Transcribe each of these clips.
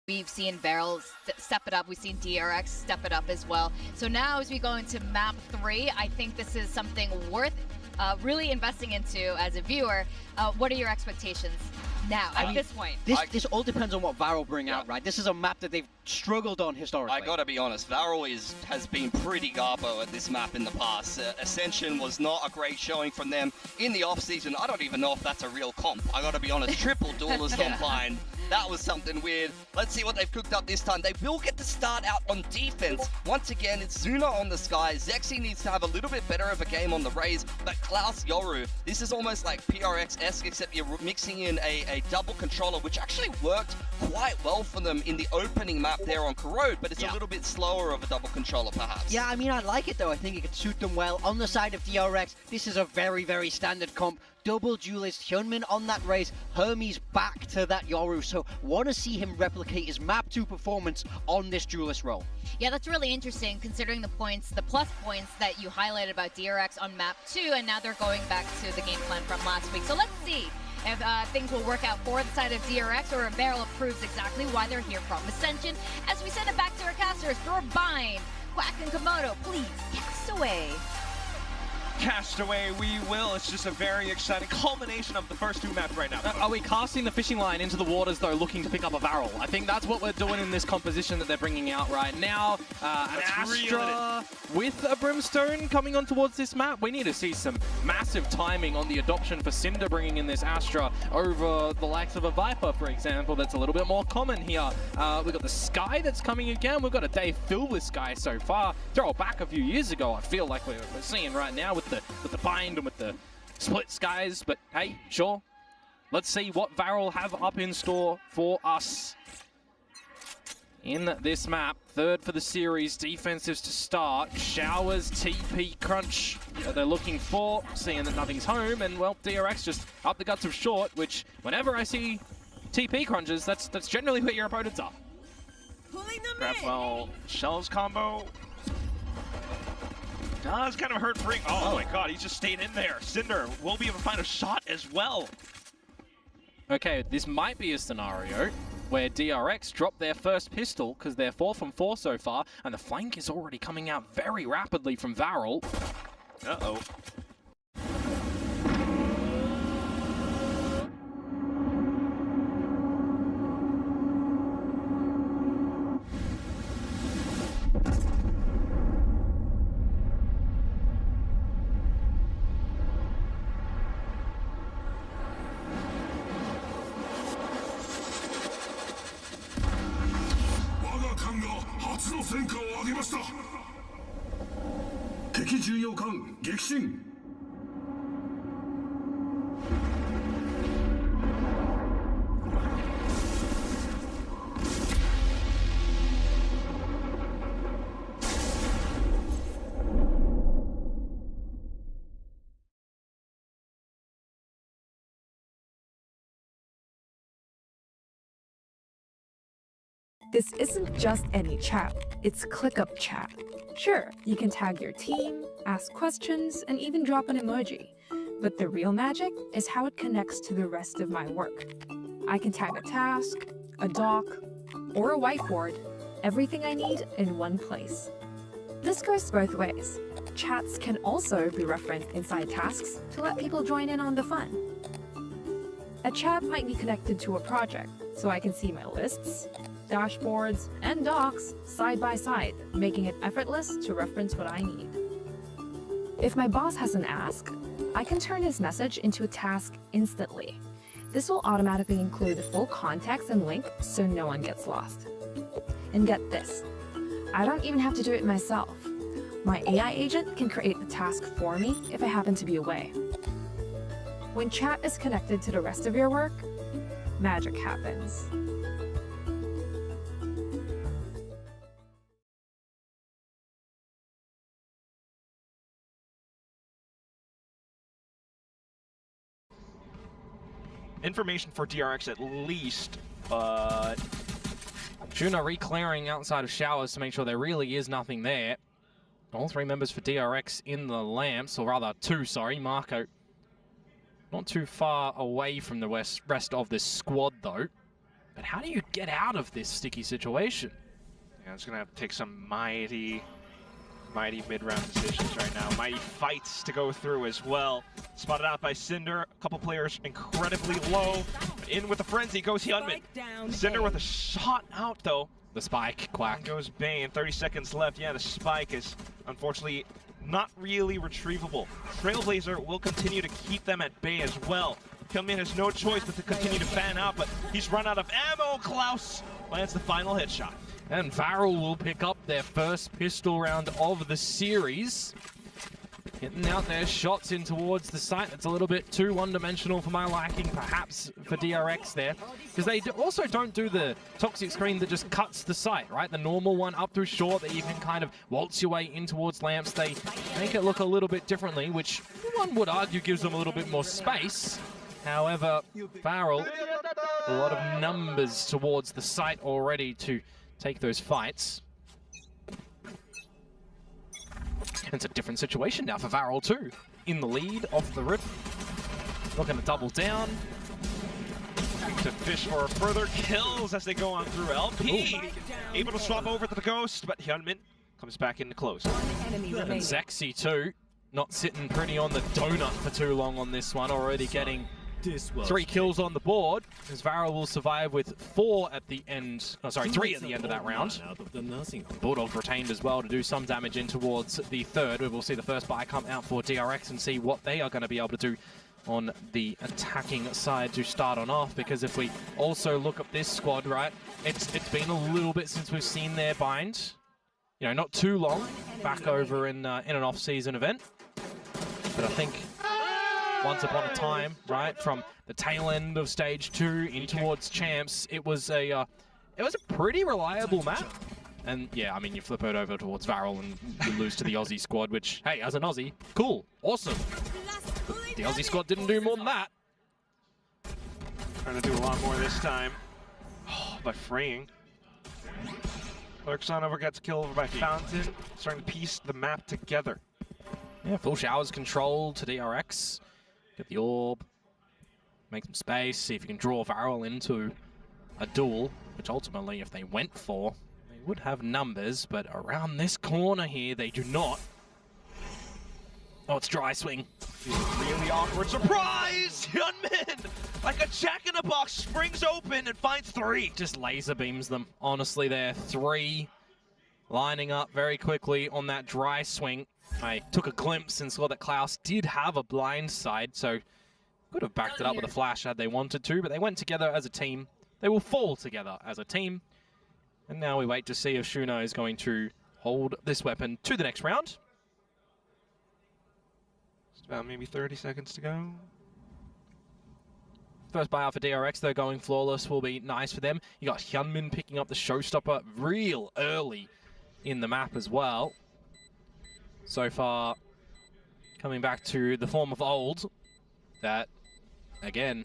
We've seen Barrel step it up. We've seen DRX step it up as well. So now as we go into map 3, I think this is something worth really investing into as a viewer. What are your expectations now at this point? This all depends on what Varel bring out, right? This is a map that they've struggled on historically. I gotta be honest, Varel has been pretty garbo at this map in the past. Ascension was not a great showing from them in the off-season. I don't even know if that's a real comp. I gotta be honest, triple duelist online. That was something weird. Let's see what they've cooked up this time. They will get to start out on defense. Once again, it's Zuna on the Sky. Zexy needs to have a little bit better of a game on the Raze, but Klaus Yoru, this is almost like PRX-esque, except you're mixing in a double controller, which actually worked quite well for them in the opening map there on Corrode, but it's a little bit slower of a double controller, perhaps. Yeah, I mean, I like it, though. I think it could suit them well. On the side of DRX, this is a very, very standard comp. Double duelist, Hyunmin on that Raze, Hermes back to that Yoru, so want to see him replicate his map 2 performance on this duelist role. Yeah, that's really interesting considering the points, the plus points that you highlighted about DRX on map 2, and now they're going back to the game plan from last week. So let's see if things will work out for the side of DRX, or if Barrel proves exactly why they're here from Ascension. As we send it back to our casters for a bind, Quack and Komodo, please cast away. Cast away we will. It's just a very exciting culmination of the first 2 maps right now. Are we casting the fishing line into the waters, though, looking to pick up a Varel? I think that's what we're doing in this composition that they're bringing out right now. An Astra with a Brimstone coming on towards this map. We need to see some massive timing on the adoption for Cinder bringing in this Astra over the likes of a Viper, for example. That's a little bit more common here. We've got the Sky that's coming again. We've got a day filled with Sky so far. Throw it back a few years ago, I feel like we're seeing right now with the bind and with the split skies, but hey, sure. Let's see what Varel have up in store for us in this map. Third for the series, defensives to start. Showers, TP crunch they're looking for, seeing that nothing's home, and well, DRX just up the guts of short, which whenever I see TP crunches, that's generally where your opponents are. Grab well, Shells combo. Does kind of hurt Brink. Oh my god, he just stayed in there. Cinder will be able to find a shot as well. Okay, this might be a scenario where DRX drop their first pistol because they're 4 from 4 so far, and the flank is already coming out very rapidly from Varel. Uh-oh. This isn't just any chat, it's ClickUp chat. Sure, you can tag your team, ask questions, and even drop an emoji. But the real magic is how it connects to the rest of my work. I can tag a task, a doc, or a whiteboard, everything I need in one place. This goes both ways. Chats can also be referenced inside tasks to let people join in on the fun. A chat might be connected to a project, so I can see my lists, dashboards, and docs side by side, making it effortless to reference what I need. If my boss has an ask, I can turn his message into a task instantly. This will automatically include the full context and link so no one gets lost. And get this, I don't even have to do it myself. My AI agent can create the task for me if I happen to be away. When chat is connected to the rest of your work, magic happens. Information for DRX at least, but Juno re-clearing outside of Showers to make sure there really is nothing there. All 3 members for DRX in the lamps, or rather 2, sorry. Marco not too far away from the rest of this squad though. But how do you get out of this sticky situation? Yeah, it's gonna have to take some mighty mid-round decisions right now. Mighty fights to go through as well. Spotted out by Cinder. A couple players incredibly low. In with the frenzy goes Hyunmin. Cinder with a shot out though. The spike, Quack. Down goes Bane. 30 seconds left. Yeah, the spike is unfortunately not really retrievable. Trailblazer will continue to keep them at bay as well. Hyunmin has no choice but to continue to fan out, but he's run out of ammo. Klaus lands the final headshot. And Varel will pick up their first pistol round of the series. Hitting out their shots in towards the site. It's a little bit too one-dimensional for my liking, perhaps, for DRX there. Because they also don't do the toxic screen that just cuts the site, right? The normal one up through short that you can kind of waltz your way in towards lamps. They make it look a little bit differently, which one would argue gives them a little bit more space. However, Varel, a lot of numbers towards the site already to take those fights. It's a different situation now for Varel too. In the lead, off the rip. Looking to double down. To fish for further kills as they go on through. LP able to swap over to the Ghost, but Hyunmin comes back into close. And Zexy too, not sitting pretty on the donut for too long on this one, already getting 3 kills on the board, as Varel will survive with 4 at the end, oh sorry, 3 at the end of that round. Bulldog retained as well to do some damage in towards the third. We will see the first buy come out for DRX and see what they are going to be able to do on the attacking side to start on off, because if we also look at this squad, right, it's been a little bit since we've seen their bind. You know, not too long back over in an off-season event, but I think once upon a time, right, from the tail end of stage 2 in towards champs, it was a pretty reliable map. And yeah, I mean, you flip it over towards Varel and you lose to the Aussie squad, which, hey, as an Aussie, cool, awesome. But the Aussie squad didn't do more than that. Trying to do a lot more this time. Oh, by fraying. Lurkson gets killed over by Fountain, starting to piece the map together. Yeah, full showers control to DRX. Get the orb, make some space, see if you can draw Varel into a duel, which ultimately, if they went for, they would have numbers, but around this corner here, they do not. Oh, it's dry swing. Really awkward surprise! Hyunmin, like a jack-in-the-box, springs open and finds 3. Just laser beams them, honestly there. 3 lining up very quickly on that dry swing. I took a glimpse and saw that Klaus did have a blind side, so could have backed it up with a flash had they wanted to, but they went together as a team. They will fall together as a team. And now we wait to see if Shuna is going to hold this weapon to the next round. Just about maybe 30 seconds to go. First buyout for DRX, though, going flawless will be nice for them. You got Hyunmin picking up the showstopper real early in the map as well. So far, coming back to the form of old, that, again,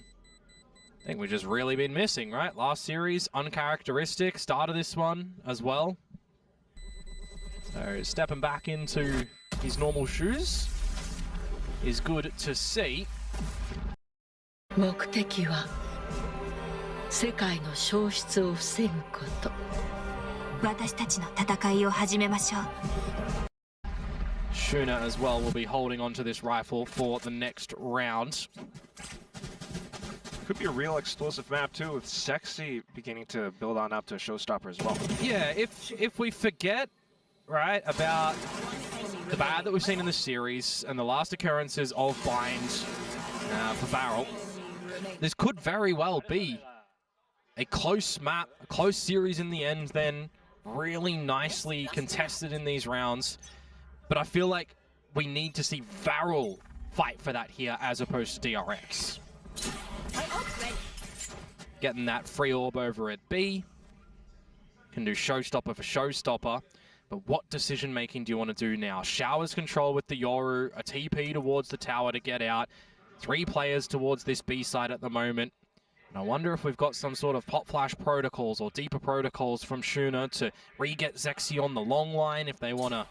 I think we've just really been missing, right? Last series, uncharacteristic, start of this one as well. So stepping back into his normal shoes is good to see. 目的は世界の消失を防ぐこと。私たちの戦いを始めましょう。Shuna as well will be holding onto this rifle for the next round. Could be a real explosive map too, with Sexy beginning to build on up to a showstopper as well. Yeah, if we forget, right, about the bad that we've seen in the series and the last occurrences of bind for Varel, this could very well be a close map, a close series in the end, then really nicely contested in these rounds. But I feel like we need to see Varel fight for that here as opposed to DRX. Getting that free orb over at B. Can do showstopper for showstopper. But what decision making do you want to do now? Showers control with the Yoru, a TP towards the tower to get out. 3 players towards this B side at the moment. And I wonder if we've got some sort of pop flash protocols or deeper protocols from Shuna to re-get Zexy on the long line if they want to,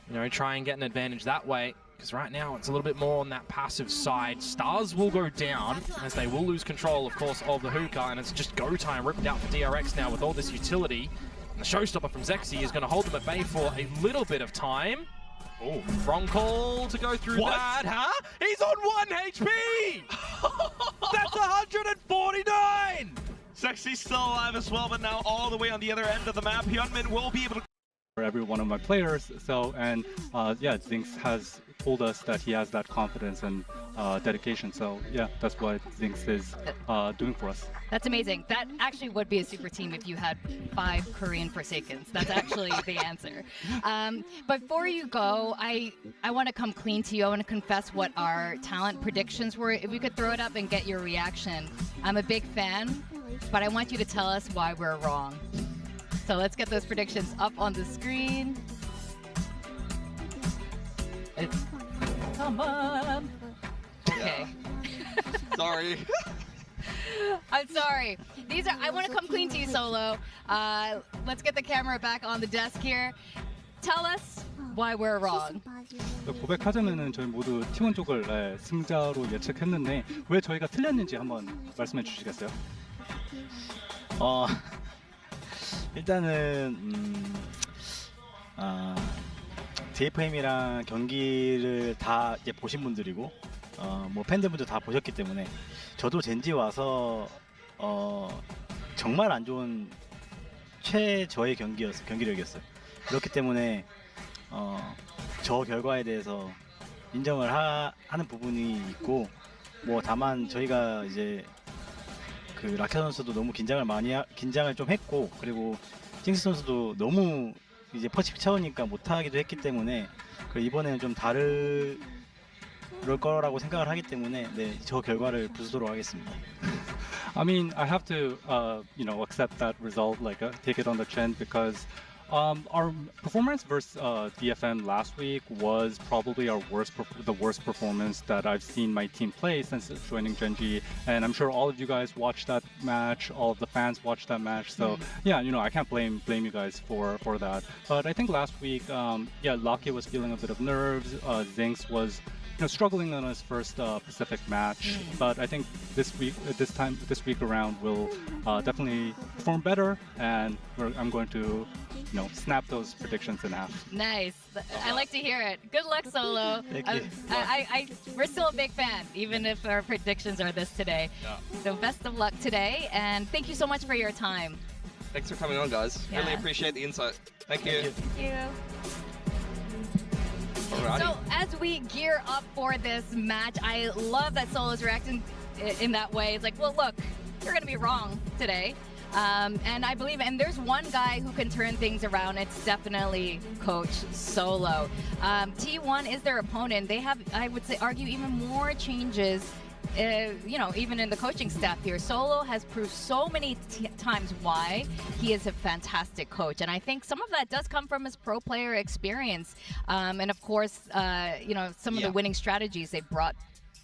you know, try and get an advantage that way. because right now it's a little bit more on that passive side. Stars will go down as they will lose control, of course, of the hookah, and it's just go time ripped out for DRX now with all this utility. And the showstopper from Zexy is going to hold them at bay for a little bit of time. Oh, wrong call to go through that, huh? He's on 1 HP! That's 149! Zexy's still alive as well, but now all the way on the other end of the map. Hyunmin will be able to... For every one of my players, so, and yeah, Zinx has told us that he has that confidence and dedication, so yeah, that's what Zinx is doing for us. That's amazing. That actually would be a super team if you had 5 Korean Forsakens. That's actually the answer. But before you go, I want to come clean to you. I want to confess what our talent predictions were. If we could throw it up and get your reaction. I'm a big fan, but I want you to tell us why we're wrong. So let's get those predictions up on the screen. Come on. Okay. Sorry. I'm sorry. These are. I want to come clean to you, Solo. Let's get the camera back on the desk here. Tell us why we're wrong. 고백하자면은 저희 모두 T1 쪽을 승자로 예측했는데 왜 저희가 틀렸는지 한번 말씀해 주시겠어요? 일단은 DFM이랑 경기를 다 이제 보신 분들이고 뭐 팬들분도 다 보셨기 때문에 저도 젠지 와서 정말 안 좋은 최저의 경기력이었어요. 그렇기 때문에 저 결과에 대해서 인정을 하는 부분이 있고 뭐 다만 저희가 이제 그 라켓 선수도 너무 긴장을 좀 했고 그리고 징스 선수도 너무 이제 퍼시픽 차오니까 못하기도 했기 때문에 이번에는 좀 다를 거라고 생각을 하기 때문에 네, 저 결과를 부수도록 하겠습니다. I mean, I have to, you know, accept that result, like take it on the chin, because our performance versus DFM last week was probably the worst performance that I've seen my team play since joining GenG, and I'm sure all of you guys watched that match, all of the fans watched that match. So yeah, you know, I can't blame you guys for that. But I think last week, yeah, Lucky was feeling a bit of nerves. Zinx was, you know, struggling on his first Pacific match, but I think this week around we'll definitely perform better, and I'm going to, you know, snap those predictions in half. Nice. I like to hear it. Good luck, Solo. Thank you. We're still a big fan, even if our predictions are this today. Yeah. So best of luck today, and thank you so much for your time. Thanks for coming on, guys. Yeah. Really appreciate the insight. Thank you. Thank you. Alrighty. So as we gear up for this match, I love that Solo's reacting in that way. It's like, well, look, you're going to be wrong today. And I believe, and there's one guy who can turn things around. It's definitely Coach Solo. T1 is their opponent. They have, I would say, argue even more changes, you know, even in the coaching staff here. Solo has proved so many times why he is a fantastic coach. And I think some of that does come from his pro player experience. And of course, you know, some of the winning strategies they brought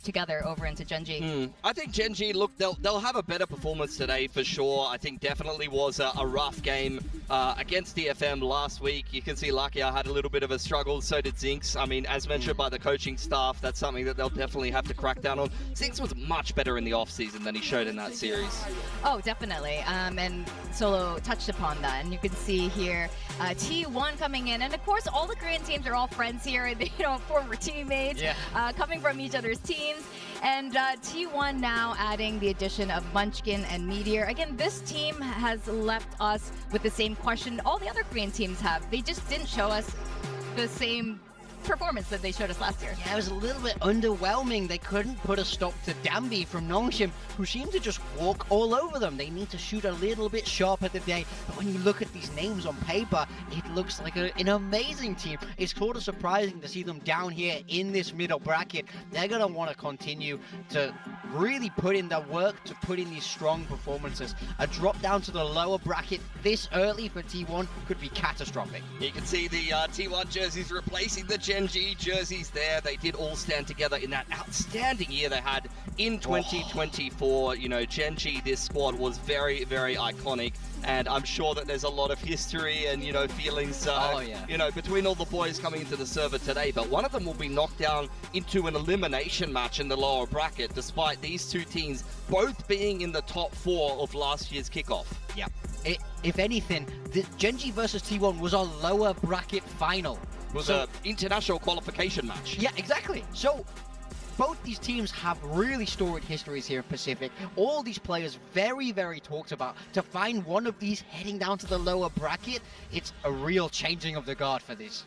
together over into GenG. I think GenG, look, they'll have a better performance today for sure. I think definitely was a rough game against DFM last week. You can see Lakia had a little bit of a struggle, so did Zinx. I mean, as mentioned by the coaching staff, that's something that they'll definitely have to crack down on. Zinx was much better in the off-season than he showed in that series. Oh, definitely. And Solo touched upon that. And you can see here T1 coming in. And of course, all the Korean teams are all friends here. You know, former teammates coming from each other's teams. And T1 now adding the addition of Munchkin and Meteor. Again, this team has left us with the same question all the other Korean teams have. They just didn't show us the same performance that they showed us last year. Yeah, it was a little bit underwhelming. They couldn't put a stop to Danby from Nongshim, who seemed to just walk all over them. They need to shoot a little bit sharper today, but when you look at these names on paper, it looks like an amazing team. It's sort of surprising to see them down here in this middle bracket. They're going to want to continue to really put in the work to put in these strong performances. A drop down to the lower bracket this early for T1 could be catastrophic. You can see the T1 jerseys replacing the GenG jerseys there. They did all stand together in that outstanding year they had in 2024. You know, GenG, this squad was very, very iconic. and I'm sure that there's a lot of history and, you know, feelings, you know, between all the boys coming into the server today. But one of them will be knocked down into an elimination match in the lower bracket, despite these two teams both being in the top 4 of last year's kickoff. Yeah. If anything, the GenG versus T1 was our lower bracket final. It was an international qualification match. Yeah, exactly. So both these teams have really storied histories here in Pacific. All these players very, very talked about. To find one of these heading down to the lower bracket, it's a real changing of the guard for this.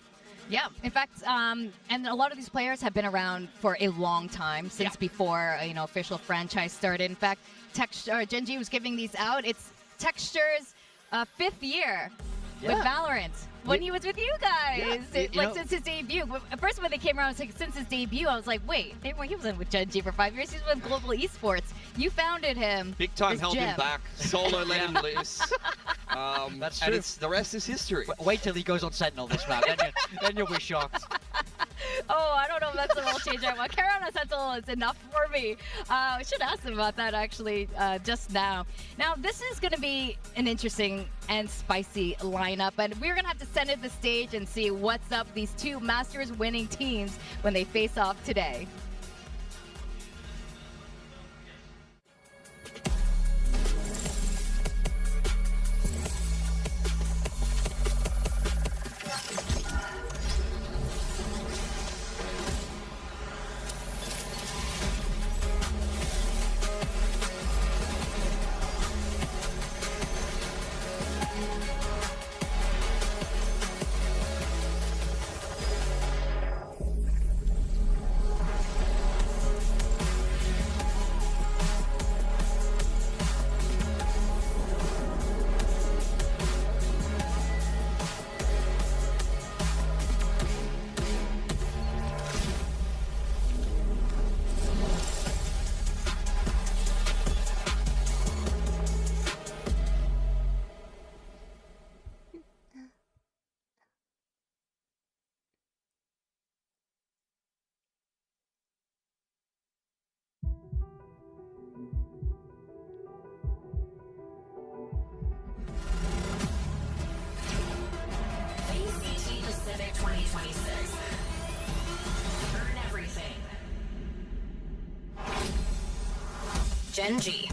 Yeah, in fact, and a lot of these players have been around for a long time, since before, you know, official franchise started. In fact, GenG was giving these out. It's Texture's 5th year with Valorant. When he was with you guys, since his debut. At first, when they came around, like, since his debut, I was like, wait, he wasn't with GenG for 5 years. He was with Global Esports. You founded him. Big time held him back. Solo let him loose. That's true. And the rest is history. Wait till he goes on Sentinel this map, then you'll be shocked. Oh, I don't know if that's the role change I want. Carry on a Sentinel is enough for me. I should ask him about that, actually, just now. Now, this is going to be an interesting and spicy lineup, and we're going to have to center the stage and see what's up these two Masters winning teams when they face off today. VCT Pacific 2026. Earn everything. GenG.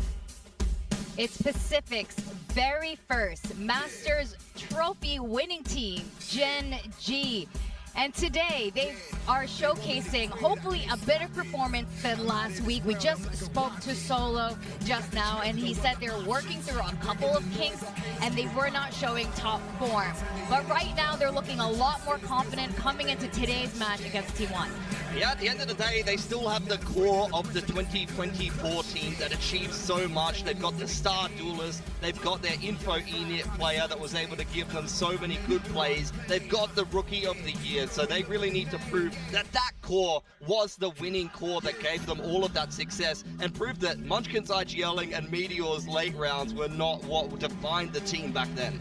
It's Pacific's very first Masters Trophy winning team, GenG. And today, they are showcasing, hopefully, a better performance than last week. We just spoke to Solo just now, and he said they're working through a couple of kinks, and they were not showing top form. But right now, they're looking a lot more confident coming into today's match against T1. Yeah, at the end of the day, they still have the core of the 2024 team that achieved so much. They've got the star duelist, they've got their info ENIT player that was able to give them so many good plays. They've got the rookie of the year, so they really need to prove that that core was the winning core that gave them all of that success, and prove that Munchkin's IGLing and Meteor's late rounds were not what defined the team back then.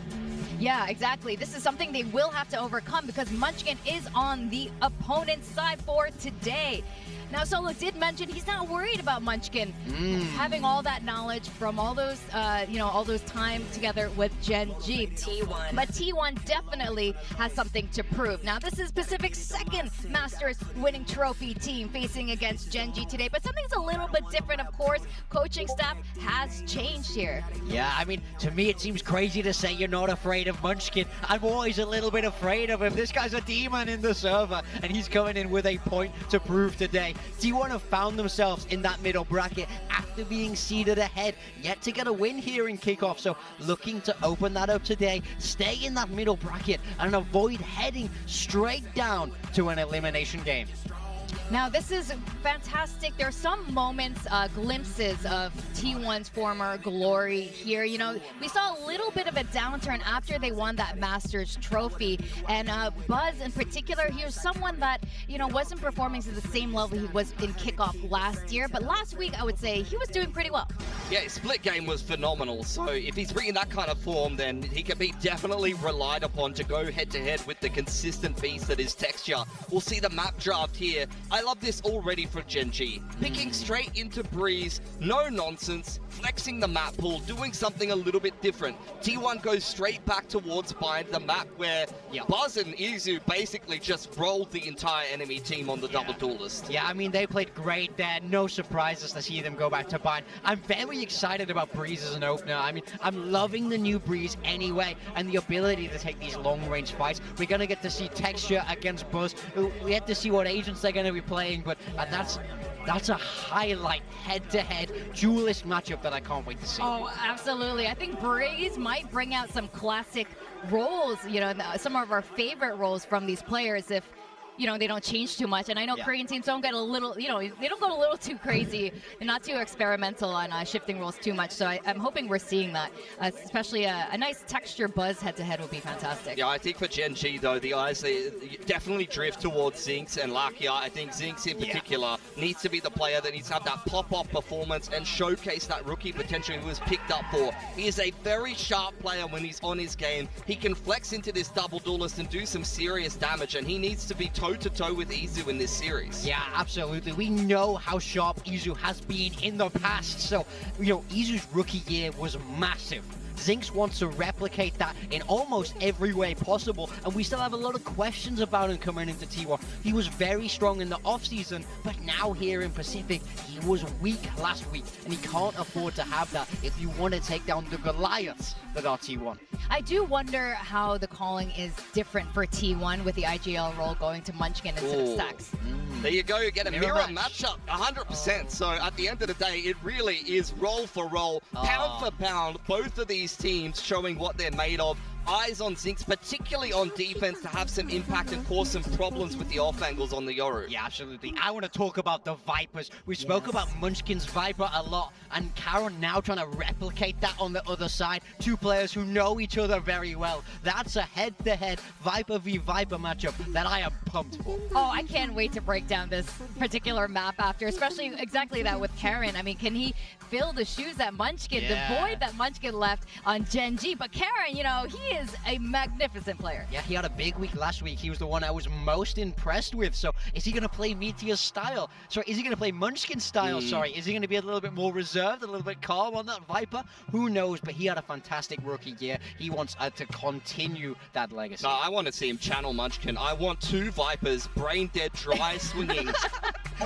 Yeah, exactly. This is something they will have to overcome because Munchkin is on the opponent's side for today. Now, Solo did mention he's not worried about Munchkin having all that knowledge from all those, all those time together with GenG. T1. But T1 definitely has something to prove. Now, this is Pacific's second Masters winning trophy team facing against GenG today. But something's a little bit different, of course. Coaching staff has changed here. Yeah, I mean, to me, it seems crazy to say you're not afraid of Munchkin. I'm always a little bit afraid of him. This guy's a demon in the server, and he's coming in with a point to prove today. T1 have found themselves in that middle bracket after being seeded ahead, yet to get a win here in kickoff. So looking to open that up today, stay in that middle bracket and avoid heading straight down to an elimination game. Now, this is fantastic. There are some moments, glimpses of T1's former glory here. You know, we saw a little bit of a downturn after they won that Masters trophy. And Buzz, in particular, he was someone that, wasn't performing to the same level he was in kickoff last year. But last week, I would say he was doing pretty well. Yeah, his split game was phenomenal. So if he's bringing that kind of form, then he can be definitely relied upon to go head-to-head with the consistent beast that is Texture. We'll see the map draft here I love this already for GenG. Picking straight into Breeze, no nonsense, flexing the map pool, doing something a little bit different. T1 goes straight back towards Bind, the map where Buzz and Izu basically just rolled the entire enemy team on the double duelist. Yeah, I mean, they played great there. No surprises to see them go back to Bind. I'm very excited about Breeze as an opener. I mean, I'm loving the new Breeze anyway, and the ability to take these long-range fights. We're going to get to see texture against Buzz. We have to see what agents they're going to be playing, but that's a highlight head-to-head duelist matchup that I can't wait to see. Oh, absolutely. I think Breeze might bring out some classic roles, you know, some of our favorite roles from these players if, you know, they don't change too much. And I know Korean teams don't get a little, you know, they don't go a little too crazy and not too experimental on shifting roles too much. So I'm hoping we're seeing that, especially a nice texture Buzz head-to-head would be fantastic. Yeah, I think for GenG, though, the eyes they definitely drift towards Zinx and Lakia. I think Zinx in particular needs to be the player that needs to have that pop-off performance and showcase that rookie potential he was picked up for. He is a very sharp player when he's on his game. He can flex into this double duelist and do some serious damage, and he needs to be toe-to-toe with Izu in this series. Yeah, absolutely. We know how sharp Izu has been in the past, so, you know, Izu's rookie year was massive. Zinx wants to replicate that in almost every way possible, and we still have a lot of questions about him coming into T1. He was very strong in the offseason, but now here in Pacific, he was weak last week, and he can't afford to have that if you want to take down the Goliaths that are T1. I do wonder how the calling is different for T1 with the IGL role going to Munchkin instead of Stacks. There you go, you get a mirror matchup, 100%. So at the end of the day, it really is roll for roll, pound for pound, both of these teams showing what they're made of. Eyes on Zinx, particularly on defense, to have some impact and cause some problems with the off angles on the Yoru. Yeah, absolutely. I want to talk about the Vipers. We spoke about Munchkin's Viper a lot, and Karen now trying to replicate that on the other side. Two players who know each other very well. That's a head-to-head Viper v Viper matchup that I am pumped for. Oh, I can't wait to break down this particular map after, especially exactly that with Karen. I mean, can he fill the shoes that Munchkin, the void that Munchkin left on GenG? But Karen, you know, he is a magnificent player. Yeah, he had a big week last week. He was the one I was most impressed with. So is he going to play Meteor's style? Sorry, is he going to play Munchkin's style? Sorry, is he going to be a little bit more reserved, a little bit calm on that Viper? Who knows? But he had a fantastic rookie year. He wants to continue that legacy. No, I want to see him channel Munchkin. I want two Vipers, brain dead, dry swinging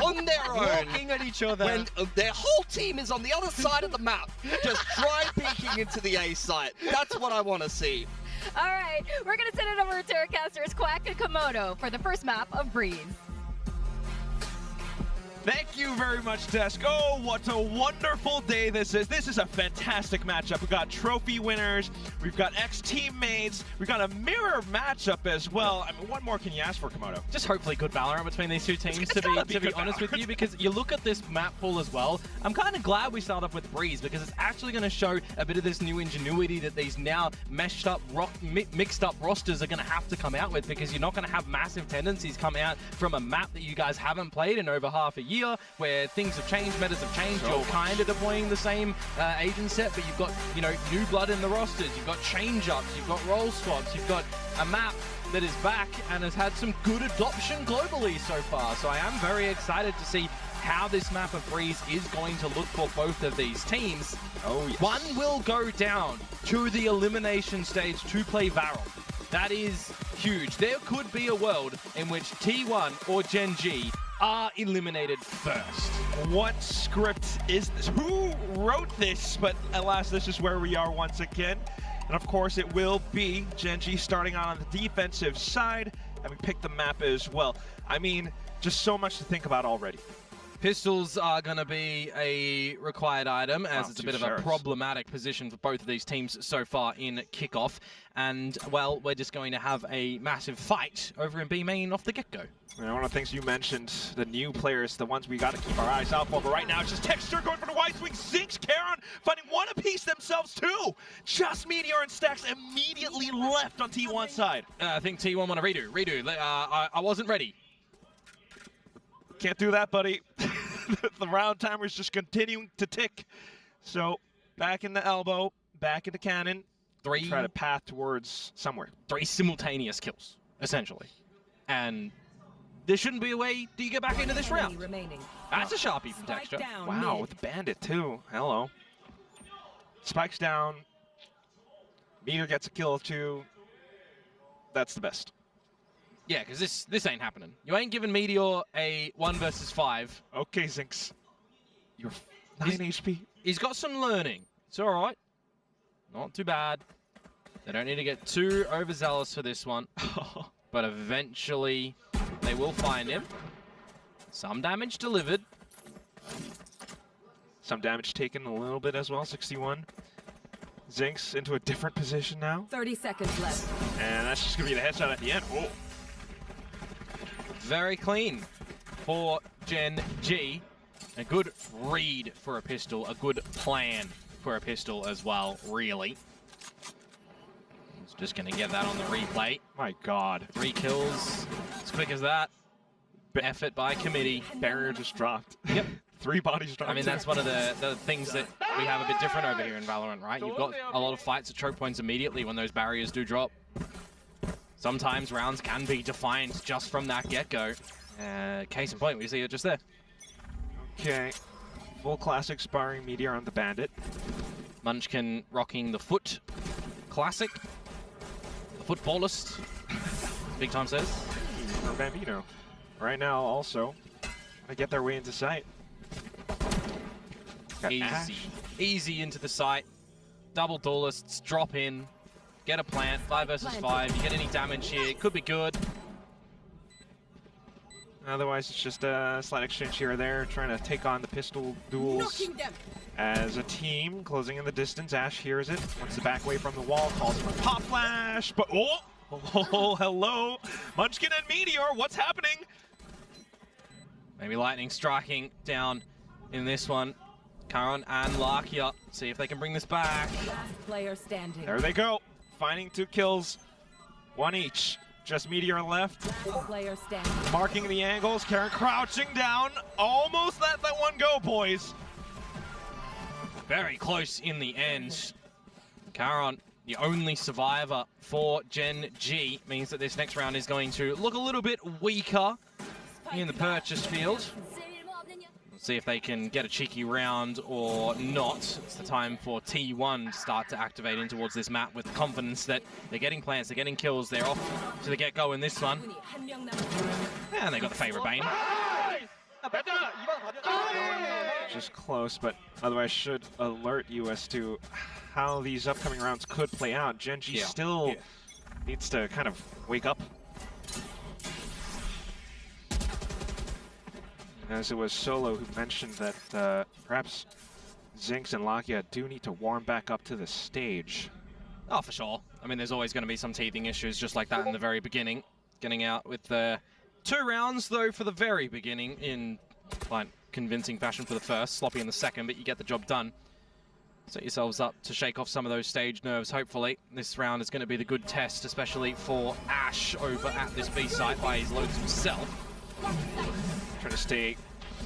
on their own. Walking at each other. When their whole team is on the other side of the map, just dry peeking into the A site. That's what I want to see. All right, we're going to send it over to our casters, Quack and Komodo, for the first map of Breeze. Thank you very much, Desk. Oh, what a wonderful day this is. This is a fantastic matchup. We've got trophy winners, we've got ex-teammates, we've got a mirror matchup as well. I mean, what more can you ask for, Komodo? Just hopefully good Valorant between these two teams, to be honest with you, because you look at this map pool as well. I'm kind of glad we start off with Breeze, because it's actually going to show a bit of this new ingenuity that these now mixed up rosters are going to have to come out with, because you're not going to have massive tendencies come out from a map that you guys haven't played in over half a year, where things have changed, metas have changed. You're kind of deploying the same agent set, but you've got, you know, new blood in the rosters, you've got change-ups, you've got role swaps, you've got a map that is back and has had some good adoption globally so far. So I am very excited to see how this map of Breeze is going to look for both of these teams. Oh, yes. One will go down to the elimination stage to play Varel. That is huge. There could be a world in which T1 or GenG are eliminated first. What script is this? Who wrote this? But alas, this is where we are once again. And of course, it will be GenG starting on the defensive side, and we picked the map as well. I mean, just so much to think about already. Pistols are going to be a required item, as it's a bit of a problematic position for both of these teams so far in kickoff. And, well, we're just going to have a massive fight over in B main off the get-go. One of the things you mentioned, the new players, the ones we got to keep our eyes out for. But right now, it's just Texture going for the wide swing. Zinx, Karen finding one apiece themselves, too. Just Meteor and Stacks immediately left on T1 side. I think T1 want to redo. I wasn't ready. Can't do that, buddy. The round timer is just continuing to tick. So back in the elbow, back in the cannon. Try to path towards somewhere. 3 simultaneous kills, essentially. And there shouldn't be a way that you get back into this round. Remaining. That's a Sharpie from Texture. Down Wow, mid. with the Bandit too. Hello. Spikes down. Meteor gets a kill or two. That's the best. Yeah, because this ain't happening. You ain't giving Meteor a 1 versus 5. Okay, Zinx. You're 9 HP. He's got some learning. It's all right. Not too bad. They don't need to get too overzealous for this one. But eventually, they will find him. Some damage delivered. Some damage taken a little bit as well, 61. Zinx into a different position now. 30 seconds left. And that's just going to be the headshot at the end. Oh. Very clean for GenG. A good read for a pistol. A good plan for a pistol as well, really. He's just going to get that on the replay. My God. 3 kills. As quick as that. Effort by committee. Barrier just dropped. Yep. 3 bodies dropped. I mean, that's one of the things that we have a bit different over here in Valorant, right? You've got a lot of fights at choke points immediately when those barriers do drop. Sometimes rounds can be defined just from that get-go. Case in point, we see it just there. Okay. Full classic sparring Meteor on the Bandit. Munchkin rocking the foot classic. The footballist. Big time says. Or Bambino. Right now, also, gonna get their way into sight. Got Ash. Easy into the site. Double duelists, drop in, get a plant, 5 versus 5. You get any damage here, it could be good. Otherwise, it's just a slight exchange here or there, trying to take on the pistol duels as a team, closing in the distance. Ash hears it, wants to back away from the wall, calls for a pop flash, but oh, hello, Munchkin and Meteor, what's happening? Maybe lightning striking down in this one. Karon and Lakia, see if they can bring this back. Last player standing. There they go, finding 2 kills, 1 each. Just Meteor left. Last player standing. Marking the angles, Karon crouching down. Almost let that one go, boys. Very close in the end. Karon, the only survivor for GenG, means that this next round is going to look a little bit weaker in the purchase field. Let's see if they can get a cheeky round or not. It's the time for T1 to start to activate in towards this map with the confidence that they're getting plants, they're getting kills, they're off to the get-go in this one. And they got the favorite Bane. Just close, but otherwise should alert you as to how these upcoming rounds could play out. GenG still needs to kind of wake up. As it was Solo who mentioned that perhaps Zinx and Lakia do need to warm back up to the stage. Oh, for sure. I mean, there's always going to be some teething issues just like that in the very beginning. Getting out with the 2 rounds, though, for the very beginning in quite convincing fashion for the first, sloppy in the second, but you get the job done. Set yourselves up to shake off some of those stage nerves, hopefully. This round is going to be the good test, especially for Ash over at this B site by his loads himself. Trying to stay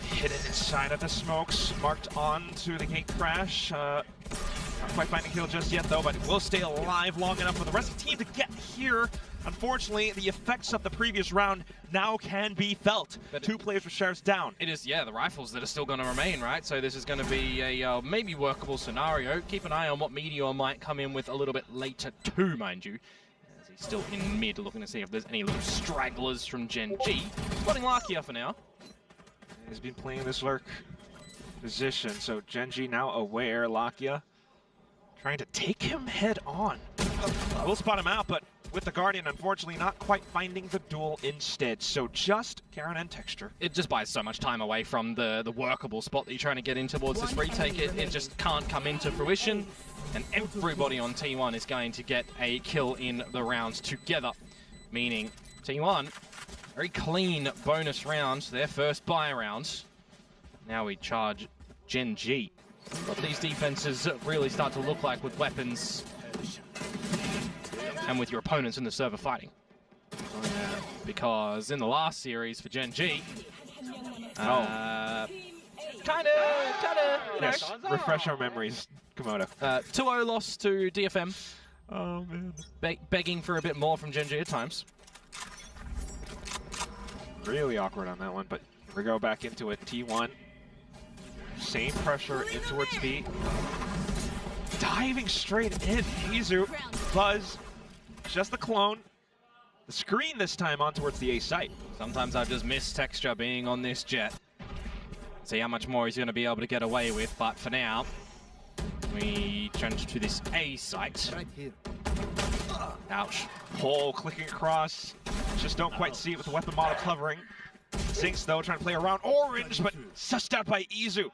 hidden inside of the smokes, marked on to the gate crash. Not quite finding kill just yet though, but it will stay alive long enough for the rest of the team to get here. Unfortunately, the effects of the previous round now can be felt. But 2 players with shares down. It is, yeah, the rifles that are still going to remain, right? So this is going to be a maybe workable scenario. Keep an eye on what Meteor might come in with a little bit later too, mind you. As he's still in mid, looking to see if there's any little stragglers from GenG. Spotting Lakia for now. He's been playing this lurk position, so GenG now aware. Lakia trying to take him head on. We'll spot him out, but with the Guardian, unfortunately, not quite finding the duel instead. So just Karon and Texture. It just buys so much time away from the workable spot that you're trying to get in towards this retake. It just can't come into fruition, and everybody on T1 is going to get a kill in the rounds together, meaning T1, very clean bonus round, their first buy round. Now we charge GenG. What these defenses really start to look like with weapons and with your opponents in the server fighting. Because in the last series for GenG, kinda, yes, refresh our memories, Komodo. 2-0 loss to DFM. Oh man. Begging for a bit more from GenG at times. Really awkward on that one, but here we go back into it. T1. Same pressure in towards B. Diving straight in. Izu, Buzz, just the clone. The screen this time on towards the A site. Sometimes I just miss Texture being on this jet. See how much more he's going to be able to get away with, but for now, we change to this A site. Ouch. Hole clicking across. Just don't quite see it with the weapon model covering. Zinx, though, trying to play around Orange, but sussed out by Izu.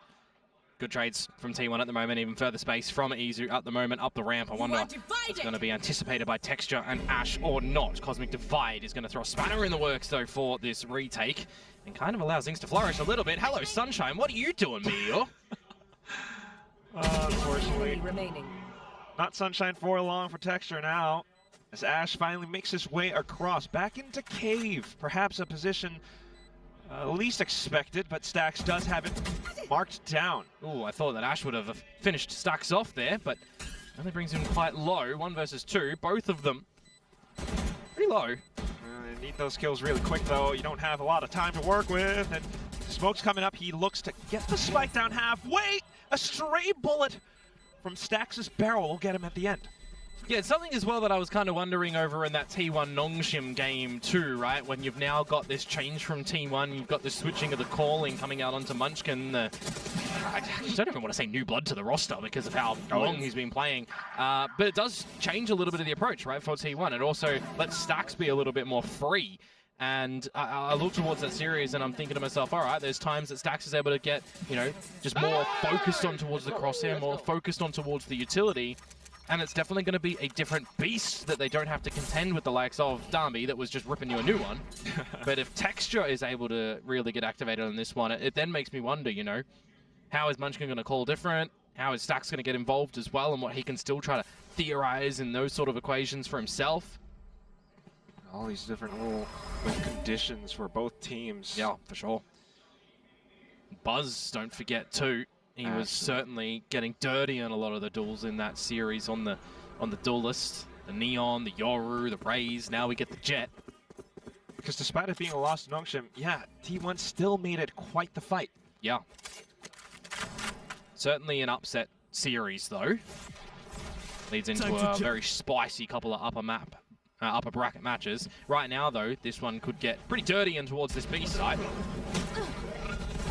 Good trades from T1 at the moment, even further space from Izu at the moment up the ramp. I wonder if it's going to be anticipated by Texture and Ash or not. Cosmic Divide is going to throw a spanner in the works, though, for this retake and kind of allow Zinx to flourish a little bit. Hello, Sunshine. What are you doing, Meteor? Unfortunately, not Sunshine for long for Texture now, as Ash finally makes his way across, back into Cave. Perhaps a position least expected, but Stax does have it marked down. Ooh, I thought that Ash would have finished Stax off there, but only brings him quite low. 1 versus 2, both of them pretty low. You need those kills really quick, though. You don't have a lot of time to work with, and smoke's coming up. He looks to get the spike down halfway. A stray bullet from Stax's barrel will get him at the end. Yeah, it's something as well that I was kind of wondering over in that T1 Nongshim game too, right? When you've now got this change from T1, you've got this switching of the calling coming out onto Munchkin. I don't even want to say new blood to the roster because of how long he's been playing. But it does change a little bit of the approach, right, for T1. It also lets Stax be a little bit more free. And I look towards that series and I'm thinking to myself, all right, there's times that Stax is able to get, you know, just more focused on towards the crosshair, more focused on towards the utility. And it's definitely going to be a different beast that they don't have to contend with the likes of Dami that was just ripping you a new one. But if Texture is able to really get activated on this one, it then makes me wonder, you know, how is Munchkin going to call different? How is Stax going to get involved as well, and what he can still try to theorize in those sort of equations for himself? All these different rule conditions for both teams. Yeah, for sure. Buzz, don't forget too. He was certainly getting dirty on a lot of the duels in that series on the duelist. The Neon, the Yoru, the Raze, now we get the Jet. Because despite it being a loss to Nongshim, yeah, T1 still made it quite the fight. Yeah. Certainly an upset series though. Leads into a very spicy couple of upper bracket matches. Right now though, this one could get pretty dirty in towards this B side.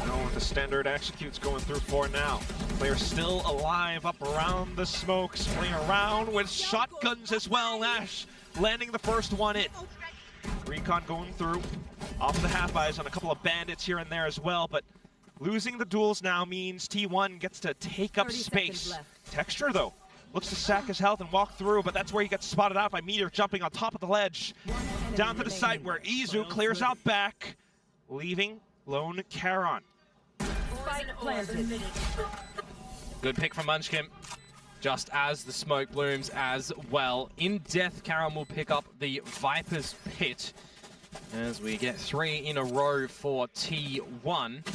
Know what the standard execute's going through for now. Player still alive up around the smokes, playing around with shotguns as well. Ash landing the first one in. Recon going through off the half eyes on a couple of bandits here and there as well, but losing the duels now means T1 gets to take up space. Texture though looks to sack his health and walk through, but that's where he gets spotted out by Meteor jumping on top of the ledge. Down to the site where Izu clears out back, leaving lone Charon. Good pick from Munchkin, just as the smoke blooms as well. In death, Charon will pick up the Viper's Pit as we get 3 in a row for T1.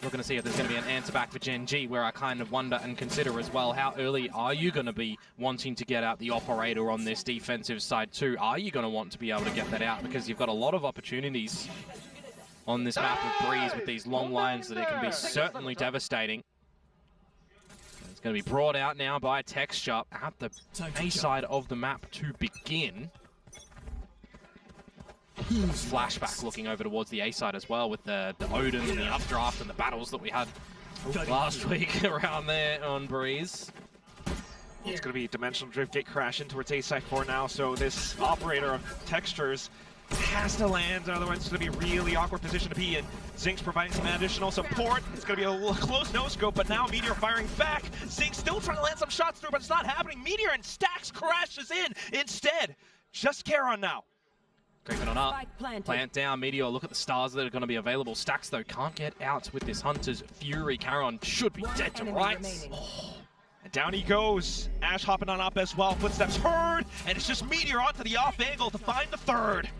Looking to see if there's going to be an answer back for GenG, where I kind of wonder and consider as well, how early are you going to be wanting to get out the operator on this defensive side too? Are you going to want to be able to get that out? Because you've got a lot of opportunities on this map of Breeze with these long lines that it can be certainly devastating. It's going to be brought out now by Texture at the A side of the map to begin. Flashback looking over towards the A side as well with the Odin and the updraft and the battles that we had last week around there on Breeze. It's going to be Dimensional Drift Gate crash in towards A side 4 now, so this operator of Textures has to land, otherwise it's going to be a really awkward position to be in. Zinx providing some additional support. It's going to be a little close no-scope, but now Meteor firing back. Zinx still trying to land some shots through, but it's not happening. Meteor and Stax crashes in instead. Just Charon now. Creeping on up. Plant down. Meteor, look at the stars that are going to be available. Stax, though, can't get out with this Hunter's Fury. Charon should be dead to rights. Oh. And down he goes. Ash hopping on up as well. Footsteps heard, and it's just Meteor onto the off angle to find the third.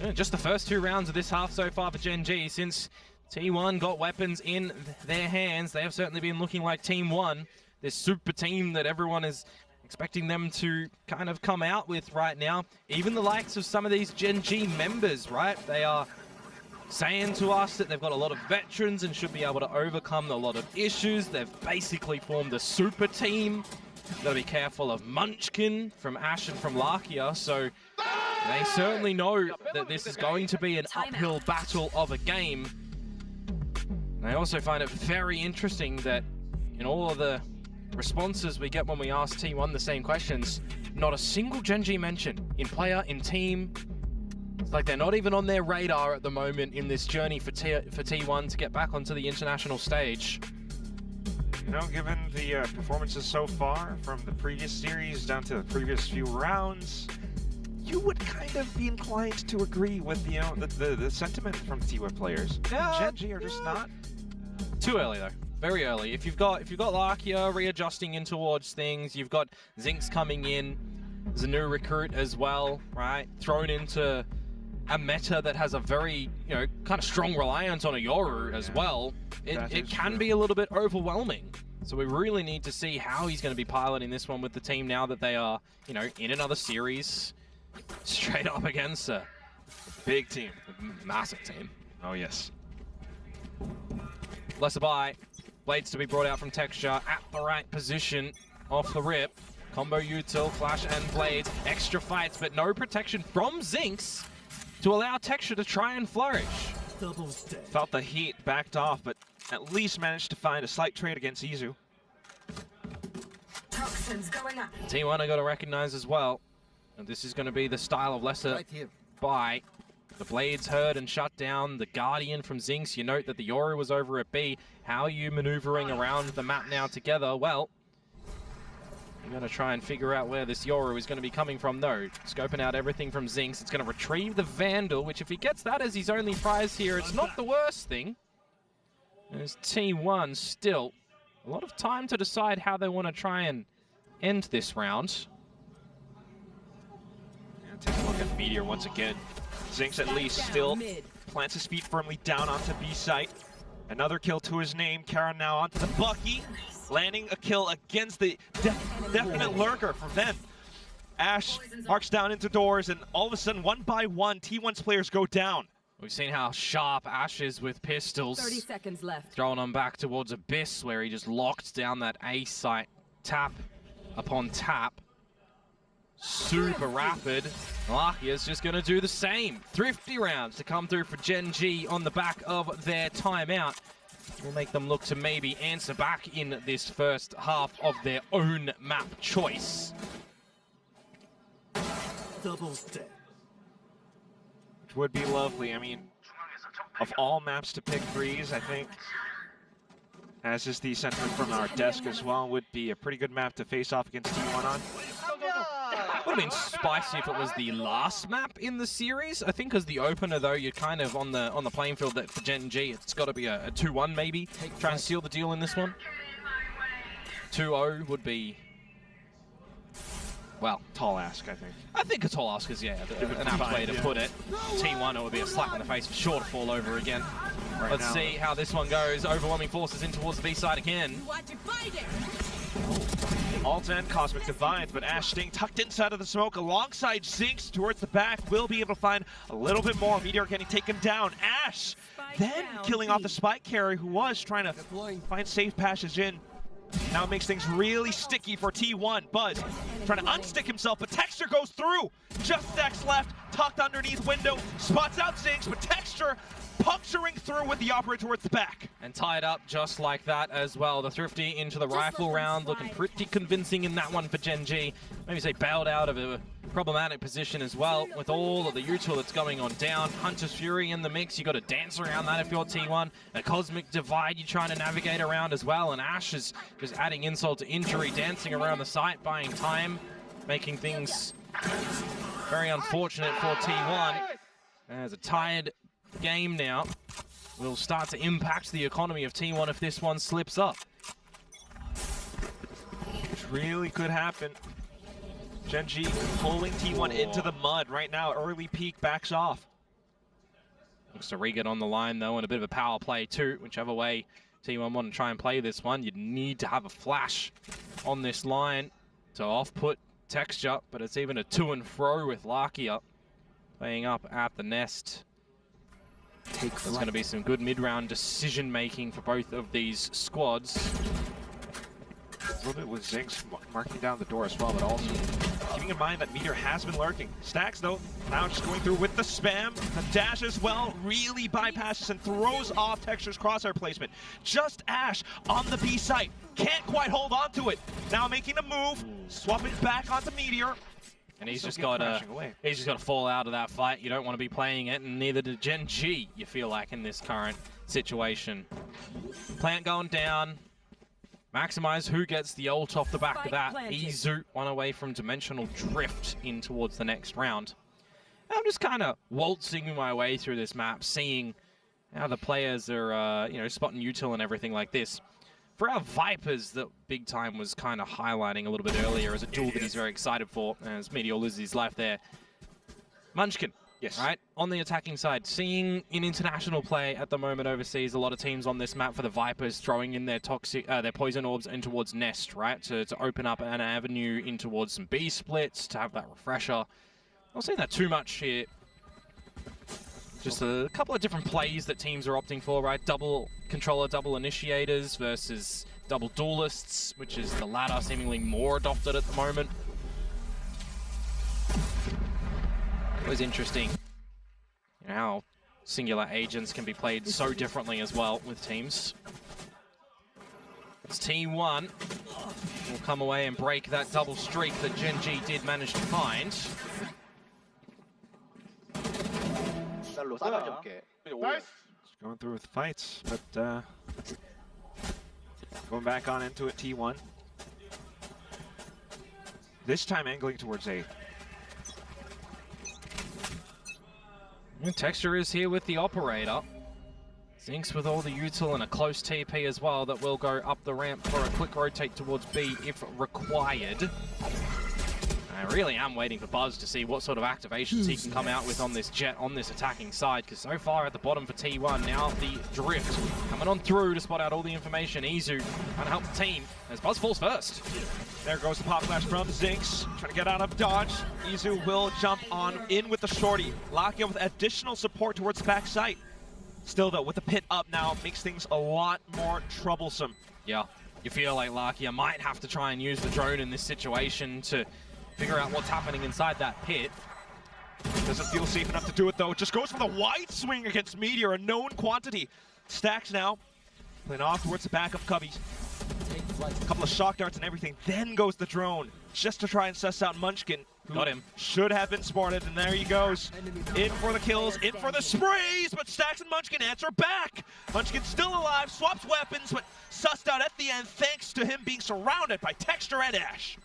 Yeah, just the first 2 rounds of this half so far for GenG. Since T1 got weapons in their hands, they have certainly been looking like Team 1. This super team that everyone is expecting them to kind of come out with right now. Even the likes of some of these GenG members, right? They are saying to us that they've got a lot of veterans and should be able to overcome a lot of issues. They've basically formed a super team. Got to be careful of Munchkin from Ash and from Lakia, so they certainly know that this is going to be an uphill battle of a game. I also find it very interesting that in all of the responses we get when we ask T1 the same questions, not a single GenG mention in player, in team. It's like they're not even on their radar at the moment in this journey for T1 to get back onto the international stage. You know, given the performances so far from the previous series down to the previous few rounds, you would kind of be inclined to agree with the sentiment from T1 players. GenG are just not too early though. Very early. If you've got Lakia readjusting in towards things, you've got Zinx coming in as a new recruit as well, right? Thrown into a meta that has a very, kind of strong reliance on a Yoru as well. It can be a little bit overwhelming. So we really need to see how he's going to be piloting this one with the team now that they are, in another series, straight up against a big team, a massive team. Oh yes. Lesser buy. Blades to be brought out from Texture at the right position off the rip. Combo util, Flash and Blades. Extra fights, but no protection from Zinx to allow Texture to try and flourish. Felt the heat, backed off, but at least managed to find a slight trade against Izu. T1 I got to recognize as well. And this is going to be the style of Lesser buy. The Blades heard and shut down the Guardian from Zinx. You note that the Yoru was over at B. How are you maneuvering around the map now together? Well, I'm going to try and figure out where this Yoru is going to be coming from though. Scoping out everything from Zinx. It's going to retrieve the Vandal, which if he gets that as his only prize here, it's not the worst thing. There's T1 still. A lot of time to decide how they want to try and end this round. Take a look at Meteor once again. Zinx at least still plants his feet firmly down onto B site. Another kill to his name. Karen now onto the Bucky, landing a kill against the definite lurker from them. Ash marks down into doors, and all of a sudden, one by one, T1's players go down. We've seen how sharp Ash is with pistols. 30 seconds left. Throwing them back towards Abyss, where he just locked down that A site, tap upon tap. Super rapid. Lakia's just going to do the same. Thrifty rounds to come through for GenG on the back of their timeout. Will make them look to maybe answer back in this first half of their own map choice. Which would be lovely. I mean, of all maps to pick threes, I think, as is the sentiment from our desk as well, would be a pretty good map to face off against T1 on. Would have been spicy if it was the last map in the series. I think as the opener though, you're kind of on the playing field that for GenG, it's got to be a 2-1 maybe. Try and seal the deal in this one. 2-0 would be, well, tall ask, I think. I think a tall ask is, yeah, an apt way to put it. T1, it would be a slap in the face for sure to fall over again. Let's see how this one goes. Overwhelming forces in towards the B side again. Alt and Cosmic Divines, but Ash staying tucked inside of the smoke alongside Zinx towards the back. Will be able to find a little bit more. Meteor can take him down. Ash then killing off the spike carrier who was trying to find safe passage in. Now it makes things really sticky for T1. Buzz trying to unstick himself, but Texture goes through. Just stacks left, tucked underneath window, spots out Zinx, but Texture puncturing through with the operator towards the back. And tied up just like that as well. The Thrifty into the rifle round, looking pretty convincing in that one for GenG. Maybe say bailed out of a problematic position as well with all of the util that's going on down. Hunter's Fury in the mix, you got to dance around that if you're T1. A Cosmic Divide you're trying to navigate around as well, and Ash is just adding insult to injury, dancing around the site, buying time, making things very unfortunate for T1. As a tired game now will start to impact the economy of T1 if this one slips up. Which really could happen. GenG pulling T1 into the mud right now. Early peak backs off. Looks to re-get on the line though, and a bit of a power play too. Whichever way T1 want to try and play this one, you'd need to have a flash on this line to off-put Texture, but it's even a to and fro with Lakia playing up at the nest. There's going to be some good mid-round decision-making for both of these squads. A little bit with Zinx marking down the door as well, but also keeping in mind that Meteor has been lurking. Stacks, though, now just going through with the spam. The dash as well really bypasses and throws off Texture's crosshair placement. Just Ash on the B site. Can't quite hold on to it. Now making the move, swapping back onto Meteor. And he's just got to fall out of that fight. You don't want to be playing it, and neither did GenG, you feel like, in this current situation. Plant going down. Maximize who gets the ult off the back of that. Izu, one away from Dimensional Drift in towards the next round. I'm just kind of waltzing my way through this map, seeing how the players are, you know, spotting util and everything like this. For our Vipers, that Big Time was kind of highlighting a little bit earlier as a duel that he's very excited for, as Meteor loses his life there. Munchkin, yes, right, on the attacking side, seeing in international play at the moment overseas, a lot of teams on this map for the Vipers throwing in their their poison orbs in towards Nest, right, to open up an avenue in towards some B splits, to have that refresher. Not seeing that too much here. Just a couple of different plays that teams are opting for, right? Double controller, double initiators versus double duelists, which is the latter seemingly more adopted at the moment. It was interesting, you know, how singular agents can be played so differently as well with teams. It's T1 will come away and break that double streak that GenG did manage to find. Nice. Just going through with fights, but going back on into it, T1. This time angling towards A. And Texture is here with the operator. Zinx with all the util and a close TP as well that will go up the ramp for a quick rotate towards B if required. I really am waiting for Buzz to see what sort of activations he can come out with on this Jet, on this attacking side, because so far at the bottom for T1, now the Drift coming on through to spot out all the information. Izu trying to help the team as Buzz falls first. There goes the pop flash from Zinx, trying to get out of dodge. Izu will jump on in with the shorty. Lakia with additional support towards the back site. Still though, with the pit up now, makes things a lot more troublesome. Yeah, you feel like Lakia might have to try and use the drone in this situation to figure out what's happening inside that pit. Doesn't feel safe enough to do it though. It just goes for the wide swing against Meteor, a known quantity. Stacks now, playing off towards the back of Cubbies. A couple of shock darts and everything, then goes the drone, just to try and suss out Munchkin. Got him. Should have been spotted, and there he goes. In for the kills, in for the sprays, but Stacks and Munchkin answer back. Munchkin still alive, swaps weapons, but sussed out at the end thanks to him being surrounded by Texture and Ash.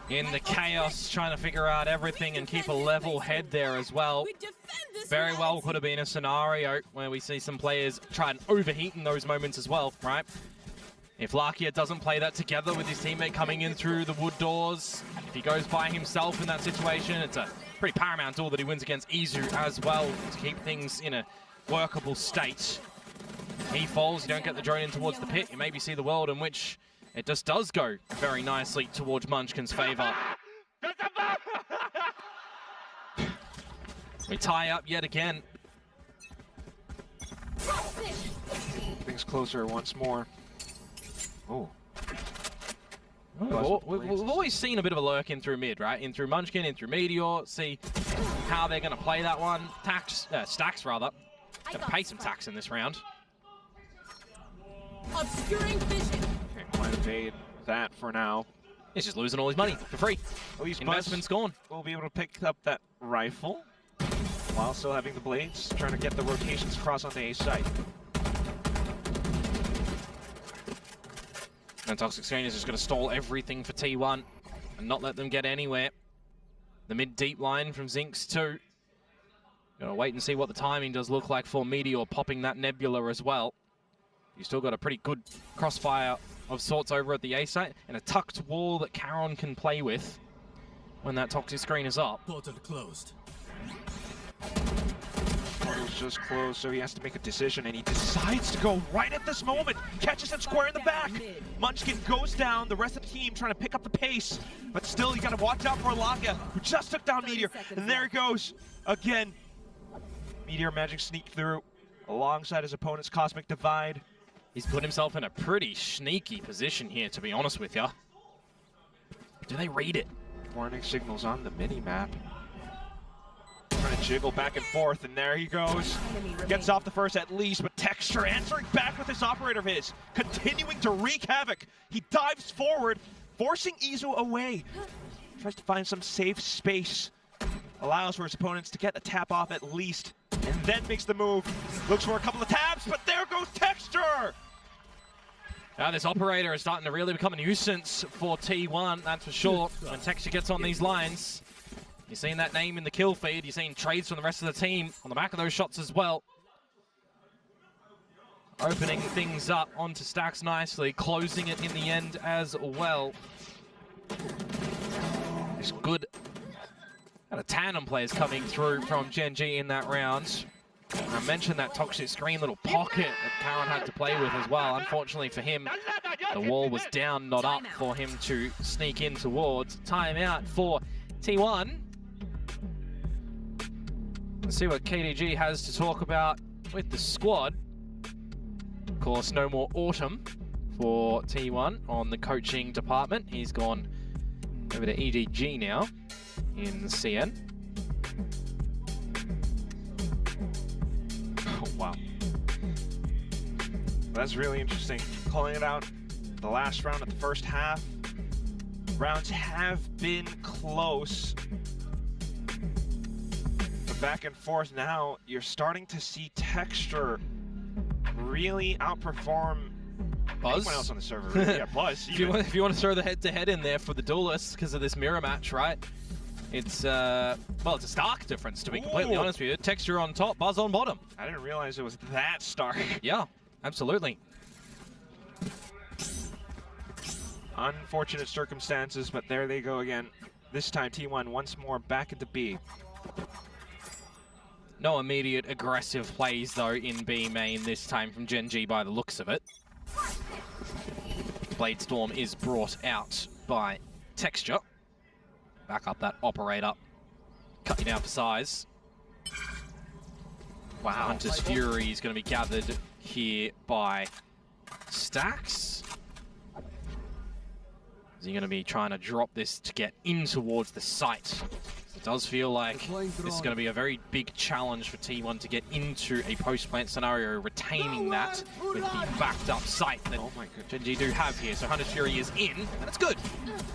In the chaos, trying to figure out everything and keep a level head there as well. Very well could have been a scenario where we see some players try and overheat in those moments as well, right? If Lakia doesn't play that together with his teammate coming in through the wood doors, if he goes by himself in that situation, it's a pretty paramount duel that he wins against Izu as well to keep things in a workable state. He falls, you don't get the drone in towards the pit, you maybe see the world in which it just does go very nicely towards Munchkin's favor. We tie up yet again. Things closer once more. Oh. We've always seen a bit of a lurk in through mid, right? In through Munchkin, in through Meteor. See how they're going to play that one. Stacks, rather. Gonna pay some tax in this round. Obscuring vision. Can't quite evade that for now. He's just losing all his money for free. Investment's gone. We'll be able to pick up that rifle while still having the blades, trying to get the rotations across on the A site. And Toxic Screen is just going to stall everything for T1 and not let them get anywhere. The mid-deep line from Zinx too. Gotta wait and see what the timing does look like for Meteor popping that Nebula as well. You've still got a pretty good crossfire of sorts over at the A site and a tucked wall that Charon can play with when that Toxic Screen is up. Portal closed. Portal's just closed, so he has to make a decision, and he decides to go right at this moment. Catches him square in the back. Munchkin goes down, the rest of the team trying to pick up the pace, but still you gotta watch out for Lakia, who just took down Meteor, and there he goes again. Meteor Magic sneak through alongside his opponent's Cosmic Divide. He's put himself in a pretty sneaky position here, to be honest with you. Do they read it? Warning signals on the mini-map. Trying to jiggle back and forth, and there he goes. Gets off the first at least, but Texture answering back with this operator of his, continuing to wreak havoc. He dives forward, forcing Izu away. Tries to find some safe space. Allows for his opponents to get a tap off at least, and then makes the move. Looks for a couple of taps, but there goes Texture! Now this operator is starting to really become a nuisance for T1, that's for sure. When Texture gets on these lines, you're seeing that name in the kill feed, you're seeing trades from the rest of the team on the back of those shots as well. Opening things up onto Stacks nicely, closing it in the end as well. It's good. Got a tandem players coming through from GenG in that round. I mentioned that toxic screen little pocket that Karen had to play with as well. Unfortunately for him, the wall was down, not up for him to sneak in towards. Timeout for T1. Let's see what KDG has to talk about with the squad. Of course, no more Autumn for T1 on the coaching department. He's gone over to EDG now in CN. Oh, wow. That's really interesting. Calling it out the last round of the first half. Rounds have been close. But back and forth now, you're starting to see Texture really outperform Buzz? anyone else on the server. Yeah, Buzz. If you want to throw the head-to-head in there for the duelists because of this mirror match, right? It's, well, it's a stark difference, to be completely honest with you. Texture on top, Buzz on bottom. I didn't realize it was that stark. Yeah, absolutely. Unfortunate circumstances, but there they go again. This time, T1 once more back into B. No immediate aggressive plays, though, in B main this time from GenG by the looks of it. Bladestorm is brought out by Texture. Back up that operator. Cut you down for size. Wow. Hunter's Fury is going to be gathered here by Stacks. Is he going to be trying to drop this to get in towards the site? It does feel like this is going to be a very big challenge for T1 to get into a post-plant scenario, retaining that with the backed up site that GenG do have here. So Hunter's Fury is in, and it's good.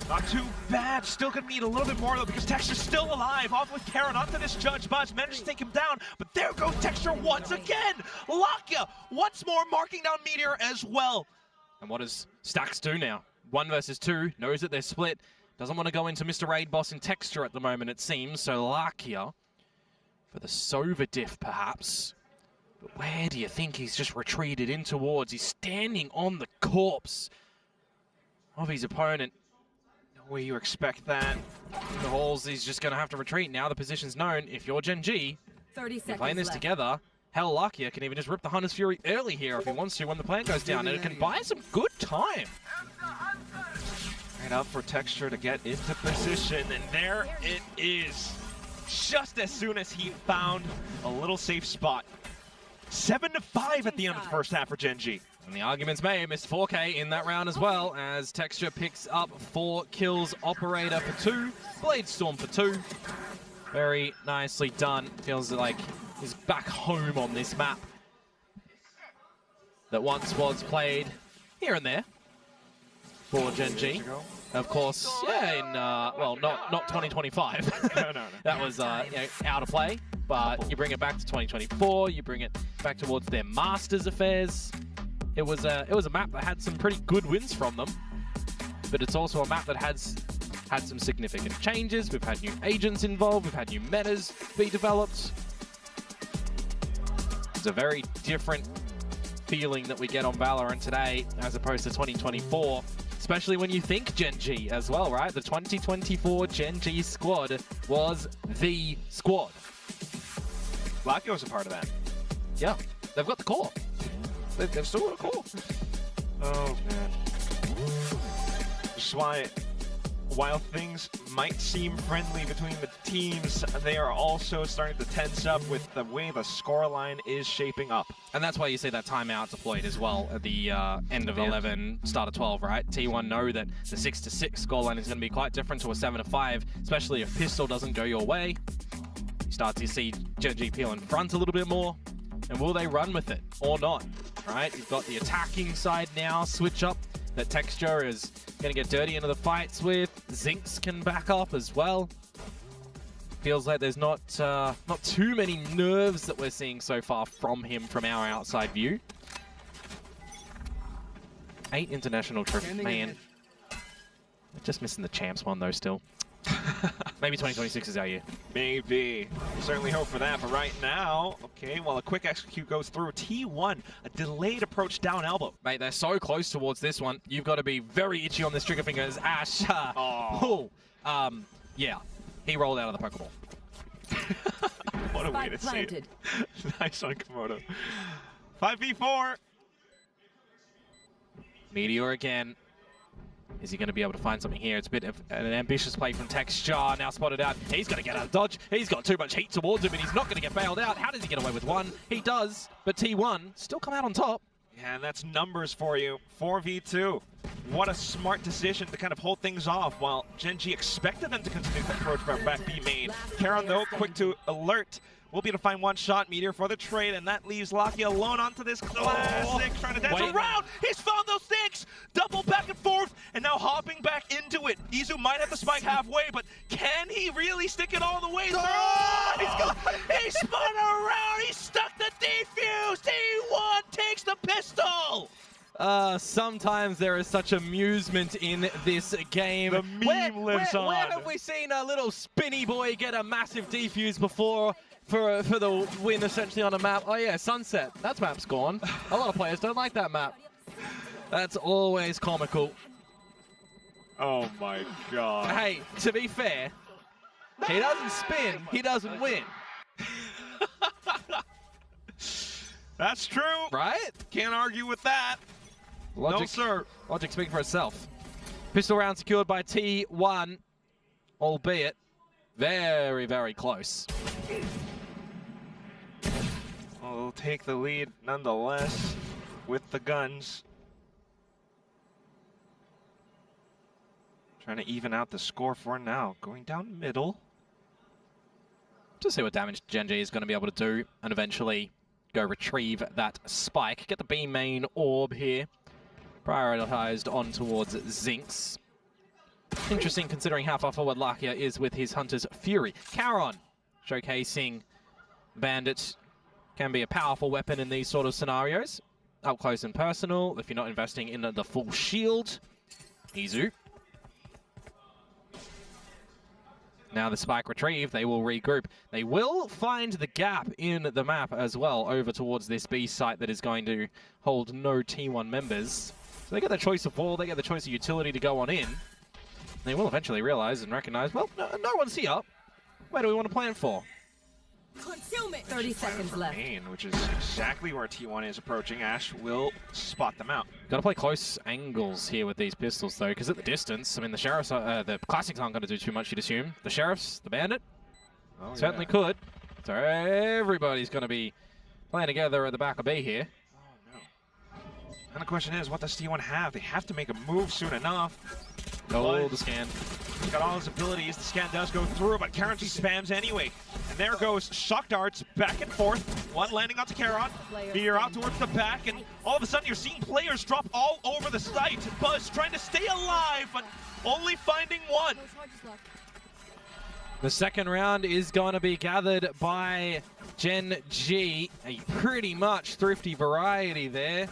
Not too bad. Still gonna need a little bit more though because Texture's still alive. Off with Karen onto this Judge. Buzz managed to take him down, but there goes Texture once again. Lakia once more marking down Meteor as well. And what does Stacks do now? 1 versus 2, knows that they're split. Doesn't want to go into Mr. Raid Boss in Texture at the moment, it seems. So Lakia for the Sova diff, perhaps. But where do you think he's just retreated in towards? He's standing on the corpse of his opponent. No way you expect that. In the halls, he's just going to have to retreat. Now the position's known. If you're GenG, you're playing this together. Hell, Lakia can even just rip the Hunter's Fury early here if he wants to when the plant goes down. And it can buy some good time. Right up for Texture to get into position, and there it is. Just as soon as he found a little safe spot. 7-5 at the end of the first half for GenG. And the argument's made, missed 4K in that round as well, as Texture picks up 4 kills, Operator for 2, Bladestorm for 2. Very nicely done. Feels like he's back home on this map that once was played here and there for GenG. Of course, yeah, in, well, not 2025. No. That was you know, out of play, but you bring it back to 2024, you bring it back towards their Masters affairs. It was a map that had some pretty good wins from them, but it's also a map that has had some significant changes. We've had new agents involved, we've had new metas be developed. It's a very different feeling that we get on Valorant today as opposed to 2024. Especially when you think GenG as well, right? The 2024 GenG squad was the squad. Lakia was a part of that. Yeah, they've got the core. They've still got a core. Oh, man. Which is why while things might seem friendly between the teams, they are also starting to tense up with the way the scoreline is shaping up. And that's why you see that timeout deployed as well at the end of 11, start of 12, right? T1 know that the 6-6 scoreline is going to be quite different to a 7-5, especially if pistol doesn't go your way. You start to see GenG peel in front a little bit more. And will they run with it or not, right? You've got the attacking side now, switch up. That Texture is going to get dirty into the fights with. Zinx can back up as well. Feels like there's not too many nerves that we're seeing so far from him from our outside view. 8 international trophies, man. We're just missing the champs one though still. Maybe 2026 is our year. Maybe. Certainly hope for that, but right now, okay, well, a quick execute goes through. T1, a delayed approach down elbow. Mate, they're so close towards this one. You've got to be very itchy on this trigger finger as Ash. Yeah, he rolled out of the Pokeball. What a way to say it. Nice on Komodo. 5v4. Meteor again. Is he going to be able to find something here? It's a bit of an ambitious play from Texture. Now spotted out. He's going to get out of dodge. He's got too much heat towards him, and he's not going to get bailed out. How does he get away with one? He does, but T1 still come out on top. Yeah, and that's numbers for you. 4v2. What a smart decision to kind of hold things off while GenG expected them to continue to approach from back B main. Karon, though, quick to alert. We'll be able to find one shot, Meteor, for the trade, and that leaves Lockie alone onto this classic, trying to dance around. He's found those things! Double back and forth, and now hopping back into it. Izu might have the spike halfway, but can he really stick it all the way through? He spun around, he stuck the defuse! T1 takes the pistol! Sometimes there is such amusement in this game. The meme lives on. Where have we seen a little spinny boy get a massive defuse before? For the win, essentially, on a map. Oh yeah, Sunset. That map's gone. A lot of players don't like that map. That's always comical. Oh my god. Hey, to be fair, he doesn't spin, he doesn't win. That's true. Right? Can't argue with that. Logic, no, sir. Logic speaking for itself. Pistol round secured by T1, albeit very, very close. We'll take the lead nonetheless with the guns. Trying to even out the score for now. Going down middle. To see what damage GenG is going to be able to do and eventually go retrieve that spike. Get the B main orb here. Prioritized on towards Zinx. Interesting considering how far forward Lakia is with his Hunter's Fury. Karon showcasing Bandit can be a powerful weapon in these sort of scenarios. Up close and personal, if you're not investing in the full shield. Izu. Now the spike retrieved, they will regroup. They will find the gap in the map as well over towards this B site that is going to hold no T1 members. So they get the choice of wall, they get the choice of utility to go on in. They will eventually realize and recognize, well, no one's here. Where do we want to plan for? 30 seconds left. Main, which is exactly where T1 is approaching. Ash will spot them out. Got to play close angles here with these pistols, though, because at the distance, I mean, the Sheriffs, the Classics aren't going to do too much, you'd assume. The Sheriffs, the Bandit, certainly could. So everybody's going to be playing together at the back of B here. Oh, no. And the question is, what does T1 have? They have to make a move soon enough. Oh, the scan. He's got all his abilities. The scan does go through, but Karon just spams anyway. And there goes shock darts back and forth. One landing onto Karon. Meteor out towards the back, and all of a sudden you're seeing players drop all over the site. Buzz trying to stay alive, but only finding one. The second round is going to be gathered by GenG. A pretty much thrifty variety there.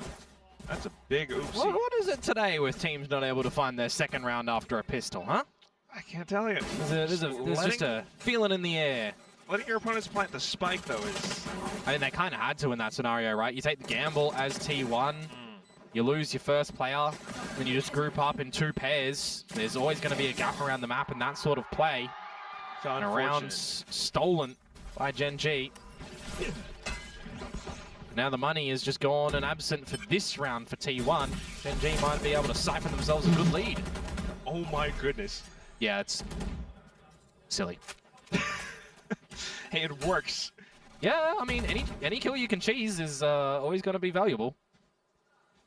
That's a big oopsie. What is it today with teams not able to find their second round after a pistol, huh? I can't tell you. There's just a feeling in the air. Letting your opponents plant the spike, though, is... I mean, they kind of had to in that scenario, right? You take the gamble as T1, you lose your first player, then you just group up in 2 pairs. There's always going to be a gap around the map in that sort of play. And a round stolen by GenG. Now the money is just gone and absent for this round for T1. GenG might be able to siphon themselves a good lead. Oh my goodness. Yeah, it's silly. Hey, it works. Yeah, I mean, any kill you can cheese is always going to be valuable.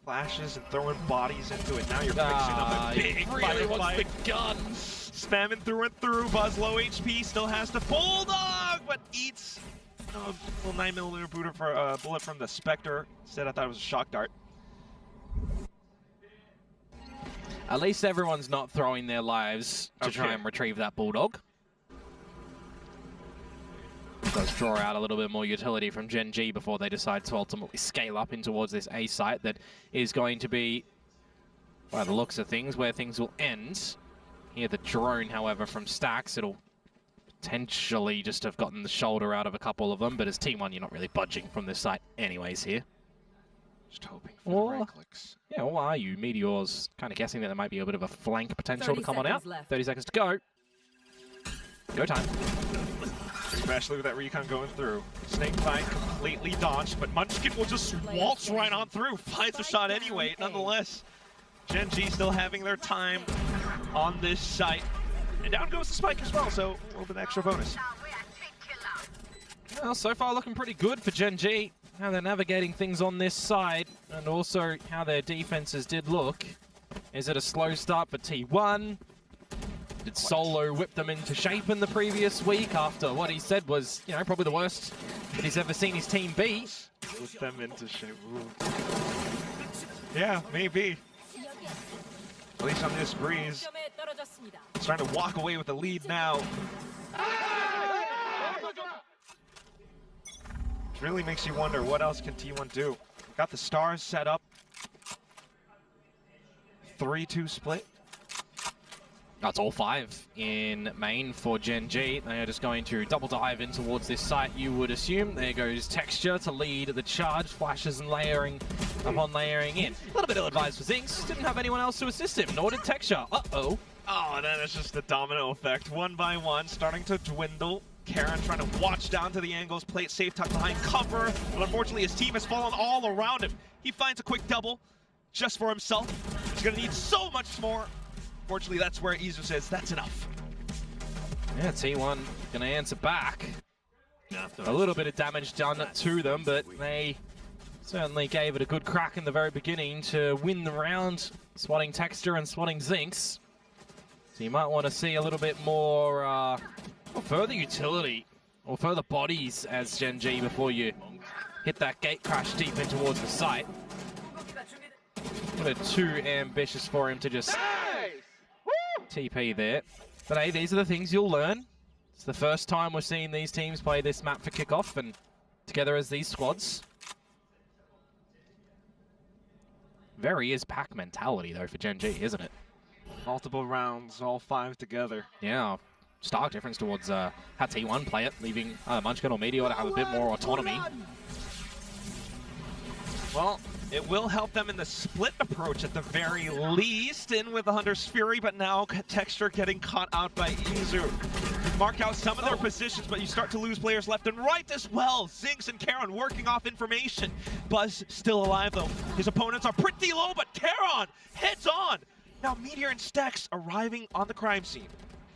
Flashes and throwing bodies into it. Now you're fixing up a big fight. The gun. Spamming through and through. Buzz low HP, still has to Bulldog, but eats a little 9mm bullet from the Spectre. Instead, I thought it was a shock dart. At least everyone's not throwing their lives to try and retrieve that Bulldog. Does draw out a little bit more utility from GenG before they decide to ultimately scale up in towards this A site that is going to be, by the looks of things, where things will end. Here the drone, however, from Stax, it'll potentially just have gotten the shoulder out of a couple of them, but as T1, you're not really budging from this site anyways here. Just hoping for the right clicks. Yeah, or are you? Meteor's kind of guessing that there might be a bit of a flank potential to come on out. 30 seconds to go. Go time. Especially with that recon going through. Snakebite completely dodged, but Munchkin will just waltz right on through. Finds the shot anyway, nonetheless. GenG still having their time on this site. And down goes the spike as well, so a little bit extra bonus. Well, so far looking pretty good for GenG. How they're navigating things on this side, and also how their defenses did look. Is it a slow start for T1? Did Solo whip them into shape in the previous week after what he said was, you know, probably the worst that he's ever seen his team be? Whip them into shape. Ooh. Yeah, maybe. At least on this breeze. He's trying to walk away with the lead now. Which really makes you wonder, what else can T1 do? Got the stars set up. 3-2 split. That's all 5 in main for GenG. They are just going to double dive in towards this site, you would assume. There goes Texture to lead the charge. Flashes and layering upon layering in. A little bit ill-advised for Zinx. Didn't have anyone else to assist him, nor did Texture. Uh-oh. Oh, and then it's just the domino effect. One by one, starting to dwindle. Karen trying to watch down to the angles, play it safe, tuck behind cover. But unfortunately, his team has fallen all around him. He finds a quick double just for himself. He's going to need so much more. Fortunately, that's where Izu says, that's enough. Yeah, T1 gonna answer back. A little bit of damage done to them, but they certainly gave it a good crack in the very beginning to win the round, swatting Texture and swatting Zinx. So you might want to see a little bit more or further utility, or further bodies as GenG before you hit that gate crash deep in towards the site. A bit too ambitious for him to just TP there. But hey, these are the things you'll learn. It's the first time we're seeing these teams play this map for kickoff and together as these squads. Very is pack mentality though for GenG, isn't it? Multiple rounds, all 5 together. Yeah, stark difference towards how T1 play it, leaving Munchkin or Meteor to have a bit more autonomy. Well, it will help them in the split approach at the very least, in with the Hunter's Fury, but now Texture getting caught out by Izu. You mark out some of their positions, but you start to lose players left and right as well. Zinx and Karen working off information. Buzz still alive though. His opponents are pretty low, but Karen heads on. Now Meteor and Stax arriving on the crime scene.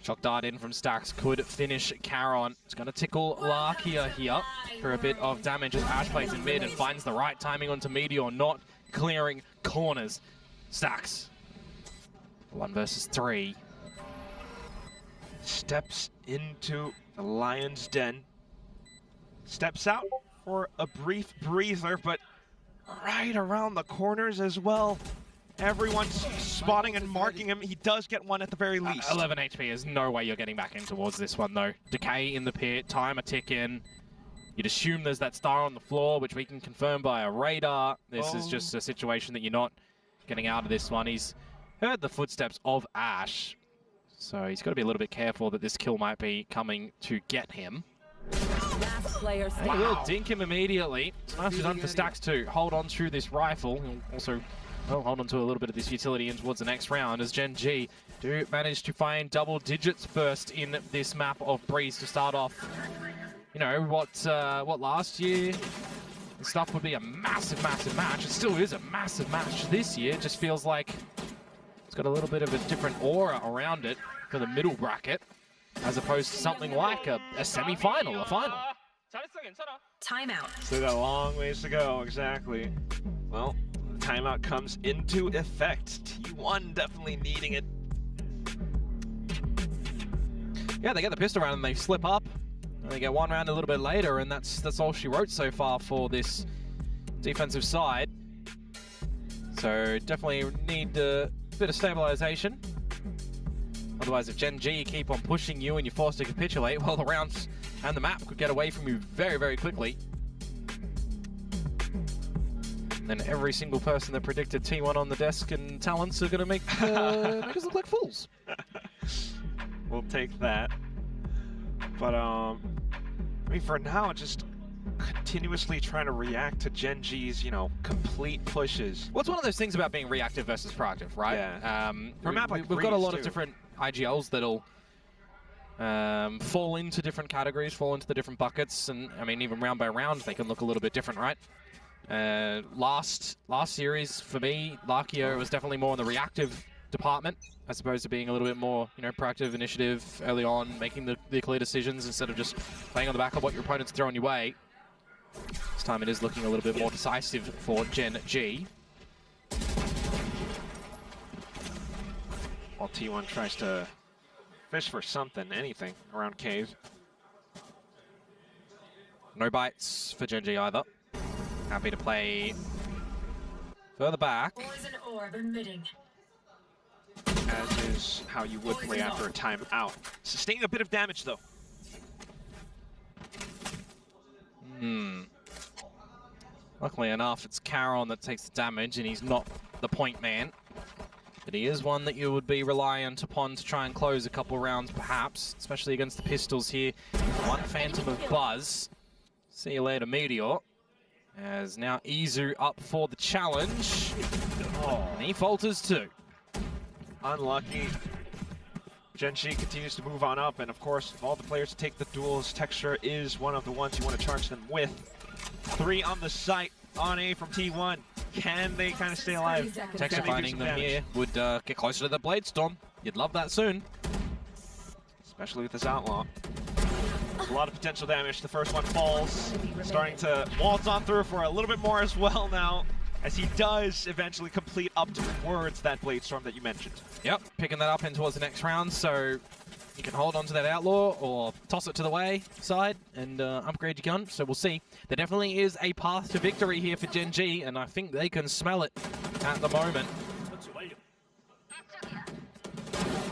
Shock dart in from Stax could finish Charon. It's going to tickle Larkia here for a bit of damage as Ash plays in mid and finds the right timing onto Meteor, not clearing corners. Stax. 1 versus 3. Steps into the Lion's Den. Steps out for a brief breather, but right around the corners as well. Everyone's spotting and marking him. He does get one at the very least. 11 HP. There's no way you're getting back in towards this one, though. Decay in the pit. Time a tick in. You'd assume there's that star on the floor, which we can confirm by a radar. This is just a situation that you're not getting out of this one. He's heard the footsteps of Ash, so he's got to be a little bit careful that this kill might be coming to get him. He will dink him immediately. It's nicely done for Stax to hold on to this rifle. He'll also hold on to a little bit of this utility in towards the next round as GenG do manage to find double digits first in this map of Breeze to start off. You know, what last year stuff would be a massive, massive match. It still is a massive match this year. It just feels like It's got a little bit of a different aura around it for the middle bracket, as opposed to something like a semi-final, a final. Timeout. Still got a long ways to go, exactly. Well, the timeout comes into effect. T1 definitely needing it. Yeah, they get the pistol round and they slip up. And they get one round a little bit later, and that's all she wrote so far for this defensive side. So definitely need a bit of stabilization. Otherwise, if GenG keep on pushing you and you're forced to capitulate, well, the rounds and the map could get away from you very, very quickly. And every single person that predicted T1 on the desk and talents are going to make us look like fools. We'll take that. But, I mean, for now, just continuously trying to react to GenG's, you know, complete pushes. Well, it's one of those things about being reactive versus proactive, right? Yeah. For a map like we've got a lot too. of different IGLs that'll fall into different categories, fall into the different buckets, and I mean, even round by round, they can look a little bit different, right? Last series for me, Lakio was definitely more in the reactive department, as opposed to being a little bit more, you know, proactive initiative early on, making the clear decisions instead of just playing on the back of what your opponent's throwing your way. This time it is looking a little bit more decisive for GenG. While T1 tries to fish for something, anything around cave. No bites for GenG either. Happy to play further back. Poison orb emitting. As is how you would play after a timeout. Sustaining a bit of damage, though. Luckily enough, it's Caron that takes the damage, and he's not the point man. But he is one that you would be reliant upon to try and close a couple rounds, perhaps, especially against the pistols here. One Phantom of Buzz. See you later, Meteor. As now Izu up for the challenge. Oh, and he falters too. Unlucky. GenG continues to move on up, and of course, of all the players to take the duels, Texture is one of the ones you want to charge them with. 3 on the site, on A from T1. Can they kind of stay alive? Texture finding them here would get closer to the Blade Storm. You'd love that soon. Especially with this Outlaw. A lot of potential damage. The first one falls. Starting to waltz on through for a little bit more as well now, as he does eventually complete up towards that Blade Storm that you mentioned. Yep, picking that up in towards the next round, so you can hold on to that Outlaw or toss it to the way side and upgrade your gun, so we'll see. There definitely is a path to victory here for GenG, and I think they can smell it at the moment.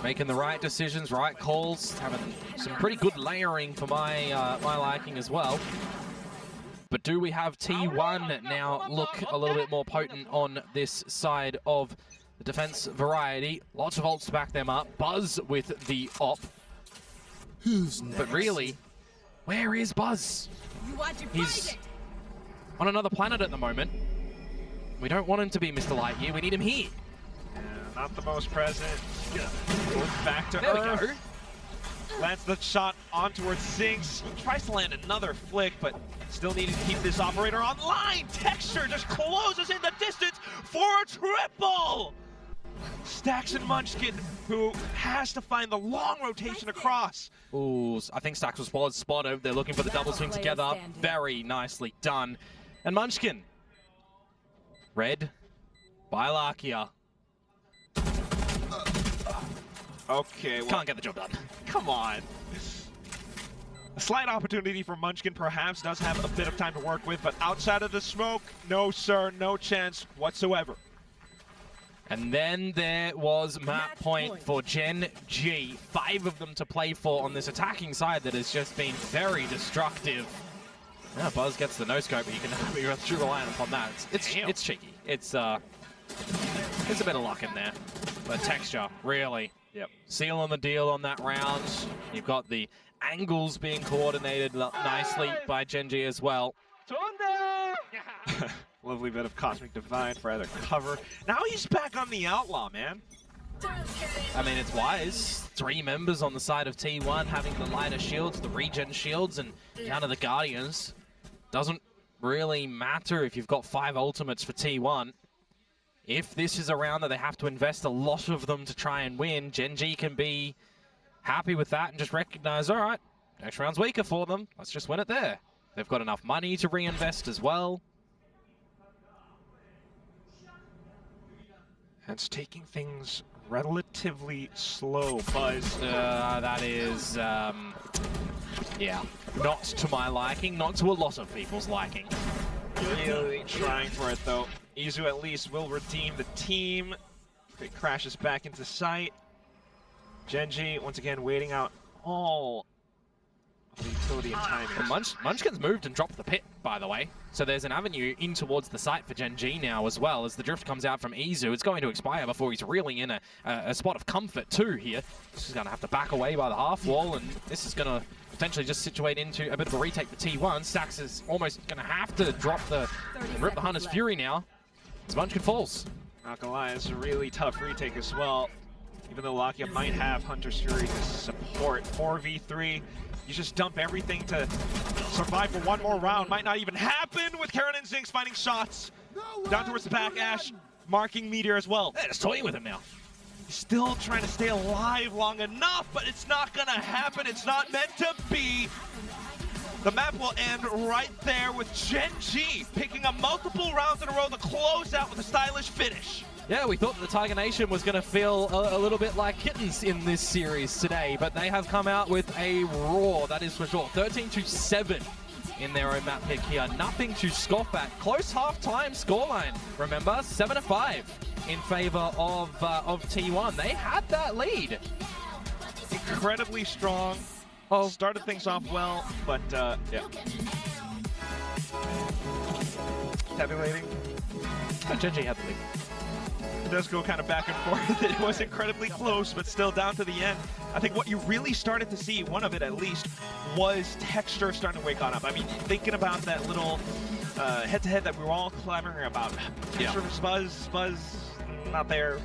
Making the right decisions, right calls, having some pretty good layering for my liking as well. But do we have T1 now look a little bit more potent on this side of the defense variety? Lots of ults to back them up. Buzz with the op. But really, where is Buzz? He's on another planet at the moment. We don't want him to be Mr. Lightyear. We need him here. Yeah, not the most present. Goes back to There Earth. we go. Lands the shot on towards Sinks. Tries to land another flick, but still needing to keep this operator online. Texture just closes in the distance for a triple. Stacks and Munchkin, who has to find the long rotation across. Ooh, I think Stacks was spotted. They're looking for the double swing together. Very nicely done. And Munchkin. Red by Lakia. Okay, well, Can't get the job done. come on. A slight opportunity for Munchkin perhaps does have a bit of time to work with, but outside of the smoke, no sir, no chance whatsoever. And then there was map point for GenG. 5 of them to play for on this attacking side that has just been very destructive. Yeah, Buzz gets the no-scope, but you can be true reliant upon that. It's cheeky. It's a bit of luck in there. But Texture, really. Yep. Sealing the deal on that round. You've got the angles being coordinated nicely by GenG as well. Lovely bit of Cosmic Divine for either cover. Now he's back on the Outlaw, man. I mean, it's wise. 3 members on the side of T1 having the lighter shields, the regen shields, and down to the Guardians. Doesn't really matter if you've got 5 ultimates for T1. if this is a round that they have to invest a lot of them to try and win, GenG can be happy with that and just recognize, all right, next round's weaker for them. Let's just win it there. They've got enough money to reinvest as well. That's taking things relatively slow, Buzz. That is, yeah, not to my liking, not to a lot of people's liking. Really trying for it, though. Izu at least will redeem the team. If it crashes back into sight. GenG, once again, waiting out all of the utility and timing. Munchkin's moved and dropped the pit, by the way. So there's an avenue in towards the site for GenG now as well. As the drift comes out from Izu, it's going to expire before he's really in a spot of comfort too here. He's going to have to back away by the half wall, and this is going to potentially just situate into a bit of a retake for T1. Stax is almost going to have to drop rip the Hunter's Fury now as Munchkin falls. Not gonna lie, it's a really tough retake as well. Even though Lakia might have Hunter's Fury to support. 4v3, you just dump everything to survive for one more round. Might not even happen with Karen and Zinx finding shots. Down towards the back, Ash marking Meteor as well. They're just toying with him now. He's still trying to stay alive long enough, but it's not gonna happen. It's not meant to be. The map will end right there with GenG picking up multiple rounds in a row to close out with a stylish finish. Yeah, we thought the Tiger Nation was going to feel a little bit like kittens in this series today, but they have come out with a roar, that is for sure. 13-7 in their own map pick here. Nothing to scoff at. Close half-time scoreline, remember? 7-5 in favor of T1. They had that lead. Incredibly strong. Started things off well, but yeah. Tabulating. GenG had the lead. It does go kind of back and forth. It was incredibly close, but still down to the end. I think what you really started to see, one of it at least, was texture starting to wake on up. I mean, thinking about that little head-to-head that we were all clamoring about. Yeah. Buzz, not there.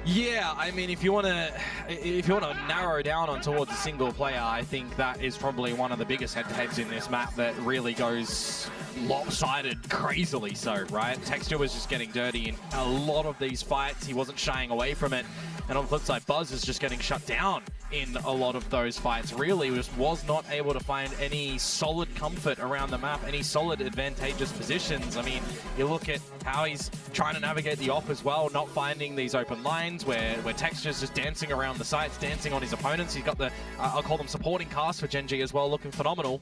Yeah, I mean, if you want to narrow down on towards a single player, I think that is probably one of the biggest head-to-heads in this map that really goes lopsided, crazily so, right? Texture was just getting dirty in a lot of these fights. He wasn't shying away from it. And on the flip side, Buzz is just getting shut down in a lot of those fights. Really just was not able to find any solid comfort around the map, any solid advantageous positions. I mean, you look at how he's trying to navigate the off as well, not finding these open lines where Texture's just dancing around the sites, dancing on his opponents. He's got the, I'll call them supporting cast for GenG as well, looking phenomenal.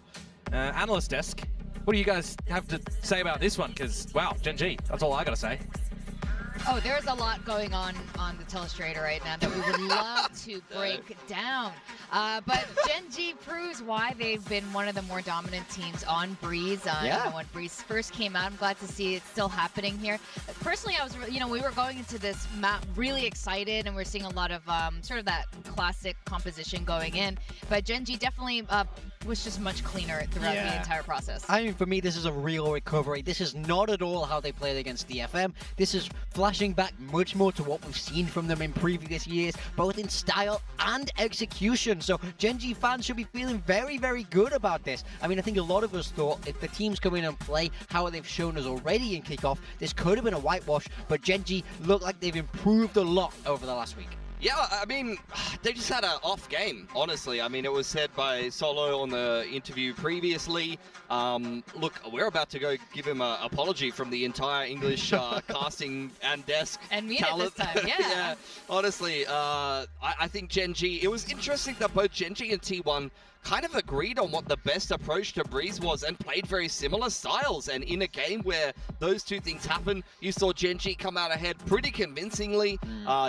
Analyst desk, what do you guys have to say about this one? Because, wow, GenG, that's all I got to say. Oh, there's a lot going on the telestrator right now that we would love to break down. But GenG proves why they've been one of the more dominant teams on Breeze. You know, when Breeze first came out, I'm glad to see it still happening here. Personally, I was, we were going into this map really excited, and we're seeing a lot of sort of that classic composition going in. But GenG definitely was just much cleaner throughout the entire process. I mean, for me, this is a real recovery. This is not at all how they played against DFM. This is flashing back much more to what we've seen from them in previous years, both in style and execution. So GenG fans should be feeling very, very good about this. I mean, I think a lot of us thought if the teams come in and play how they've shown us already in kickoff, this could have been a whitewash, but GenG look like they've improved a lot over the last week. Yeah, I mean, they just had an off game, honestly. I mean, it was said by Solo on the interview previously. Look, we're about to go give him an apology from the entire English casting and desk and mean talent. It this time, yeah. Yeah, honestly, I think GenG, it was interesting that both GenG and T1 kind of agreed on what the best approach to Breeze was and played very similar styles. And in a game where those two things happen, you saw GenG come out ahead pretty convincingly.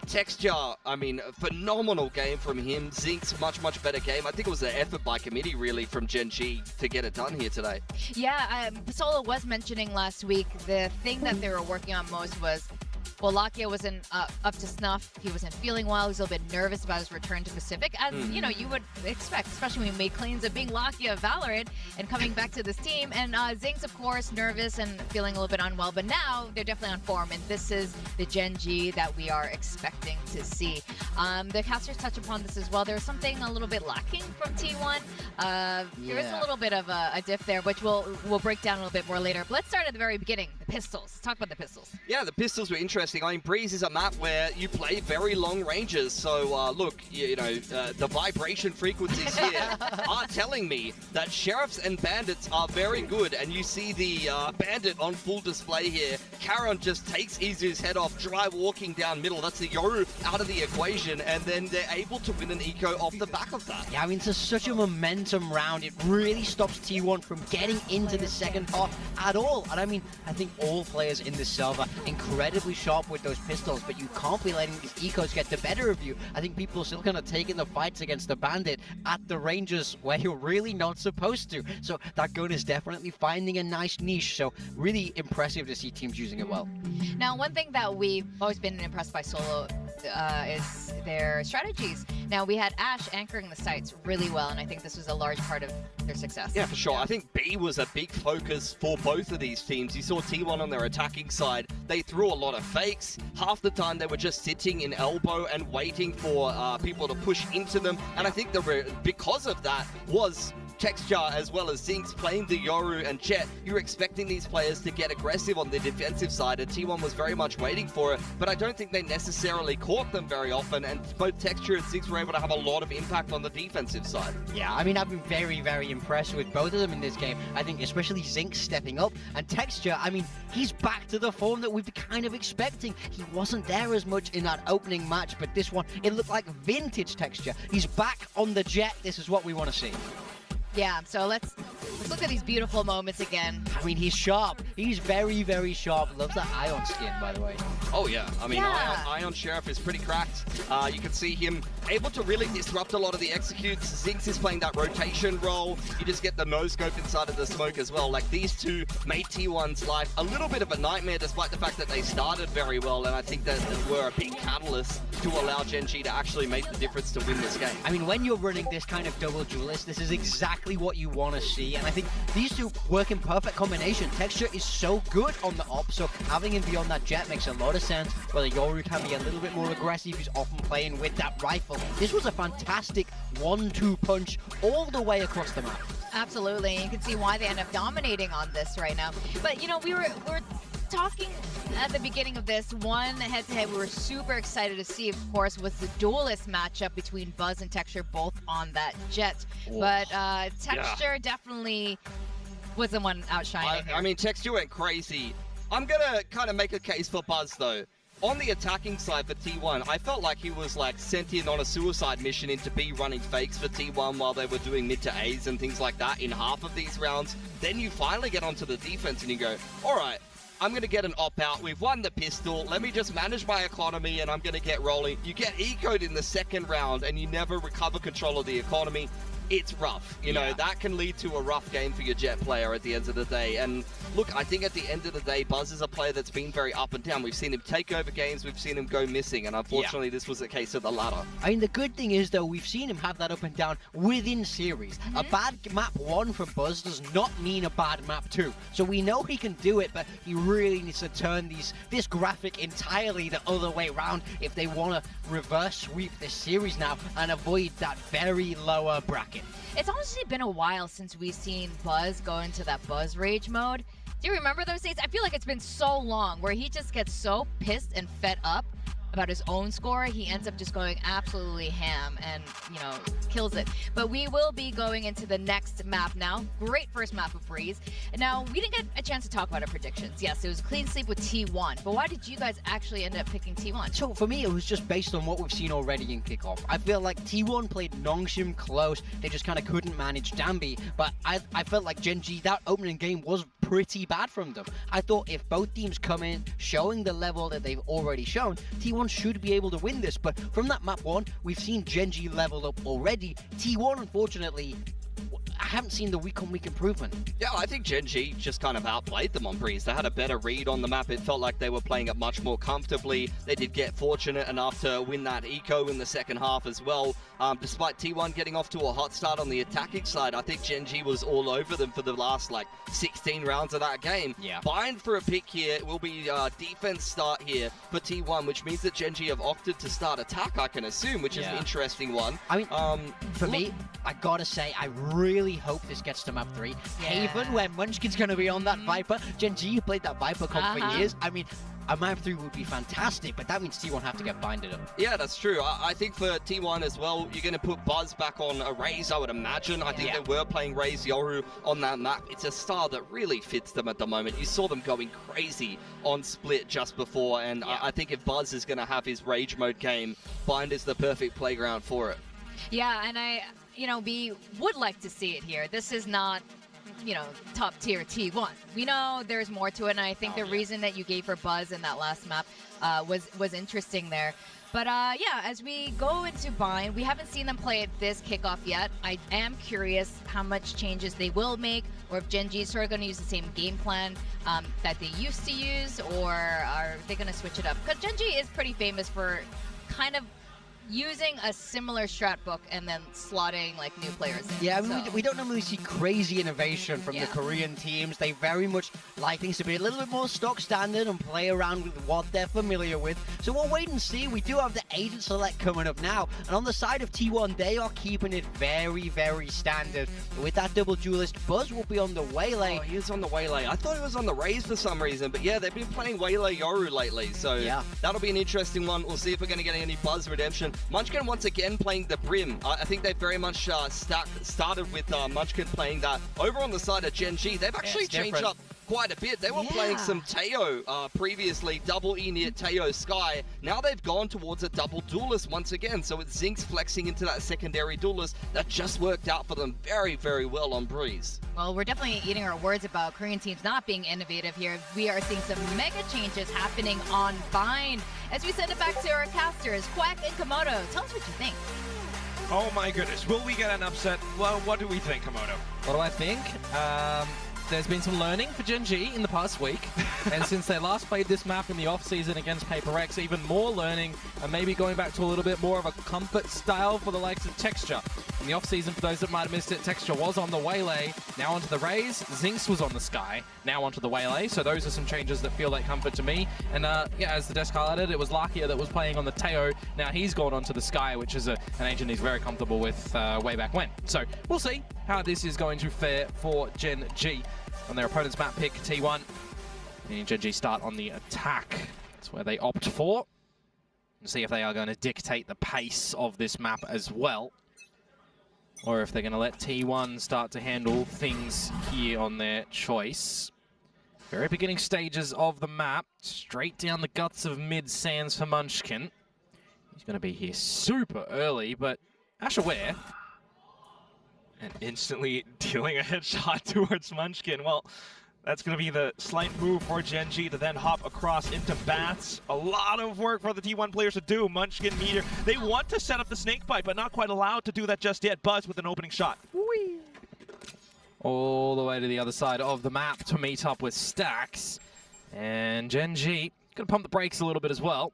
Texture, I mean, phenomenal game from him. Zinx, much better game. I think it was an effort by committee, really, from GenG to get it done here today. Yeah, Solo was mentioning last week the thing that they were working on most was, well, Lakia wasn't up to snuff. He wasn't feeling well. He was a little bit nervous about his return to Pacific, as you know, you would expect, especially when he made claims of being Lakia of Valorant and coming back to this team. And Zing's, of course, nervous and feeling a little bit unwell, but now they're definitely on form, and this is the GenG that we are expecting to see. The casters touch upon this as well. There's something a little bit lacking from T1. There is a little bit of a diff there, which we'll break down a little bit more later. But let's start at the very beginning. The pistols. Let's talk about the pistols. Yeah, the pistols were interesting. interesting. I mean, Breeze is a map where you play very long ranges. So, look, the vibration frequencies here are telling me that Sheriffs and Bandits are very good. And you see the Bandit on full display here. Karon just takes Izu's head off, dry walking down middle. That's the Yoru out of the equation. And then they're able to win an eco off the back of that. Yeah, I mean, it's such a momentum round. It really stops T1 from getting into the second half at all. And I mean, I think all players in this server incredibly sharp with those pistols, but you can't be letting these ecos get the better of you. I think people are still kind of taking the fights against the Bandit at the ranges where you're really not supposed to. So that gun is definitely finding a nice niche. So really impressive to see teams using it well. Now, one thing that we've always been impressed by Solo is their strategies. Now, we had Ash anchoring the sites really well, and I think this was a large part of their success. Yeah, for sure. I think B was a big focus for both of these teams. You saw T1 on their attacking side. They threw a lot of fakes. Half the time, they were just sitting in elbow and waiting for people to push into them. And I think because of that was Texture as well as Zinx playing the Yoru and Jet. You're expecting these players to get aggressive on the defensive side, and T1 was very much waiting for it, but I don't think they necessarily caught them very often, and both Texture and Zinx were able to have a lot of impact on the defensive side. Yeah, I mean, I've been very, very impressed with both of them in this game. I think especially Zinx stepping up, and Texture, I mean, he's back to the form that we've been kind of expecting. He wasn't there as much in that opening match, but this one, it looked like vintage Texture. He's back on the Jet. This is what we want to see. Yeah, so let's look at these beautiful moments again. I mean, he's sharp. He's very, very sharp. Loves that Ion skin, by the way. Oh, yeah. I mean, Ion Sheriff is pretty cracked. You can see him able to really disrupt a lot of the executes. Zinx is playing that rotation role. You just get the no-scope inside of the smoke as well. Like, these two made T1's life a little bit of a nightmare, despite the fact that they started very well, and I think that were a big catalyst to allow GenG to actually make the difference to win this game. I mean, when you're running this kind of double duelist, this is exactly what you want to see, and I think these two work in perfect combination. Texture is so good on the op, so having him beyond that Jet makes a lot of sense. Whether Yoru can be a little bit more aggressive, he's often playing with that rifle. This was a fantastic 1-2 punch all the way across the map. Absolutely, and you can see why they end up dominating on this right now. But you know, we're talking at the beginning of this one head-to-head we were super excited to see, of course, was the duelist matchup between Buzz and Texture, both on that Jet. Oh. But Texture definitely was the one outshining. I mean, Texture went crazy. I'm gonna kind of make a case for Buzz though. On the attacking side for T1, I felt like he was like sent in on a suicide mission into B running fakes for T1 while they were doing mid to A's and things like that in half of these rounds. Then you finally get onto the defense and you go, all right, I'm going to get an op-out. We've won the pistol. Let me just manage my economy and I'm going to get rolling. You get eco'd in the second round and you never recover control of the economy. It's rough. You know, that can lead to a rough game for your Jet player at the end of the day. And look, I think at the end of the day, Buzz is a player that's been very up and down. We've seen him take over games. We've seen him go missing. And unfortunately, this was a case of the latter. I mean, the good thing is, though, we've seen him have that up and down within series. A bad map 1 for Buzz does not mean a bad map 2. So we know he can do it, but he really needs to turn this graphic entirely the other way around if they want to reverse sweep this series now and avoid that very lower bracket. It's honestly been a while since we've seen Buzz go into that Buzz Rage mode. Do you remember those days? I feel like it's been so long where he just gets so pissed and fed up about his own score, he ends up just going absolutely ham and, you know, kills it. But we will be going into the next map now. Great first map of Breeze. And now, we didn't get a chance to talk about our predictions. Yes, it was clean sweep with T1. But why did you guys actually end up picking T1? So for me, it was just based on what we've seen already in kickoff. I feel like T1 played Nongshim close. They just kind of couldn't manage Danby. But I felt like GenG, that opening game was pretty bad from them. I thought if both teams come in showing the level that they've already shown, T1 should be able to win this. But from that map 1, we've seen GenG level up already. T1, unfortunately, I haven't seen the week-on-week improvement. Yeah, I think GenG just kind of outplayed them on Breeze. They had a better read on the map. It felt like they were playing it much more comfortably. They did get fortunate enough to win that eco in the second half as well. Despite T1 getting off to a hot start on the attacking side, I think GenG was all over them for the last, 16 rounds of that game. Yeah. Bind for a pick here. It will be defense start here for T1, which means that GenG have opted to start attack, I can assume, which is an interesting one. I mean, for me, I gotta say, I really hope this gets to map 3. Haven, where Munchkin's gonna be on that Viper. GenG played that Viper comp for years. I mean, a map 3 would be fantastic, but that means T1 have to get binded up. Yeah, that's true. I think for T1 as well, you're going to put Buzz back on a Raze, I would imagine. I think they were playing Raze Yoru on that map. It's a style that really fits them at the moment. You saw them going crazy on Split just before, and I think if Buzz is going to have his Rage Mode game, Bind is the perfect playground for it. Yeah, and we would like to see it here. This is not, top tier T1. We know there's more to it, and I think the reason that you gave for Buzz in that last map was interesting there. But yeah, as we go into Bind, we haven't seen them play at this kickoff yet. I am curious how much changes they will make, or if GenG is sort of going to use the same game plan that they used to use, or are they going to switch it up? Because GenG is pretty famous for kind of using a similar strat book and then slotting like new players in. Yeah, I mean, we don't normally see crazy innovation from the Korean teams. They very much like things to be a little bit more stock standard and play around with what they're familiar with. So we'll wait and see. We do have the agent select coming up now. And on the side of T1, they are keeping it very, very standard. With that double duelist, Buzz will be on the Waylay. Oh, he is on the Waylay. I thought he was on the Raze for some reason, but yeah, they've been playing Waylay Yoru lately. So that'll be an interesting one. We'll see if we're going to get any Buzz redemption. Munchkin once again playing the Brim. I think they very much started with Munchkin playing that. Over on the side of GenG, they've actually changed up quite a bit. They were playing some Teo previously, double E near Teo Sky. Now they've gone towards a double duelist once again. So it's Zinx flexing into that secondary duelist. That just worked out for them very, very well on Breeze. Well, we're definitely eating our words about Korean teams not being innovative here. We are seeing some mega changes happening on Bind. As we send it back to our casters, Quack and Komodo, tell us what you think. Oh my goodness, will we get an upset? Well, what do we think, Komodo? What do I think? There's been some learning for GenG in the past week, and since they last played this map in the off-season against Paper X, even more learning, and maybe going back to a little bit more of a comfort style for the likes of Texture. In the off-season, for those that might have missed it, Texture was on the Waylay, now onto the Raze. Zinx was on the Sky, now onto the Waylay, so those are some changes that feel like comfort to me. And yeah, as the desk highlighted, it was Lakia that was playing on the Teo. Now he's gone onto the Sky, which is an agent he's very comfortable with way back when. So we'll see how this is going to fare for GenG. On their opponent's map pick, T1. And GenG start on the attack. That's where they opt for. And see if they are going to dictate the pace of this map as well. Or if they're going to let T1 start to handle things here on their choice. Very beginning stages of the map. Straight down the guts of mid sands for Munchkin. He's going to be here super early, but Ash aware. And instantly dealing a headshot towards Munchkin. Well, that's going to be the slight move for GenG to then hop across into Bats. A lot of work for the T1 players to do. Munchkin, Meteor, they want to set up the snake bite, but not quite allowed to do that just yet. Buzz with an opening shot. Whee! All the way to the other side of the map to meet up with Stacks. And GenG going to pump the brakes a little bit as well.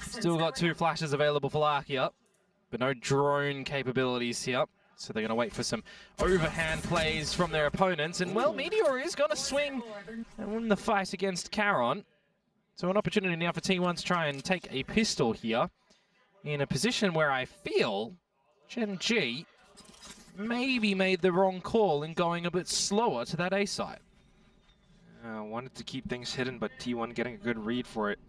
Still got 2 flashes available for Lakia, but no drone capabilities here. So they're going to wait for some overhand plays from their opponents. And, well, Meteor is going to swing and win the fight against Charon. So an opportunity now for T1 to try and take a pistol here in a position where I feel GenG maybe made the wrong call in going a bit slower to that A side. Wanted to keep things hidden, but T1 getting a good read for it.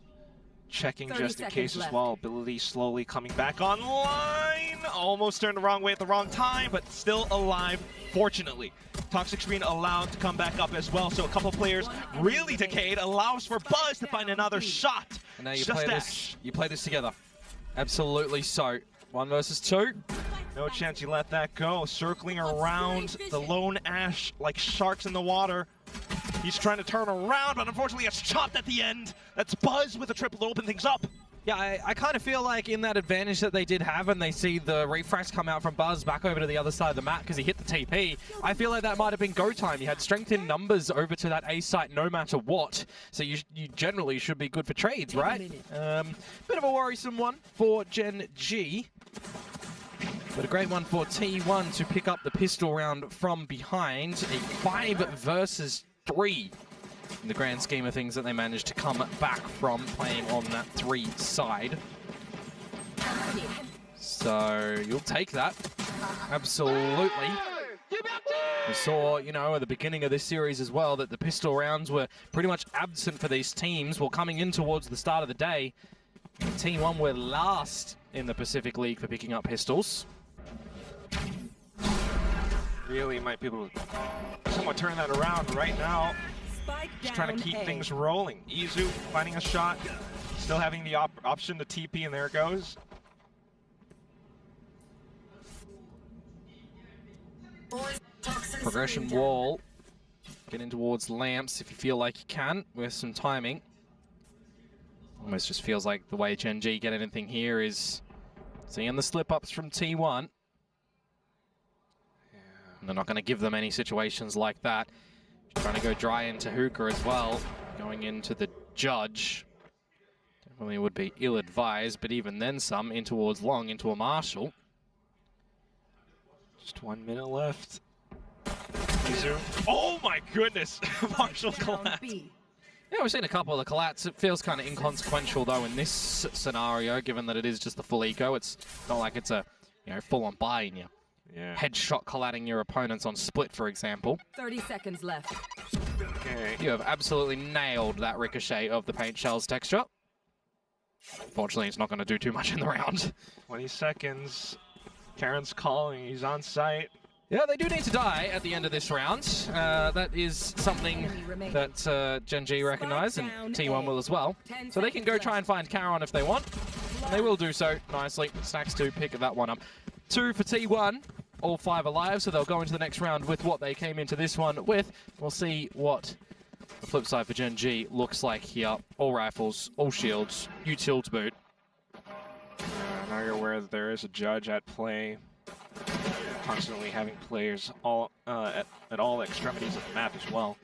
Checking just in case as well. Ability slowly coming back online. Almost turned the wrong way at the wrong time, but still alive, fortunately. Toxic Screen allowed to come back up as well, so a couple players really decayed. Allows for Buzz to find another shot. And now you play this together. Absolutely so. 1 versus 2. No chance you let that go. Circling around the lone Ash like sharks in the water. He's trying to turn around, but unfortunately it's chopped at the end. That's Buzz with a triple to open things up. Yeah, I kind of feel like in that advantage that they did have, and they see the refrax come out from Buzz back over to the other side of the map because he hit the TP, I feel like that might have been go time. You had strength in numbers over to that A site no matter what, so you generally should be good for trades, right? Bit of a worrisome one for GenG, but a great one for T1 to pick up the pistol round from behind. A 5 versus 3. In the grand scheme of things that they managed to come back from playing on that 3 side. So you'll take that. Absolutely. We saw, you know, at the beginning of this series as well, that the pistol rounds were pretty much absent for these teams. Well, coming in towards the start of the day, T1 were last in the Pacific League for picking up pistols. Really might be able to somewhat turn that around right now. Just trying to keep things rolling. Izu finding a shot, still having the option to TP, and there it goes. Progression wall. Get in towards lamps if you feel like you can, with some timing. Almost just feels like the way GenG get anything here is seeing the slip-ups from T1. And they're not going to give them any situations like that. Trying to go dry into Hookah as well. Going into the Judge. Definitely would be ill-advised, but even then some in towards Long, into a Marshall. Just 1 minute left. Izu. Oh my goodness! Marshall collapse. Yeah, we've seen a couple of the collats. It feels kind of inconsequential though in this scenario, given that it is just the full eco. It's not like it's a full-on buy in you. Yeah. Headshot collating your opponents on split, for example. 30 seconds left. Okay. You have absolutely nailed that ricochet of the paint shell's texture. Fortunately, it's not going to do too much in the round. 20 seconds. Karen's calling. He's on site. Yeah, they do need to die at the end of this round. That is something that GenG recognize, and T1 will as well. So they can go try and find Karon if they want. And they will do so nicely. Stacks to pick that one up. 2 for T1. All 5 alive, so they'll go into the next round with what they came into this one with. We'll see what the flip side for GenG looks like here. All rifles, all shields, util to boot. Now you're aware that there is a judge at play. Constantly having players all at all extremities of the map as well.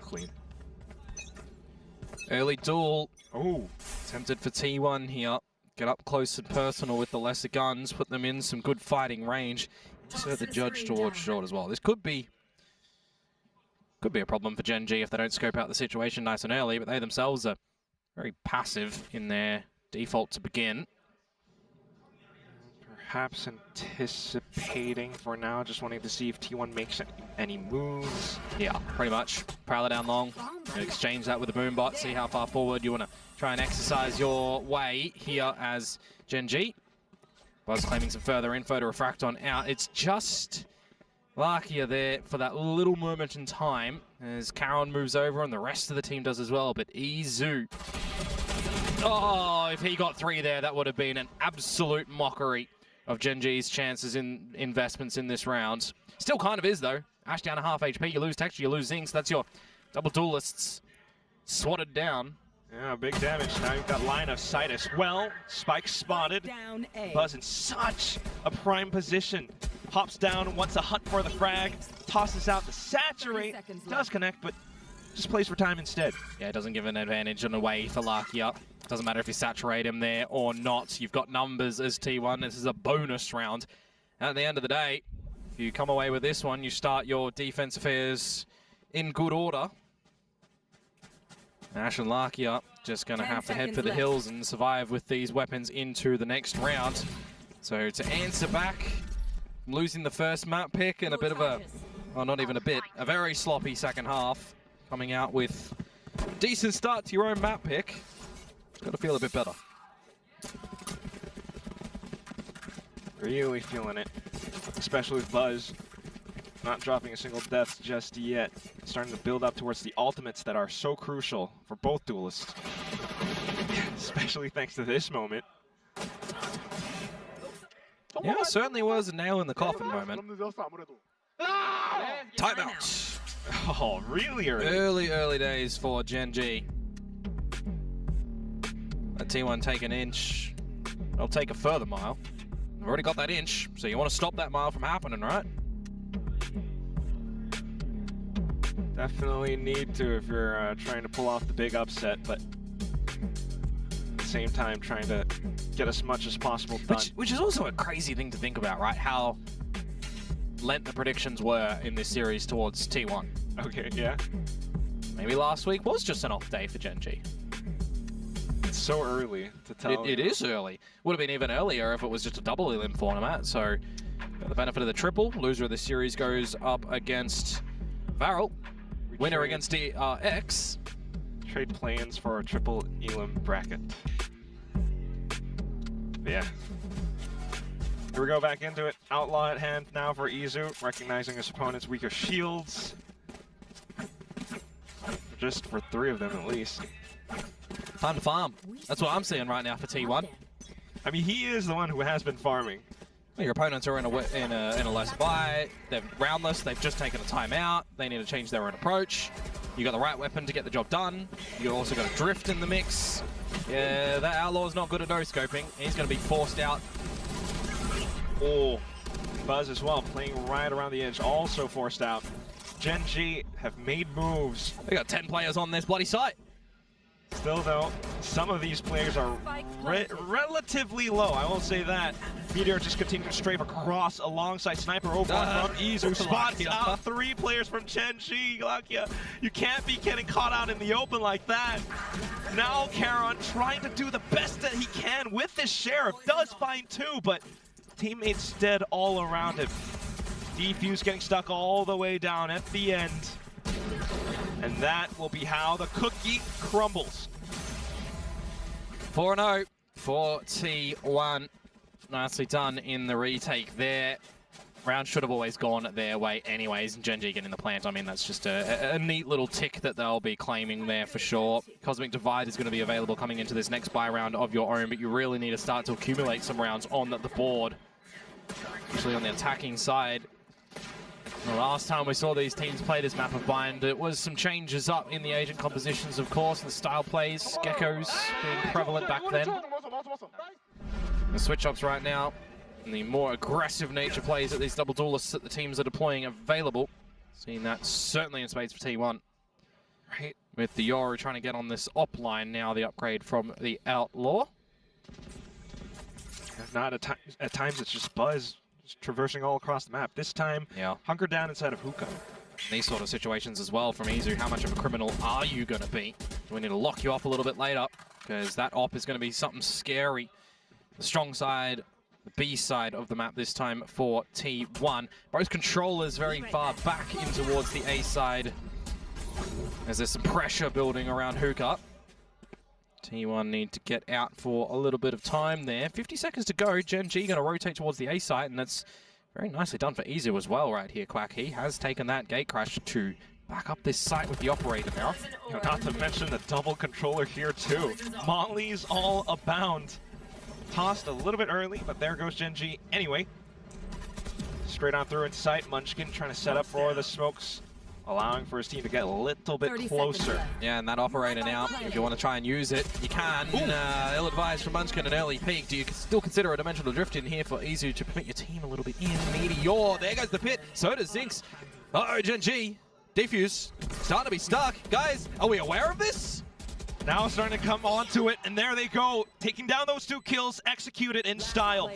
Clean. Early duel. Oh, Tempted for T1 here. Get up close and personal with the lesser guns. Put them in some good fighting range. Insert the judge towards short as well. This could be a problem for GenG if they don't scope out the situation nice and early, but they themselves are very passive in their default to begin. perhaps anticipating for now, just wanting to see if T1 makes any moves. Yeah, pretty much. Prowler down long. Exchange that with the Boombot, see how far forward you want to try and exercise your way here as GenG. Buzz claiming some further info to refract on out. It's just Larkia there for that little moment in time as Karon moves over and the rest of the team does as well, but Izu. Oh, if he got 3 there, that would have been an absolute mockery of GenG's chances in investments in this round. Still kind of is, though. Ash down to half HP, you lose texture, you lose Zing, so that's your double duelists swatted down. Yeah, big damage. Now you've got line of sight as well. Spike spotted. Buzz in such a prime position. Hops down, wants to hunt for the frag, tosses out the saturate, does connect, but just plays for time instead. Yeah, it doesn't give an advantage on the way for Larkia. Doesn't matter if you saturate him there or not. You've got numbers as T1. This is a bonus round. At the end of the day, if you come away with this one, you start your defense affairs in good order. Ash and Larkia just going to have to head for the hills and survive with these weapons into the next round. So to answer back, losing the first map pick and a bit of a, well, not even a bit, a very sloppy second half, coming out with a decent start to your own map pick. Got to feel a bit better. Really feeling it, especially with Buzz not dropping a single death just yet. Starting to build up towards the ultimates that are so crucial for both duelists. Especially thanks to this moment. Yeah, it certainly was a nail in the coffin moment. Timeout. Oh, really early? Early days for GenG. Let T1 take an inch. They'll take a further mile. They've already got that inch, so you want to stop that mile from happening, right? Definitely need to if you're trying to pull off the big upset, but at the same time trying to get as much as possible done. Which is also a crazy thing to think about, right? How lent the predictions were in this series towards T1. Okay, yeah. I maybe last week was just an off day for GenG. It's so early to tell. It is early. Would have been even earlier if it was just a double elim format. So, got the benefit of the triple. Loser of the series goes up against Varel. Winner against DRX. Trade plans for a triple elim bracket. Yeah. Here we go back into it. Outlaw at hand now for Izu, recognizing his opponent's weaker shields. Just for 3 of them at least. Time to farm. That's what I'm seeing right now for T1. I mean, he is the one who has been farming. Well, your opponents are in a less buy. They're roundless. They've just taken a timeout. They need to change their own approach. You got the right weapon to get the job done. You also got a drift in the mix. Yeah, that Outlaw's not good at no-scoping. He's going to be forced out. Oh, Buzz as well, playing right around the edge, also forced out. GenG have made moves. They got 10 players on this bloody site. Still though, some of these players are relatively low, I will say that. Meteor just continuing to strafe across alongside Sniper over from Izu. Spots out 3 players from GenG. Lakia, you can't be getting caught out in the open like that. Now Karon trying to do the best that he can with this Sheriff. Does find 2, but teammates dead all around him. Defuse getting stuck all the way down at the end. And that will be how the cookie crumbles. 4-0 for T1. Nicely done in the retake there. Round should have always gone their way anyways. And GenG getting the plant. I mean, that's just a neat little tick that they'll be claiming there for sure. Cosmic Divide is going to be available coming into this next buy round of your own, but you really need to start to accumulate some rounds on the board. Especially on the attacking side. The last time we saw these teams play this map of Bind, it was some changes up in the agent compositions, of course, and the style plays. Geckos being prevalent back then. The switch-ups right now, and the more aggressive nature plays that these double duelists that the teams are deploying available. Seeing that certainly in spades for T1. Right, with the Yoru trying to get on this op line now, the upgrade from the Outlaw. If not, at times it's just Buzz just traversing all across the map. This time, hunker down inside of Hookah. These sort of situations as well from Izu. How much of a criminal are you going to be? We need to lock you up a little bit later, because that op is going to be something scary. The strong side, the B side of the map this time for T1. Both controllers very far back in towards the A side, as there's some pressure building around Hookah. T1 need to get out for a little bit of time there. 50 seconds to go. GenG going to rotate towards the A site, and that's very nicely done for Izu as well right here, Quack. He has taken that gate crash to back up this site with the operator now. Not to mention the double controller here too. Molly's all abound. Tossed a little bit early, but there goes GenG anyway. Straight on through in sight. Munchkin trying to set up for the smokes, allowing for his team to get a little bit closer. Yeah, and that operator now, if you want to try and use it, you can. Ill-advised from Munchkin, an early peak. Do you still consider a dimensional drift in here for Izu to permit your team a little bit in? Meteor, there goes the pit. So does Zinx. Uh-oh, GenG. Defuse, starting to be stuck. Guys, are we aware of this? Now starting to come onto it, and there they go. Taking down those 2 kills, executed in style.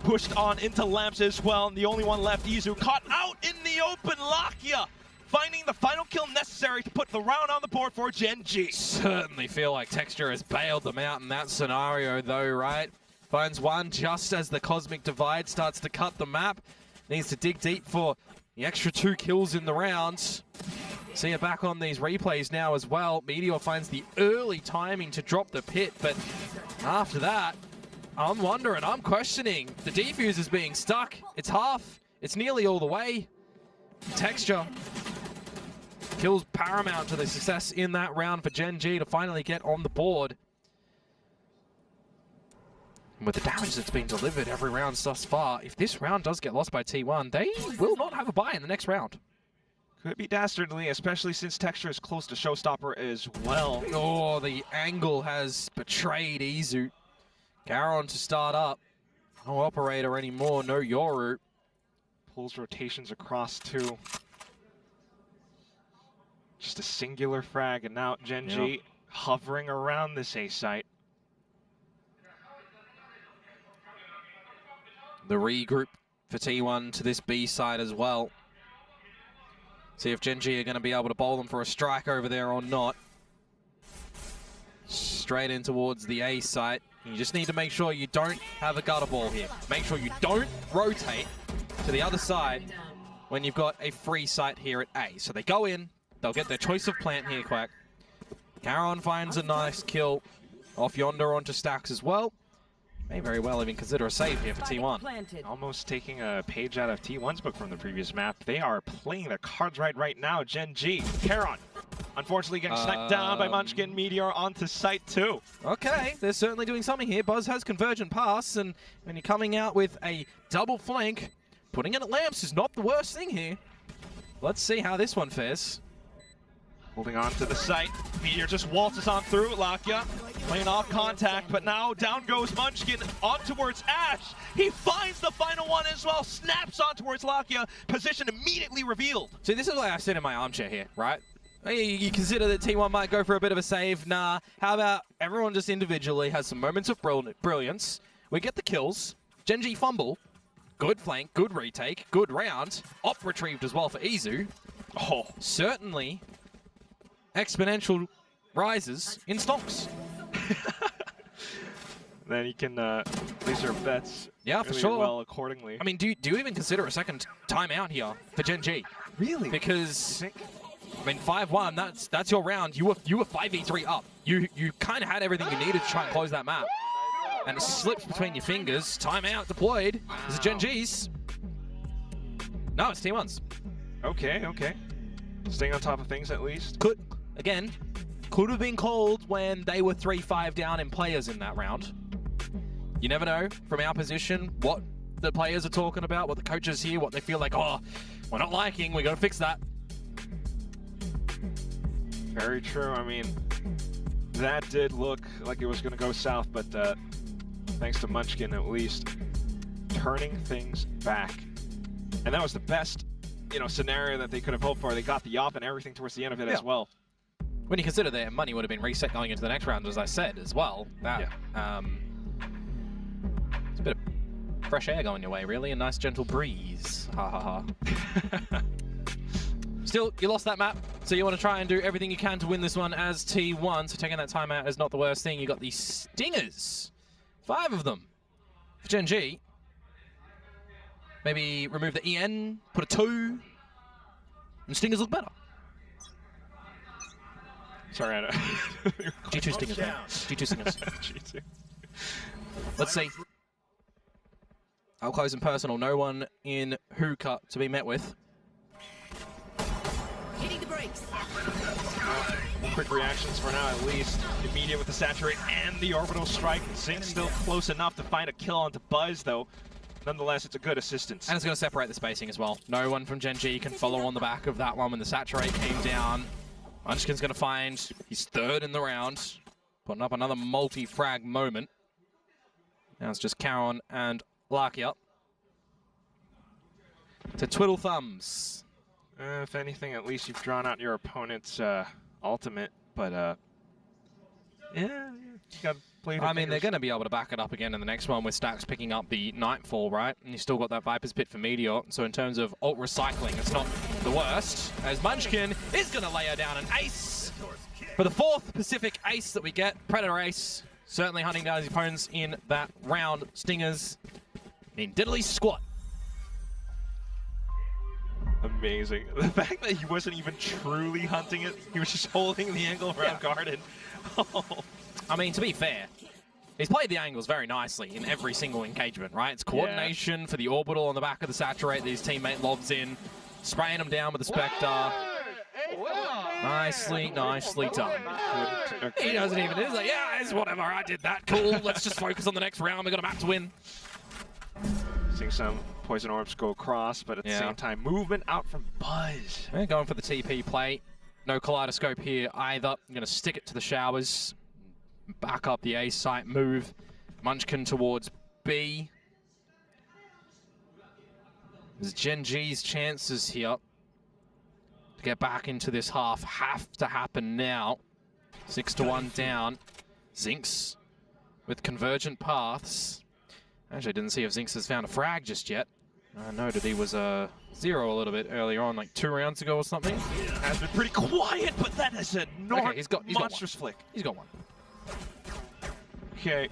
Pushed on into Lamps as well, and the only one left, Izu, caught out in the open. Lakia finding the final kill necessary to put the round on the board for GenG. Certainly feel like Texture has bailed them out in that scenario though, right? Finds one just as the Cosmic Divide starts to cut the map. Needs to dig deep for the extra 2 kills in the round. See it back on these replays now as well. Meteor finds the early timing to drop the pit, but after that, I'm wondering, I'm questioning. The defuse is being stuck. It's half. It's nearly all the way. Texture kills paramount to the success in that round for GenG to finally get on the board. And with the damage that's been delivered every round thus far, if this round does get lost by T1, they will not have a bye in the next round. Could be dastardly, especially since Texture is close to Showstopper as well. Oh, the angle has betrayed Izu. Garon to start up. No operator anymore, no Yoru. Pulls rotations across too. Just a singular frag, and now GenG hovering around this A site. The regroup for T1 to this B side as well. See if GenG are going to be able to bowl them for a strike over there or not. Straight in towards the A site. You just need to make sure you don't have a gutter ball here. Make sure you don't rotate to the other side when you've got a free site here at A. So they go in, they'll get their choice of plant here, Quack. Caron finds a nice kill off yonder onto Stacks as well. May very well even consider a save here for T1. Almost taking a page out of T1's book from the previous map. They are playing their cards right now. GenG, Caron, unfortunately getting sniped down by Munchkin. Meteor onto site 2. Okay, they're certainly doing something here. Buzz has convergent pass, and when you're coming out with a double flank, putting in at lamps is not the worst thing here. Let's see how this one fares. Holding on to the site. Meteor just waltzes on through. Lakia playing off contact, but now down goes Munchkin on towards Ash. He finds the final one as well. Snaps on towards Lakia. Position immediately revealed. See, this is why I sit in my armchair here, right? You consider that T1 might go for a bit of a save. Nah, how about everyone just individually has some moments of brilliance. We get the kills. GenG fumble. Good flank, good retake, good round. Op retrieved as well for Izu. Oh, certainly exponential rises in stocks. Then you can place your bets for sure. well accordingly. I mean, do you even consider a second timeout here for GenG? Really? Because I mean, 5-1. That's your round. You were 5v3 up. You kind of had everything you needed to try and close that map, and it slipped between your fingers. Timeout deployed. Is it GenG's? No, it's T1's. Okay. Staying on top of things at least. Could have been called when they were 3-5 down in players in that round. You never know from our position what the players are talking about, what the coaches hear, what they feel like, oh, we're not liking, we got to fix that. Very true. I mean, that did look like it was going to go south, but thanks to Munchkin at least turning things back. And that was the best, scenario that they could have hoped for. They got the op and everything towards the end of it as well. When you consider their money would have been reset going into the next round, as I said, as well. That, it's a bit of fresh air going your way, really. A nice gentle breeze. Ha ha ha. Still, you lost that map, so you want to try and do everything you can to win this one as T1. So taking that timeout is not the worst thing. You got the Stingers. 5 of them for GenG. Maybe remove the EN, put a 2, and Stingers look better. Sorry, I don't... G2 Stingers, man. G2 Stingers. G2. Let's see. I'll close and personal. No one in hookah to be met with. Hitting the brakes. Quick reactions for now, at least. Immediate with the saturate and the orbital strike. Zinc still close enough to find a kill onto Buzz, though. Nonetheless, it's a good assistance. And it's going to separate the spacing as well. No one from GenG can follow on the back of that one when the saturate came down. Munchkin's going to find his 3rd in the round. Putting up another multi-frag moment. Now it's just Caron and Larky up to twiddle thumbs. If anything, at least you've drawn out your opponent's ultimate, but yeah, you got to play the fingers. They're going to be able to back it up again in the next one with Stacks picking up the Nightfall, right? And you still got that Viper's Pit for Meteor. So in terms of ult recycling, it's not the worst, as Munchkin is going to layer down an ace for the 4th Pacific ace that we get. Predator ace, certainly hunting down his opponents in that round. Stingers in diddly squat. Amazing. The fact that he wasn't even truly hunting it, he was just holding the angle around Garden. Oh. I mean, to be fair, he's played the angles very nicely in every single engagement, right? It's coordination for the orbital on the back of the saturate that his teammate lobs in, spraying him down with the Spectre. Nicely done. He doesn't even, he's like, yeah, it's whatever, I did that, cool, let's just focus on the next round, we got a map to win. Seeing some poison orbs go across, but at the same time, movement out from Buzz. They're going for the TP play. No kaleidoscope here either. I'm going to stick it to the showers. Back up the A site move. Munchkin towards B. There's GenG's chances here to get back into this half have to happen now. 6-1 down. Zinx with convergent paths. Actually, didn't see if Zinx has found a frag just yet. I noted he was 0 a little bit earlier on, like 2 rounds ago or something. Has been pretty quiet, but that is a Okay, he's got monstrous one. flick. He's got one. Okay.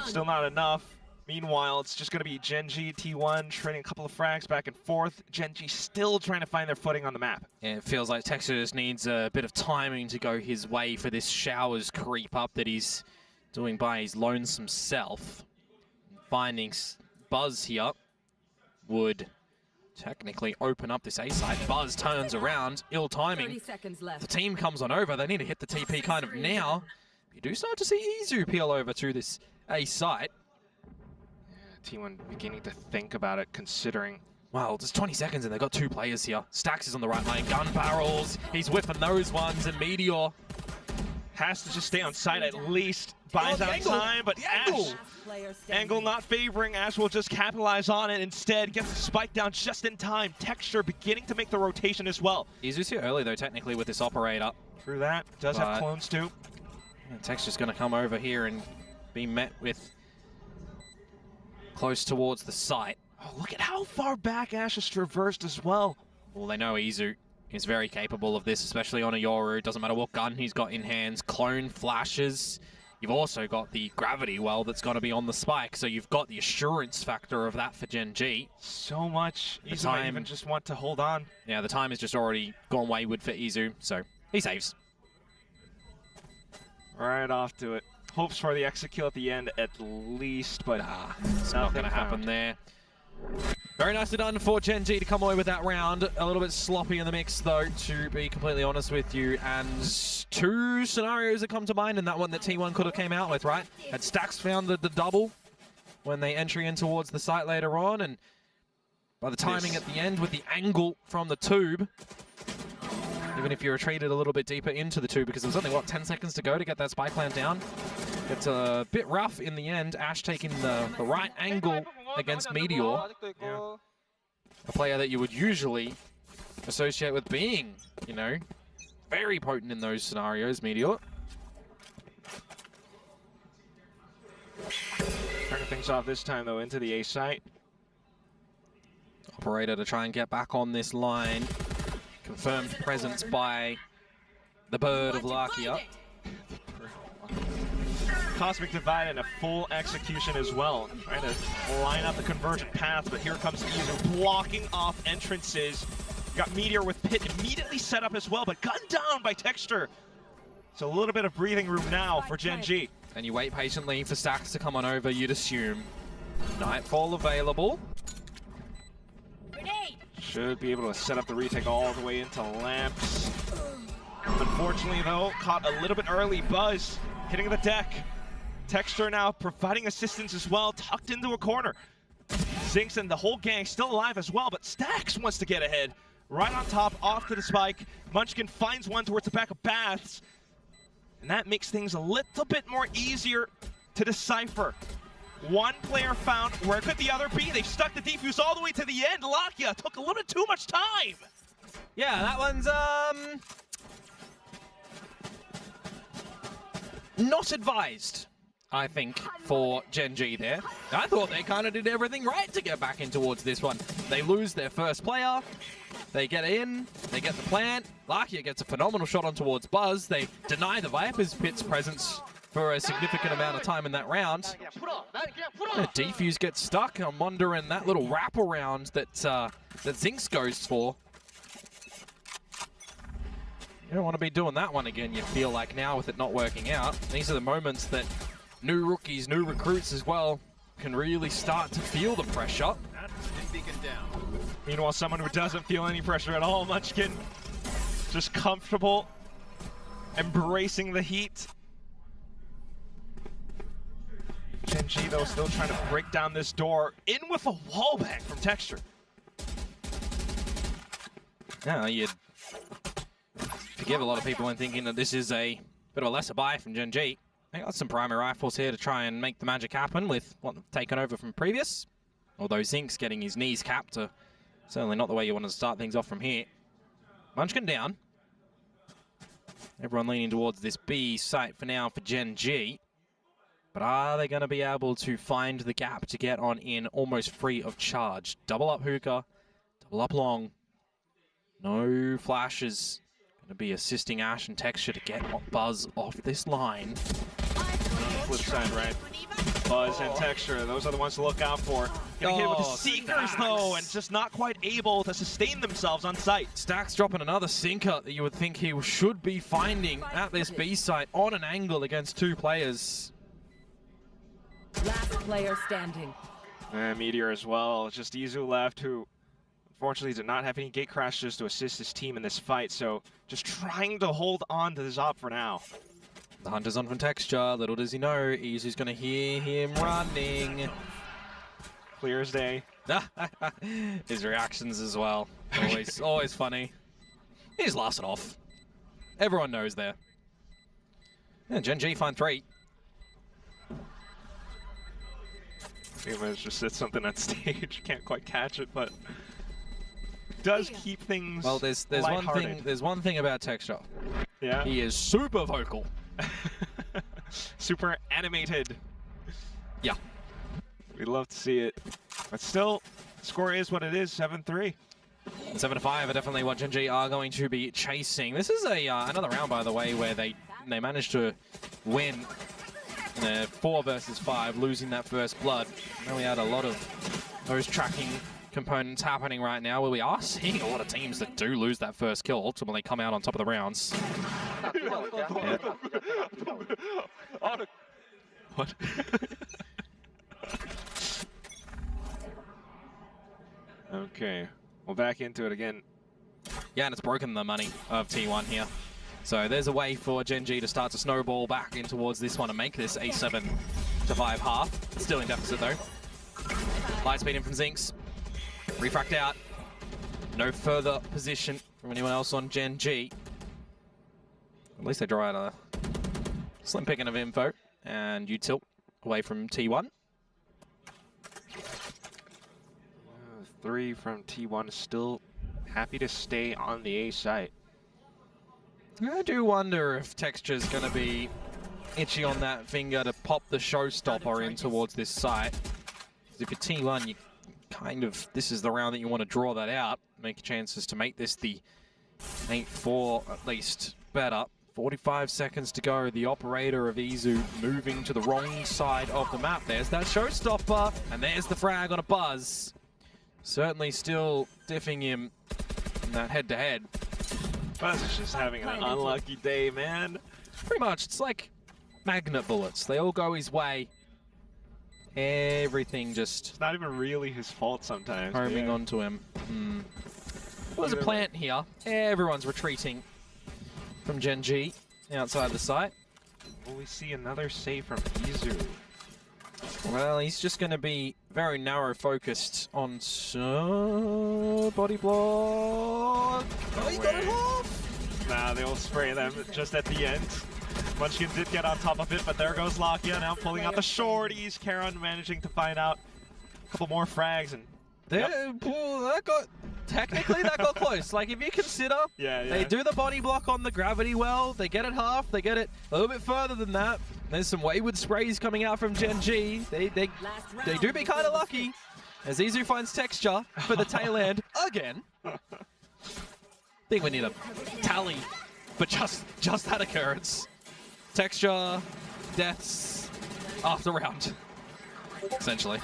Still not enough. Meanwhile, it's just going to be GenG, T1 trading a couple of frags back and forth. GenG still trying to find their footing on the map. Yeah, it feels like Texas just needs a bit of timing to go his way for this showers creep up that he's doing by his lonesome self. Finding Buzz here would technically open up this A side. Buzz turns around, ill timing. 30 seconds left. The team comes on over. They need to hit the TP kind of now. You do start to see Izu peel over to this A site. T1 beginning to think about it, considering. Wow, just 20 seconds and they've got 2 players here. Stax is on the right lane, gun barrels. He's whipping those ones, and Meteor Has to just stay on site at least. Buys out time, but Ash. Angle not favoring. Ash will just capitalize on it instead. Gets the spike down just in time. Texture beginning to make the rotation as well. Izu's here early though, technically, with this operator. True that. Does have clones too. Texture's going to come over here and be met with close towards the site. Oh, look at how far back Ash has traversed as well. Well, they know Izu is very capable of this, especially on a Yoru. Doesn't matter what gun he's got in hands. Clone flashes. You've also got the gravity well that's going to be on the spike, so you've got the assurance factor of that for GenG. So much. Izu might even just want to hold on. Yeah, the time has just already gone wayward for Izu, so he saves. Right off to it. Hopes for the execute at the end at least, but it's not going to happen there. Very nicely done for GenG to come away with that round. A little bit sloppy in the mix, though, to be completely honest with you. And 2 scenarios that come to mind, and that one that T1 could have came out with, right? Had Stax found the double when they entry in towards the site later on, and by the timing at the end with the angle from the tube, even if you retreated a little bit deeper into the tube, because there was only, what, 10 seconds to go to get that spike plant down? It's a bit rough in the end. Ash taking the right angle against Meteor. Yeah. A player that you would usually associate with being, you know, very potent in those scenarios, Meteor. Turning things off this time, though, into the A site. Operator to try and get back on this line. Confirmed presence by the bird of Lakia. Cosmic Divide and a full execution as well. Trying to line up the convergent path, but here comes Izu blocking off entrances. Got Meteor with Pit immediately set up as well, but gunned down by Texture. So a little bit of breathing room now for GenG. And you wait patiently for Stax to come on over, you'd assume. Nightfall available. Should be able to set up the retake all the way into Lamps. Unfortunately, though, caught a little bit early. Buzz hitting the deck. Texture now providing assistance as well, tucked into a corner. Zinx and the whole gang still alive as well, but Stax wants to get ahead. Right on top, off to the spike. Munchkin finds one towards the back of Baths. And that makes things a little bit more easier to decipher. One player found. Where could the other be? They stuck the defuse all the way to the end. Lakia took a little bit too much time. Yeah, that one's not advised, I think, for GenG there. I thought they kind of did everything right to get back in towards this one. They lose their first player. They get in. They get the plant. Lakia gets a phenomenal shot on towards Buzz. They deny the Viper's Pit's presence for a significant amount of time in that round. Defuse gets stuck. I'm wondering that little wraparound that Zinx goes for. You don't want to be doing that one again, you feel like, now with it not working out. These are the moments that new rookies, new recruits as well, can really start to feel the pressure. Meanwhile, someone who doesn't feel any pressure at all, Munchkin, just comfortable, embracing the heat. GenG, though, still trying to break down this door. In with a wallbang from Texture. Yeah, you'd forgive a lot of people in thinking that this is a bit of a lesser buy from GenG. They got some primary rifles here to try and make the magic happen with what they've taken over from previous. Although Zinx getting his knees capped, certainly not the way you want to start things off from here. Munchkin down. Everyone leaning towards this B site for now for GenG. But are they going to be able to find the gap to get on in almost free of charge? Double up hookah, double up long. No flashes. Going to be assisting Ash and Texture to get Buzz off this line. Flip side, right? Buzz and Texture, those are the ones to look out for. Getting hit with the Seekers, though, and just not quite able to sustain themselves on site. Stax dropping another sinker that you would think he should be finding at this B site on an angle against two players. Last player standing. And Meteor as well. Just Izu left, who unfortunately did not have any gate crashes to assist his team in this fight, so just trying to hold on to this op for now. The Hunter's on from Texture. Little does he know, Izu's going to hear him running. Clear as day. His reactions as well. Always funny. He just laughs it off. Everyone knows there. Yeah, GenG find 3. He managed to sit something on stage. Can't quite catch it, but does keep things. Well, there's one thing about Texture. Yeah. He is super vocal. Super animated. Yeah. We'd love to see it. But still, score is what it is, 7-3. 7-5 are definitely what GenG are going to be chasing. This is another round, by the way, where they managed to win 4 versus 5, losing that first blood. Now we had a lot of those tracking components happening right now, where we are seeing a lot of teams that do lose that first kill ultimately come out on top of the rounds. What? Okay, well, back into it again. Yeah, and it's broken the money of T1 here. So there's a way for GenG to start to snowball back in towards this one and make this a 7-5 half. Still in deficit though. Lightspeed in from Zinx. Refract out. No further position from anyone else on GenG. At least they draw out a slim picking of info. And util away from T1. 3 from T1, still happy to stay on the A site. I do wonder if Texture's going to be itchy on that finger to pop the showstopper in towards this site. Because if you're T1, you kind of, this is the round that you want to draw that out. Make your chances to make this the 8-4 at least better. 45 seconds to go. The operator of Izu moving to the wrong side of the map. There's that showstopper, and there's the frag on a Buzz. Certainly still diffing him in that head-to-head. Buzz is just having an unlucky day, man. Pretty much. It's like magnet bullets. They all go his way. Everything just... It's not even really his fault sometimes. Homing onto him. There's a plant here. Everyone's retreating from GenG outside the site. Will we see another save from Izu? Well, he's just going to be very narrow focused on body block. Oh, he got it off! Nah, they'll spray them just at the end. Munchkin did get on top of it, but there goes Lakia now pulling out the shorties. Karon managing to find out a couple more frags, and technically that got close. Like, if you consider, they do the body block on the gravity well, they get it half, they get it a little bit further than that. There's some wayward sprays coming out from GenG. They do be kind of lucky as Izu finds Texture for the tail end again. I think we need a tally for just that occurrence. Texture, deaths after round, essentially.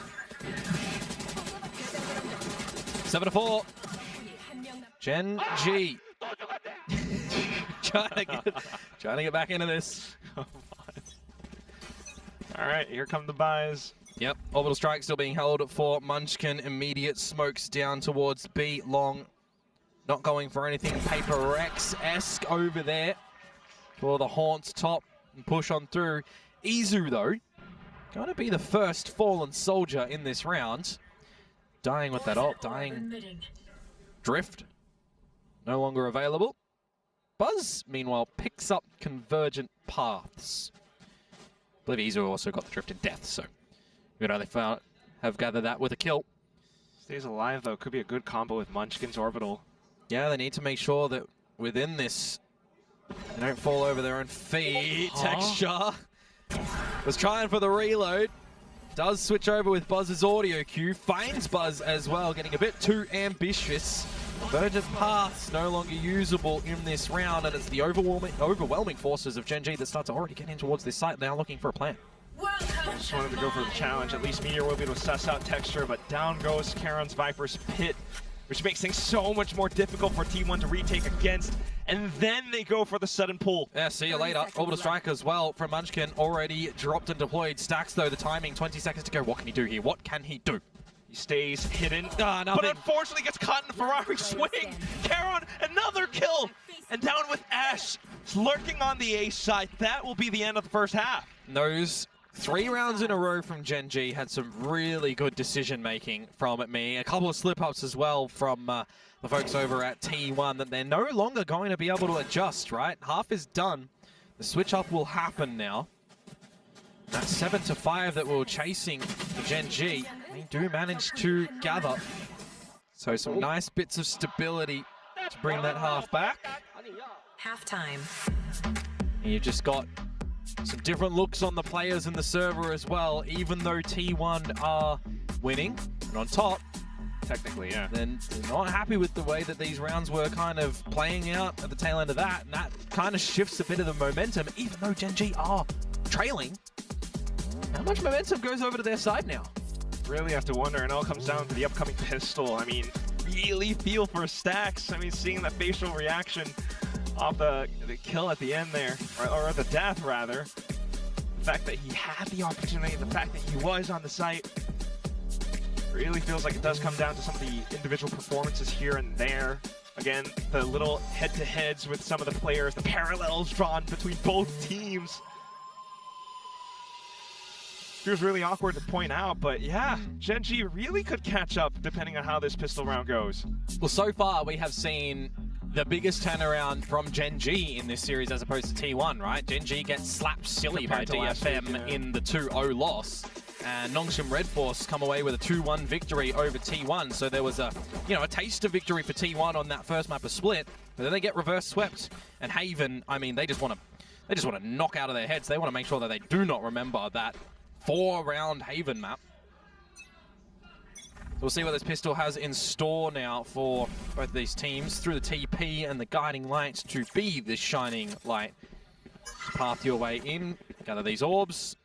7-4. GenG trying to get back into this. All right, here come the buys. Yep, orbital strike still being held for Munchkin. Immediate smokes down towards B long. Not going for anything Paper Rex-esque over there for the Haunt top and push on through. Izu though, going to be the first fallen soldier in this round. Dying with that ult, dying. Drift, no longer available. Buzz, meanwhile, picks up Convergent Paths. I believe Izu also got the Drift in Death, so you know, they have gathered that with a kill. Stays alive though, could be a good combo with Munchkin's Orbital. Yeah, they need to make sure that within this, they don't fall over their own feet. Texture Was trying for the reload. Does switch over with Buzz's audio cue. Finds Buzz as well, getting a bit too ambitious. Divergent paths no longer usable in this round, and it's the overwhelming forces of GenG that start to already get in towards this site, now looking for a plan. Just wanted to go for the challenge. At least Meteor will be able to suss out Texture, but down goes Karon's Viper's Pit, which makes things so much more difficult for T1 to retake against. And then they go for the sudden pull. Yeah, see you later. Orbital Strike as well from Munchkin, already dropped and deployed. Stacks though, the timing, 20 seconds to go. What can he do here? What can he do? He stays hidden, nothing. But unfortunately gets caught in the Ferrari swing. Karon, another kill! And down with Ash, lurking on the A side. That will be the end of the first half. Those 3 rounds in a row from GenG had some really good decision making from me. A couple of slip-ups as well from the folks over at T1 that they're no longer going to be able to adjust, right? Half is done. The switch-up will happen now. That 7-5 that we were chasing for GenG, they do manage to gather. So some nice bits of stability to bring that half back. Halftime. And you've just got some different looks on the players in the server as well, even though T1 are winning and on top. Technically, yeah. Then they're not happy with the way that these rounds were kind of playing out at the tail end of that, and that kind of shifts a bit of the momentum, even though GenG are trailing. How much momentum goes over to their side now? Really have to wonder, and it all comes down to the upcoming pistol. I mean, really feel for Stacks. I mean, seeing that facial reaction off the kill at the end there, or the death rather. The fact that he had the opportunity, the fact that he was on the site, really feels like it does come down to some of the individual performances here and there. Again, the little head-to-heads with some of the players, the parallels drawn between both teams. Feels really awkward to point out, but yeah, GenG really could catch up depending on how this pistol round goes. Well, so far we have seen the biggest turnaround from GenG in this series as opposed to T1, right? GenG gets slapped silly by DFM in the 2-0 loss. And Nongshim Red Force come away with a 2-1 victory over T1. So there was a taste of victory for T1 on that first map of Split, but then they get reverse swept. And Haven, I mean, they just want to knock out of their heads. They want to make sure that they do not remember that 4-round Haven map. So we'll see what this pistol has in store now for both of these teams through the TP and the guiding light to be this shining light. Path your way in, gather these orbs.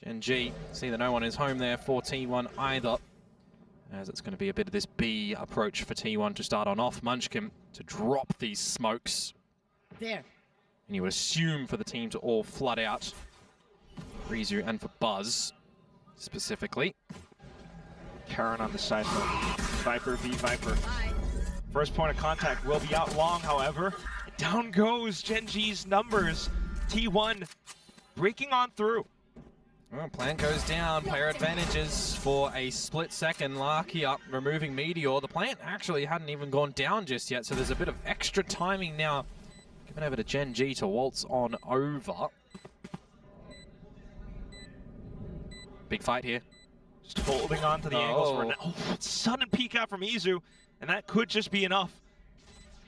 GenG, see that no one is home there for T1 either, as it's going to be a bit of this B approach for T1 to start on off. Munchkin to drop these smokes. There. And you would assume for the team to all flood out. Rizu and for Buzz, specifically. Karon on the side though. Viper v Viper. First point of contact will be out long, however. Down goes GenG's numbers. T1 breaking on through. Well, plan goes down, player advantages for a split second. Larky up, removing Meteor. The plant actually hadn't even gone down just yet, so there's a bit of extra timing now. Given over to GenG to waltz on over. Big fight here. Just holding on to the angles for now. Sudden peek out from Izu, and that could just be enough.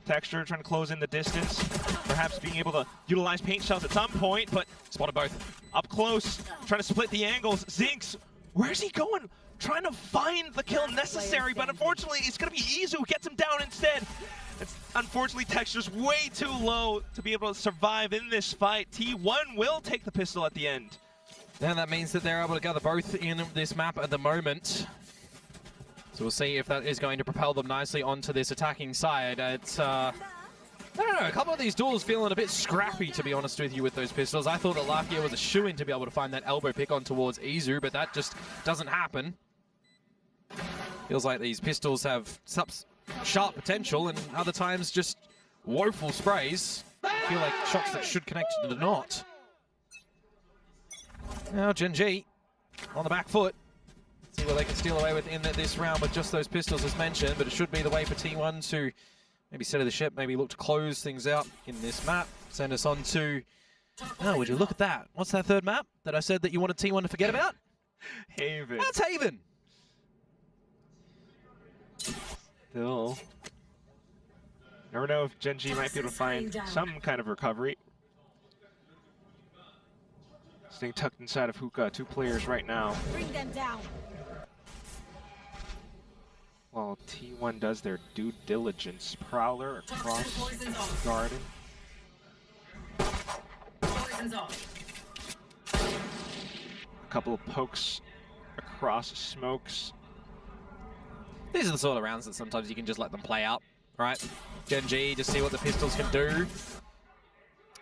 Texture trying to close in the distance, perhaps being able to utilize paint shells at some point, but spotted both. Up close, trying to split the angles. Zinx, where's he going? Trying to find the kill necessary, but unfortunately it's going to be Izu who gets him down instead. Unfortunately, Texture's way too low to be able to survive in this fight. T1 will take the pistol at the end. And that means that they're able to gather both in this map at the moment. So we'll see if that is going to propel them nicely onto this attacking side. It's, I don't know, a couple of these duels feeling a bit scrappy, to be honest with you, with those pistols. I thought that Lakia was a shoo-in to be able to find that elbow pick on towards Izu, but that just doesn't happen. Feels like these pistols have sharp potential, and other times just woeful sprays. Feel like shots that should connect do not. Now GenG on the back foot. See what they can steal away with in this round with just those pistols as mentioned, but it should be the way for T1 to maybe center the ship, maybe look to close things out in this map. Send us on to... Oh, would you look at that? What's that third map that I said that you wanted T1 to forget about? Haven. That's Haven! Still. Never know if GenG might be able to find some kind of recovery. Staying tucked inside of Hookah, 2 players right now. Bring them down. While T1 does their due diligence. Prowler across Garden. A couple of pokes across Smokes. These are the sort of rounds that sometimes you can just let them play out, right? GenG, just see what the pistols can do.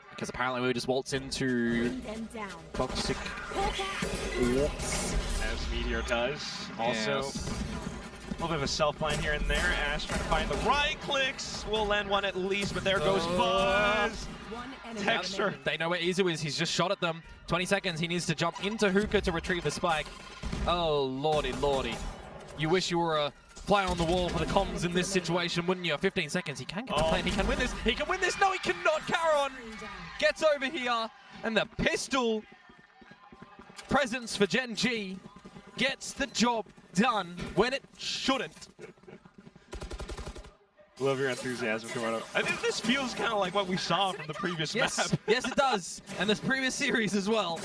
Because apparently we just waltz into toxic waltz. As Meteor does. Also, a little bit of a self-blind here and there. Ash trying to find the right clicks. Will land one at least, but there goes Buzz. Texture. They know where Izu is. He's just shot at them. 20 seconds. He needs to jump into Hookah to retrieve the spike. Oh, lordy, lordy. You wish you were a fly on the wall for the comms in this situation, wouldn't you? 15 seconds. He can get the plane. He can win this. He can win this. No, he cannot. Caron gets over here. And the pistol presence for GenG gets the job done when it shouldn't. Love your enthusiasm, Corona. I think this feels kind of like what we saw from the previous map. Yes, it does. And this previous series as well.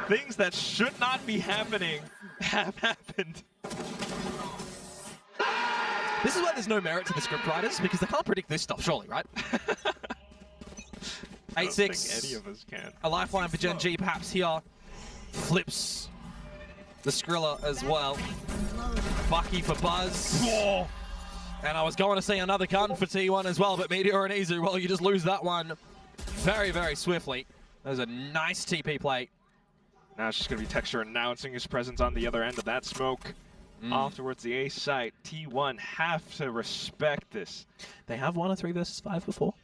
Things that should not be happening have happened. This is why there's no merit to the script writers, because they can't predict this stuff, surely, right? 8-6. I don't think any of us can. A lifeline for GenG perhaps here. Flips the Skrilla as well. Bucky for Buzz. Oh. And I was going to see another gun for T1 as well, but Meteor and Izu, well, you just lose that one very, very swiftly. That was a nice TP play. Now it's just going to be Texture announcing his presence on the other end of that smoke. Off towards the A site. T1 have to respect this. They have won a 3 versus 5 before.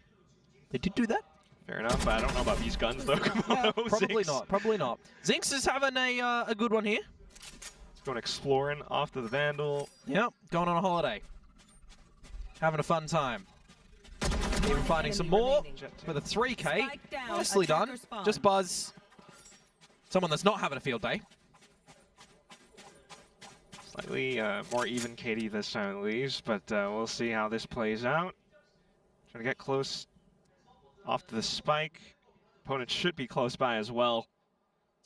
They did do that. Fair enough, but I don't know about these guns though. Yeah, probably not, probably not. Zinx is having a good one here. He's going exploring off to the Vandal. Yep, going on a holiday. Having a fun time. Even finding some more with a 3K. Nicely done. Just Buzz. Someone that's not having a field day. Slightly more even KD this time at least, but we'll see how this plays out. Trying to get close off to the spike. Opponent should be close by as well.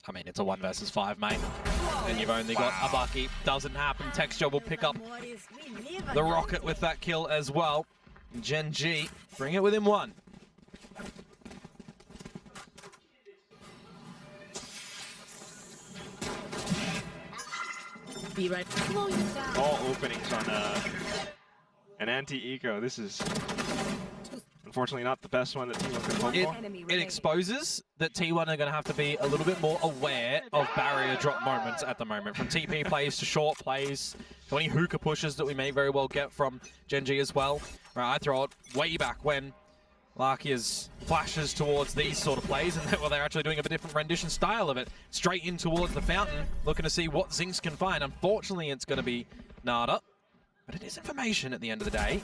I mean, it's a 1 versus 5, mate. And you've only got a Bucky. Doesn't happen. Texture will pick up the rocket with that kill as well. GenG bring it within 1. Be right back. All openings on an anti-eco. This is unfortunately not the best one that T1 could hope for. It exposes that T1 are going to have to be a little bit more aware of barrier drop moments at the moment. From TP plays to short plays, to any hookah pushes that we may very well get from GenG as well. Right, I throw it way back when Larkia's flashes towards these sort of plays, and they're actually doing a bit different rendition style of it. Straight in towards the fountain, looking to see what Zinx can find. Unfortunately, it's going to be Nada, but it is information at the end of the day.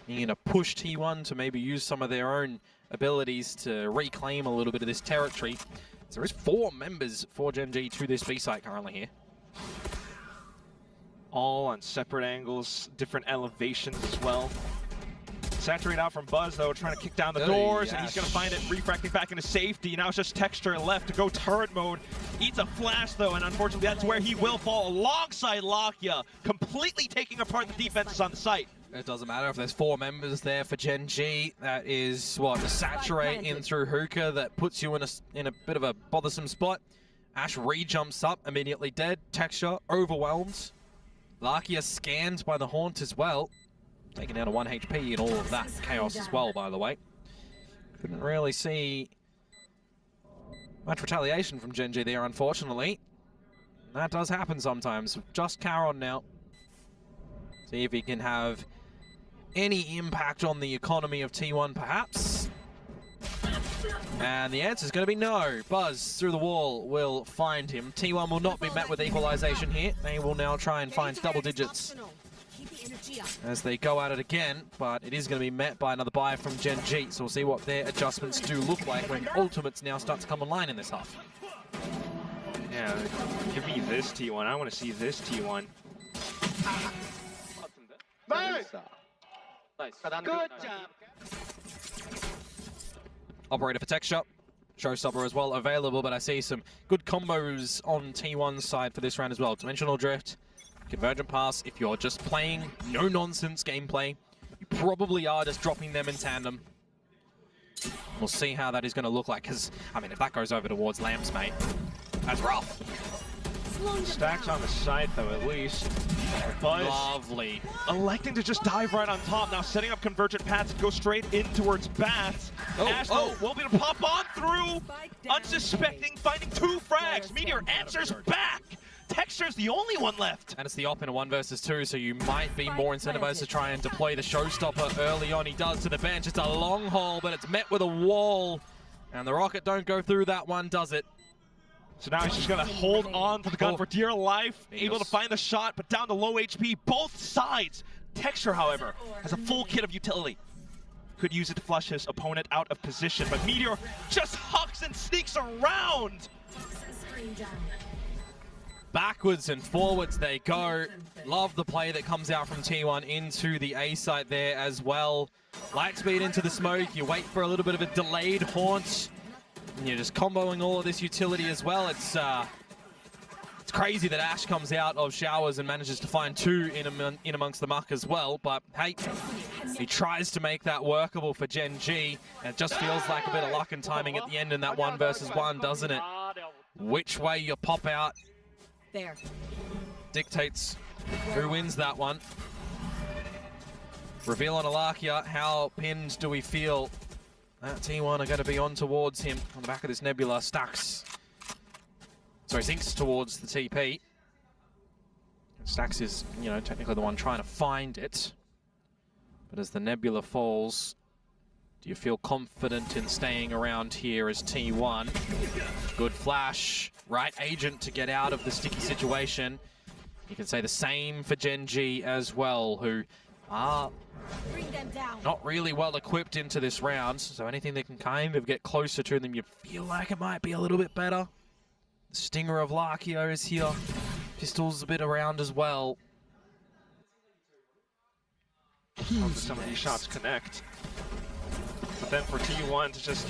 You're going to push T1 to maybe use some of their own abilities to reclaim a little bit of this territory. So there is 4 members for GenG to this B site currently here. All on separate angles, different elevations as well. Saturate out from Buzz though, trying to kick down the doors, and he's going to find it refracting back into safety. Now it's just Texture left to go turret mode. Eats a flash though, and unfortunately that's where he will fall alongside Lakia, completely taking apart the defenses on the site. It doesn't matter if there's 4 members there for GenG. That is what, the saturate in through Hookah that puts you in a bit of a bothersome spot. Ash re-jumps up, immediately dead. Texture overwhelmed. Lakia scanned by the Haunt as well. Taking down a 1 HP and all of that chaos as well, by the way. Couldn't really see much retaliation from GenG there, unfortunately. That does happen sometimes. Just Caron now. See if he can have any impact on the economy of T1, perhaps. And the answer is going to be no. Buzz through the wall will find him. T1 will not be met with equalization here. They will now try and find double digits as they go at it again, but it is going to be met by another buy from GenG, so we'll see what their adjustments do look like when ultimates now start to come online in this half. Yeah, give me this T1. I want to see this T1. Nice. Good job. Operator for Texture. Showstopper as well available, but I see some good combos on T1's side for this round as well. Dimensional Drift, Convergent Pass. If you're just playing no-nonsense gameplay, you probably are just dropping them in tandem. We'll see how that is going to look like, because, I mean, if that goes over towards Lamps, mate, that's rough. Stacks on the side, though, at least. Buzz Lovely. electing to just dive right on top. Now setting up convergent paths to go straight in towards Bats. Astro will be able to pop on through. Unsuspecting, finding 2 frags. Meteor answers back. Texture's the only one left. And it's the op in a 1 versus 2, so you might be more incentivized to try and deploy the Showstopper early on. He does to the bench. It's a long haul, but it's met with a wall. And the rocket don't go through that one, does it? So now he's just going to hold on to the gun for dear life. Able to find the shot, but down to low HP. Both sides. Texture, however, has a full kit of utility. Could use it to flush his opponent out of position, but Meteor just hucks and sneaks around. Backwards and forwards they go. Love the play that comes out from T1 into the A site there as well. Light speed into the smoke. You wait for a little bit of a delayed haunt. And you're just comboing all of this utility as well. It's crazy that Ash comes out of showers and manages to find 2 in amongst the muck as well. But hey, he tries to make that workable for GenG. And it just feels like a bit of luck and timing at the end in that 1 versus 1, doesn't it? Which way you pop out There. dictates who wins that one. Reveal on Alakia. How pinned do we feel? That T1 are going to be on towards him on the back of this Nebula. Stacks. Sorry, Zinks towards the TP. Stacks is, you know, technically the one trying to find it. But as the Nebula falls, do you feel confident in staying around here as T1? Good flash. Right agent to get out of the sticky situation. You can say the same for GenG as well, who are not really well equipped into this round, so anything that can kind of get closer to them, you feel like it might be a little bit better. The Stinger of Larkio is here. Pistol's a bit around as well. Hope that some of these shots connect. But then for T1 to just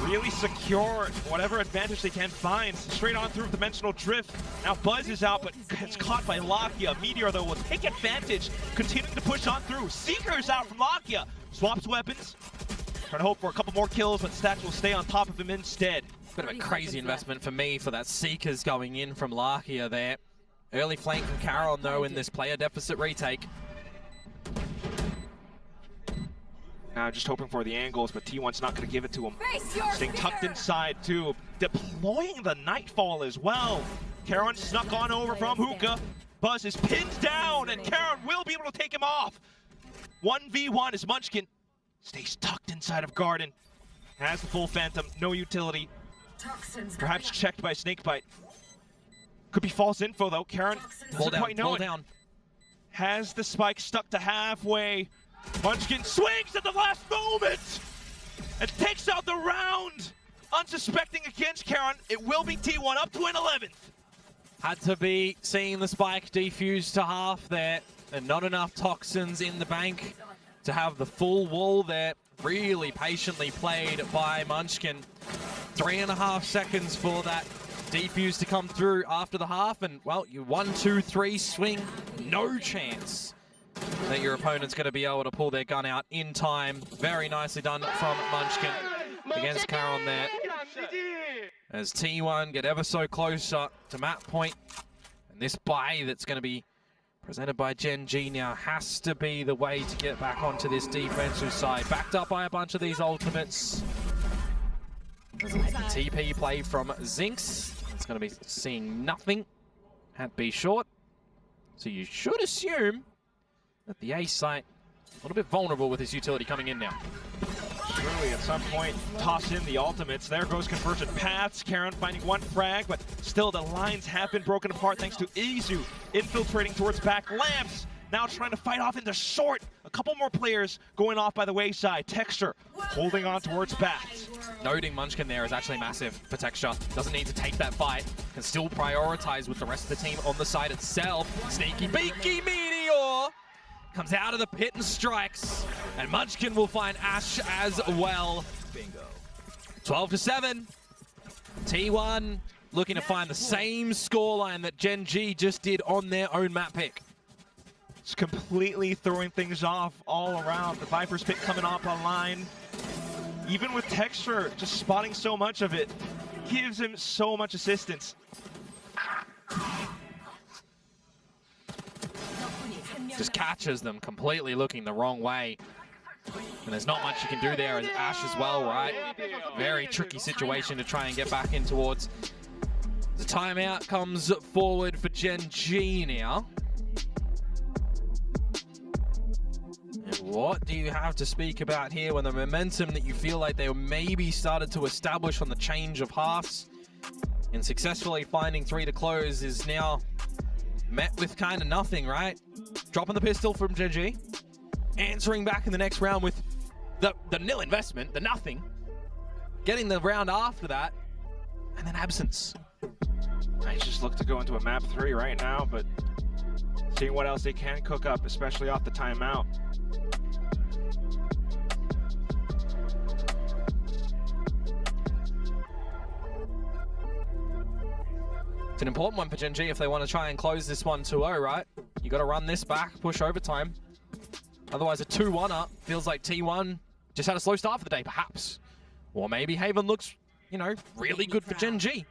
really secure whatever advantage they can find. Straight on through Dimensional Drift. Now Buzz is out, but it's caught by Lakia. Meteor, though, will take advantage, continuing to push on through. Seeker's out from Lakia. Swaps weapons. Trying to hope for a couple more kills, but Stats will stay on top of him instead. Bit of a crazy investment for me for that Seekers going in from Lakia there. Early flank from Caron, though, in this player deficit retake. Now just hoping for the angles, but T1's not going to give it to him. Staying tucked inside, too. Deploying the Nightfall as well. Caron snuck on over from Hookah. Buzz is pinned down, and Caron will be able to take him off. 1v1 as Munchkin stays tucked inside of Garden. Has the full Phantom, no utility. Perhaps checked by Snakebite. Could be false info, though. Caron doesn't quite know it. Has the spike stuck to halfway. Munchkin swings at the last moment and takes out the round. Unsuspecting against Caron, it will be T1 up to an 11th. Had to be seeing the spike defuse to half there, and not enough toxins in the bank to have the full wall there. Really patiently played by Munchkin. 3.5 seconds for that defuse to come through after the half, and well, you 1, 2, 3 swing, no chance that your opponent's going to be able to pull their gun out in time. Very nicely done from Munchkin against Caron there. As T1 get ever so closer to map point. And this buy that's going to be presented by GenG now has to be the way to get back onto this defensive side. Backed up by a bunch of these ultimates. There's a TP play from Zinks. It's going to be seeing nothing at B short. So you should assume that the A site a little bit vulnerable with his utility coming in now. Surely at some point toss in the ultimates. There goes Convergent Paths. Caron finding 1 frag, but still the lines have been broken apart thanks to Izu infiltrating towards back. Lamps now trying to fight off into short. A couple more players going off by the wayside. Texture holding on towards Bats. Noting Munchkin there is actually massive for Texture. Doesn't need to take that fight. Can still prioritize with the rest of the team on the side itself. Sneaky beaky Meteor comes out of the pit and strikes. And Munchkin will find Ash as well. Bingo. 12-7. T1 looking to find the same scoreline that GenG just did on their own map pick. It's completely throwing things off all around. The Viper's pick coming off online. Even with texture, just spotting so much of it gives him so much assistance. Just catches them completely looking the wrong way. And there's not much you can do there as Ash as well, right? Very tricky situation to try and get back in towards. The timeout comes forward for GenG now. And what do you have to speak about here when the momentum that you feel like they maybe started to establish on the change of halves and successfully finding 3 to close is now met with kind of nothing, right? Dropping the pistol from GenG, answering back in the next round with the nil investment, the nothing, getting the round after that, and then absence. I just look to go into a map 3 right now, but seeing what else they can cook up, especially off the timeout. It's an important one for GenG if they want to try and close this one 2-0, right? You got to run this back, push overtime. Otherwise, a 2-1-er feels like T1 just had a slow start for the day, perhaps. Or maybe Haven looks, you know, really good for GenG.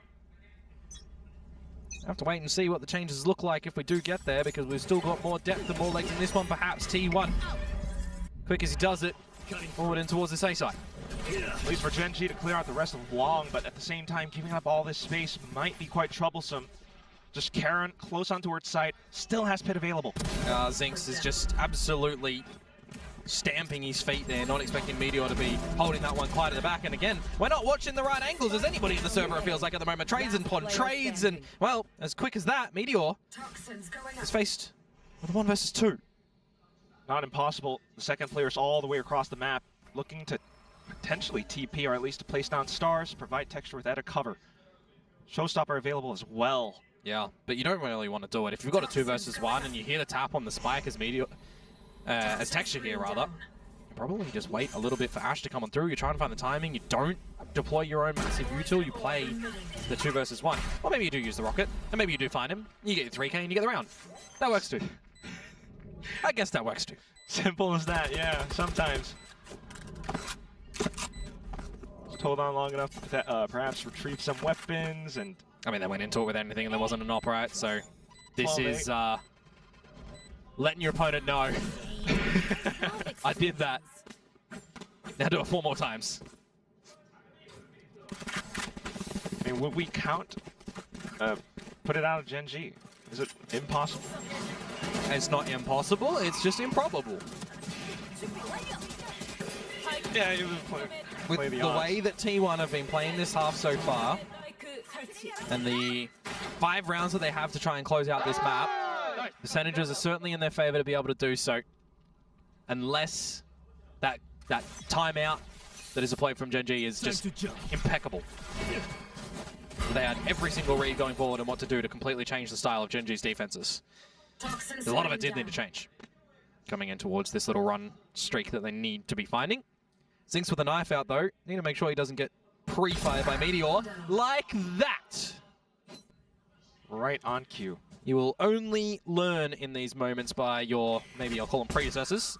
Have to wait and see what the changes look like if we do get there, because we've still got more depth and more legs in this one, perhaps. T1, quick as he does it, forward in towards this A side. At least for GenG to clear out the rest of Long, but at the same time, giving up all this space might be quite troublesome. Just Karen close on towards side, still has pit available. Zinx is just absolutely stamping his feet there, not expecting Meteor to be holding that one quite at the back. And again, we're not watching the right angles as anybody in the server, it feels like at the moment. Trades and pod trades, and well, as quick as that, Meteor is faced with 1 versus 2. Not impossible. The second player's all the way across the map, looking to potentially TP, or at least to place down stars, provide texture without a cover. Showstopper available as well. Yeah, but you don't really want to do it. If you've got a 2 versus 1 and you hear the tap on the spike as Meteor, as texture here rather, you probably just wait a little bit for Ash to come on through. You try and find the timing. You don't deploy your own massive util. You play the 2 versus 1. Or maybe you do use the rocket, and maybe you do find him. You get your 3K and you get the round. That works too. I guess that works too. Simple as that, yeah, sometimes. Just hold on long enough to perhaps retrieve some weapons, and I mean, they went into it with anything and there wasn't an op, right? So this is letting your opponent know. I did that. Now do it 4 more times. I mean, would we count, put it out of GenG? Is it impossible? It's not impossible, it's just improbable. Yeah, you would play the way that T1 have been playing this half so far, and the 5 rounds that they have to try and close out this map, percentages are certainly in their favor to be able to do so. Unless that timeout that is deployed from GenG is just impeccable. They had every single read going forward and what to do to completely change the style of GenG's defenses. A lot of it did need to change. Coming in towards this little run streak that they need to be finding. Zinx with a knife out though. Need to make sure he doesn't get pre-fired by Meteor like that. Right on cue. You will only learn in these moments by your, maybe I'll call them predecessors.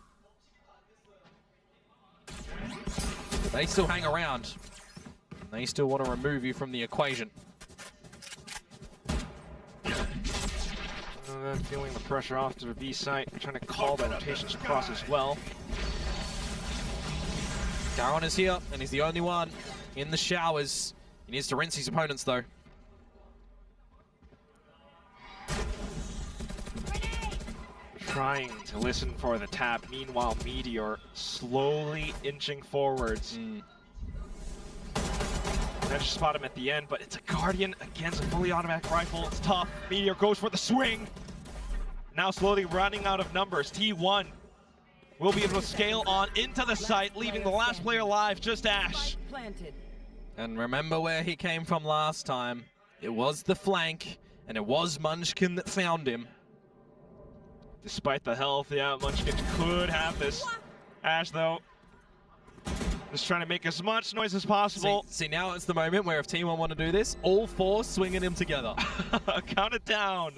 They still hang around. They still want to remove you from the equation. Feeling the pressure off to the B site, trying to call the rotations across as well. Garon is here, and he's the only one in the showers. He needs to rinse his opponents, though. Trying to listen for the tap. Meanwhile, Meteor slowly inching forwards. Managed to spot him at the end, but it's a Guardian against a fully automatic rifle. It's tough. Meteor goes for the swing. Now slowly running out of numbers. T1 will be able to scale on into the site, leaving the last player alive, just Ash. And remember where he came from last time. It was the flank, and it was Munchkin that found him. Despite the health, yeah, Munchkin could have this. Ash, though, Just trying to make as much noise as possible. See, now it's the moment where if T1 want to do this, all four swinging him together. Count it down.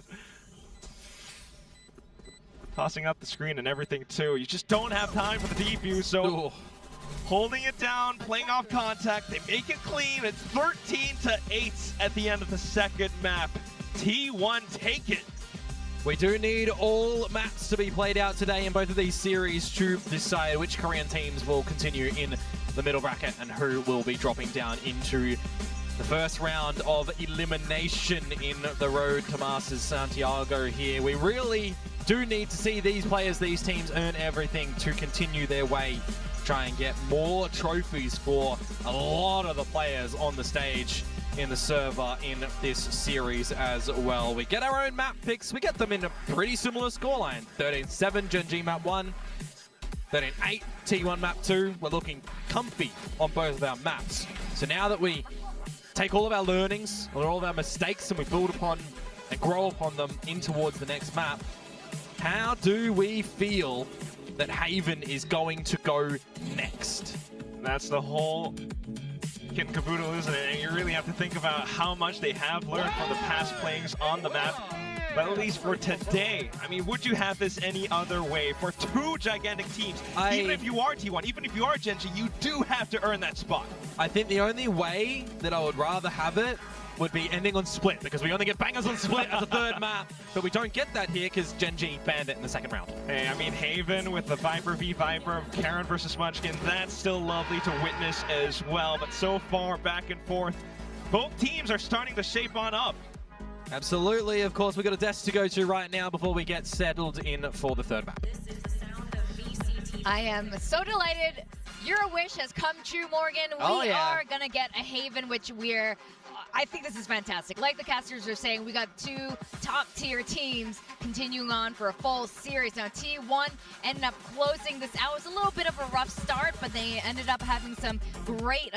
Tossing up the screen and everything too. You just don't have time for the defuse, so holding it down, playing off contact. They make it clean. It's 13-8 at the end of the second map. T1 take it. We do need all maps to be played out today in both of these series to decide which Korean teams will continue in the middle bracket and who will be dropping down into the first round of elimination in the road to Masters Santiago here. We really do need to see these players, these teams earn everything to continue their way, try and get more trophies for a lot of the players on the stage in the server in this series as well. We get our own map picks. We get them in a pretty similar scoreline. 13-7 GenG map 1, 13-8 T1 map 2. We're looking comfy on both of our maps. So now that we take all of our learnings, all of our mistakes, and we build upon and grow upon them in towards the next map, how do we feel that Haven is going to go next? That's the whole kit and caboodle, isn't it? And you really have to think about how much they have learned from the past playings on the map. But at least for today, I mean, would you have this any other way? For two gigantic teams, even if you are T1, even if you are GenG, you do have to earn that spot. I think the only way that I would rather have it would be ending on Split, because we only get bangers on Split as a third map, but we don't get that here because GenG banned it in the second round. Hey, I mean, Haven with the Viper v Viper, Karen versus Munchkin, that's still lovely to witness as well, but so far, back and forth, both teams are starting to shape on up. Absolutely, of course, we've got a desk to go to right now before we get settled in for the third map. I am so delighted. Your wish has come true, Morgan. We are going to get a Haven, which I think this is fantastic. Like the casters are saying, we got two top-tier teams continuing on for a full series. Now, T1 ended up closing this out. It was a little bit of a rough start, but they ended up having some great,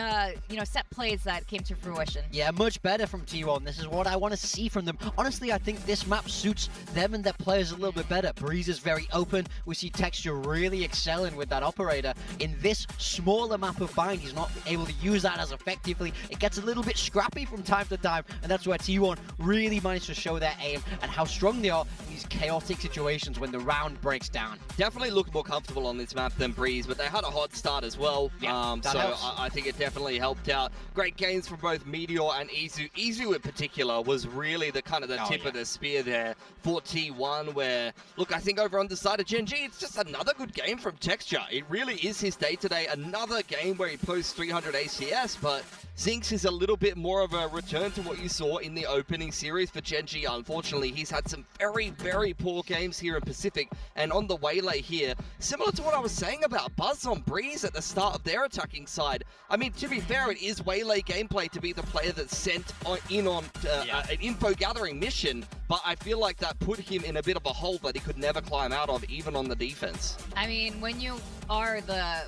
set plays that came to fruition. Yeah, much better from T1. This is what I want to see from them. Honestly, I think this map suits them and their players a little bit better. Breeze is very open. We see Texture really excelling with that operator. In this smaller map of Bind, he's not able to use that as effectively. It gets a little bit scrappy from time to time, and that's where T1 really managed to show their aim and how strong they are in these chaotic situations when the round breaks down. Definitely look more comfortable on this map than Breeze, but they had a hot start as well. Yeah, so I think it definitely helped out. Great games from both Meteor and Izu. Izu in particular was really the kind of the tip of the spear there for T1, where, look, I think over on the side of GenG, it's just another good game from Texture. It really is his day today. Another game where he posts 300 ACS, but Zinx is a little bit more of a return to what you saw in the opening series for GenG. Unfortunately, he's had some very, very poor games here in Pacific, and on the Waylay here, similar to what I was saying about Buzz on Breeze at the start of their attacking side. I mean, to be fair, it is Waylay gameplay to be the player that's sent in on an info gathering mission, but I feel like that put him in a bit of a hole that he could never climb out of, even on the defense. I mean, when you are the,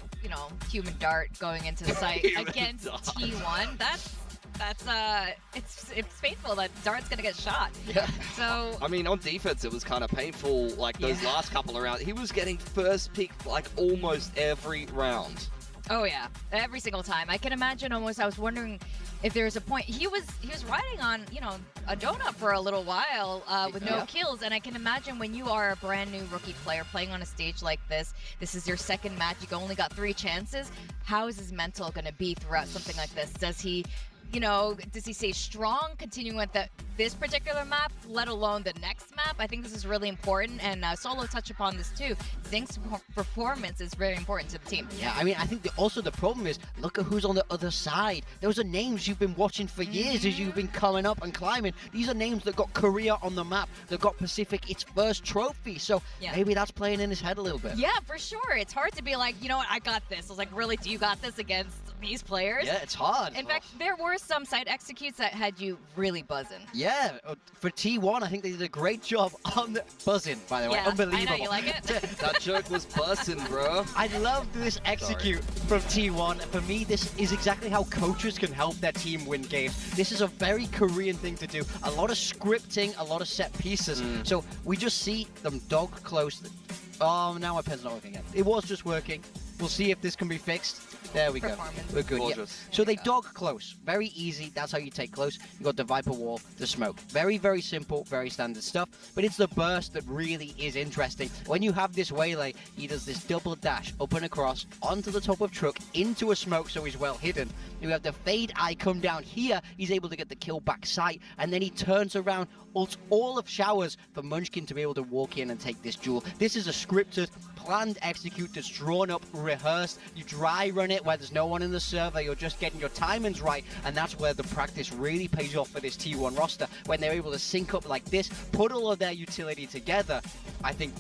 human dart going into the site against T1, it's painful that Dart's gonna get shot. Yeah. So I mean, on defense, it was kind of painful. Like those last couple of rounds, he was getting first pick like almost every round. Oh yeah, every single time. I can imagine almost. I was wondering if there was a point. He was riding on a donut for a little while with no kills, and I can imagine when you are a brand new rookie player playing on a stage like this. This is your second match. You only got 3 chances. How is his mental going to be throughout something like this? Does he stay strong, continuing with this particular map, let alone the next map? I think this is really important, and Solo touched upon this too. Zink's performance is very important to the team. Yeah, I mean, I think also the problem is, look at who's on the other side. Those are names you've been watching for years as you've been coming up and climbing. These are names that got Korea on the map, that got Pacific its first trophy, so maybe that's playing in his head a little bit. Yeah, for sure. It's hard to be like, you know what, I got this. I was like, really, do you got this against these players? Yeah, it's hard. In fact, there were some side executes that had you really buzzing. Yeah, for T1, I think they did a great job on the buzzing, by the way. Unbelievable. I know, you like it? That joke was buzzing, bro. I love this execute from T1. For me, this is exactly how coaches can help their team win games. This is a very Korean thing to do. A lot of scripting, a lot of set pieces. So we just see them dog close. Oh, now my pen's not working yet. It was just working. We'll see if this can be fixed. There we go. performance. We're good. Yeah. Gorgeous. So they dog close. Very easy. That's how you take close. You got the Viper Wall, the smoke. Very, very simple, very standard stuff. But it's the burst that really is interesting. When you have this waylay, he does this double dash up and across onto the top of truck into a smoke, so he's well hidden. You have the fade eye come down here. He's able to get the kill back sight, and then he turns around, ults all of showers for Munchkin to be able to walk in and take this duel. This is a scripted, planned execute that's drawn up, rehearsed. You dry run it where there's no one in the server. You're just getting your timings right, and that's where the practice really pays off for this T1 roster. When they're able to sync up like this, put all of their utility together, I think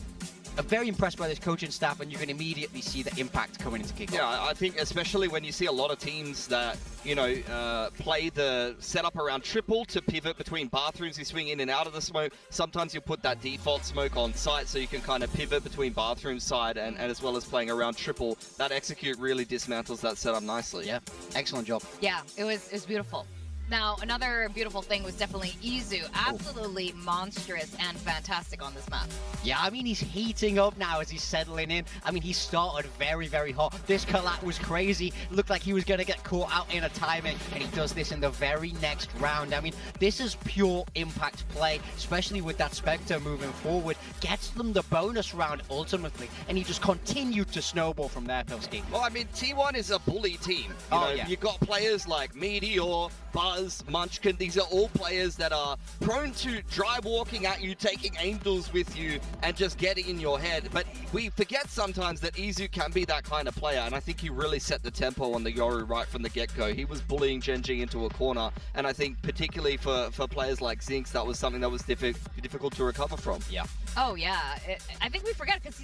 I'm very impressed by this coaching staff, and you can immediately see the impact coming into kickoff. Yeah, I think especially when you see a lot of teams that, you know, play the setup around triple to pivot between bathrooms. You swing in and out of the smoke. Sometimes you put that default smoke on site so you can kind of pivot between bathroom side and as well as playing around triple. That execute really dismantles that setup nicely. Yeah, excellent job. Yeah, it was beautiful. Now, another beautiful thing was definitely Izu. Absolutely monstrous and fantastic on this map. Yeah, I mean, he's heating up now as he's settling in. I mean, he started very, very hot. This collat was crazy. Looked like he was going to get caught out in a timing, and he does this in the very next round. I mean, this is pure impact play, especially with that Spectre moving forward. Gets them the bonus round ultimately, and he just continued to snowball from there, Pilski. Well, I mean, T1 is a bully team. You know, yeah. You've got players like Meteor, Buzz, Munchkin. These are all players that are prone to dry walking at you, taking angels with you, and just getting in your head. But we forget sometimes that Izu can be that kind of player, and I think he really set the tempo on the Yoru right from the get-go. He was bullying GenG into a corner, and I think particularly for players like Zinx, that was something that was difficult to recover from. Yeah. Oh, yeah. I think we forget because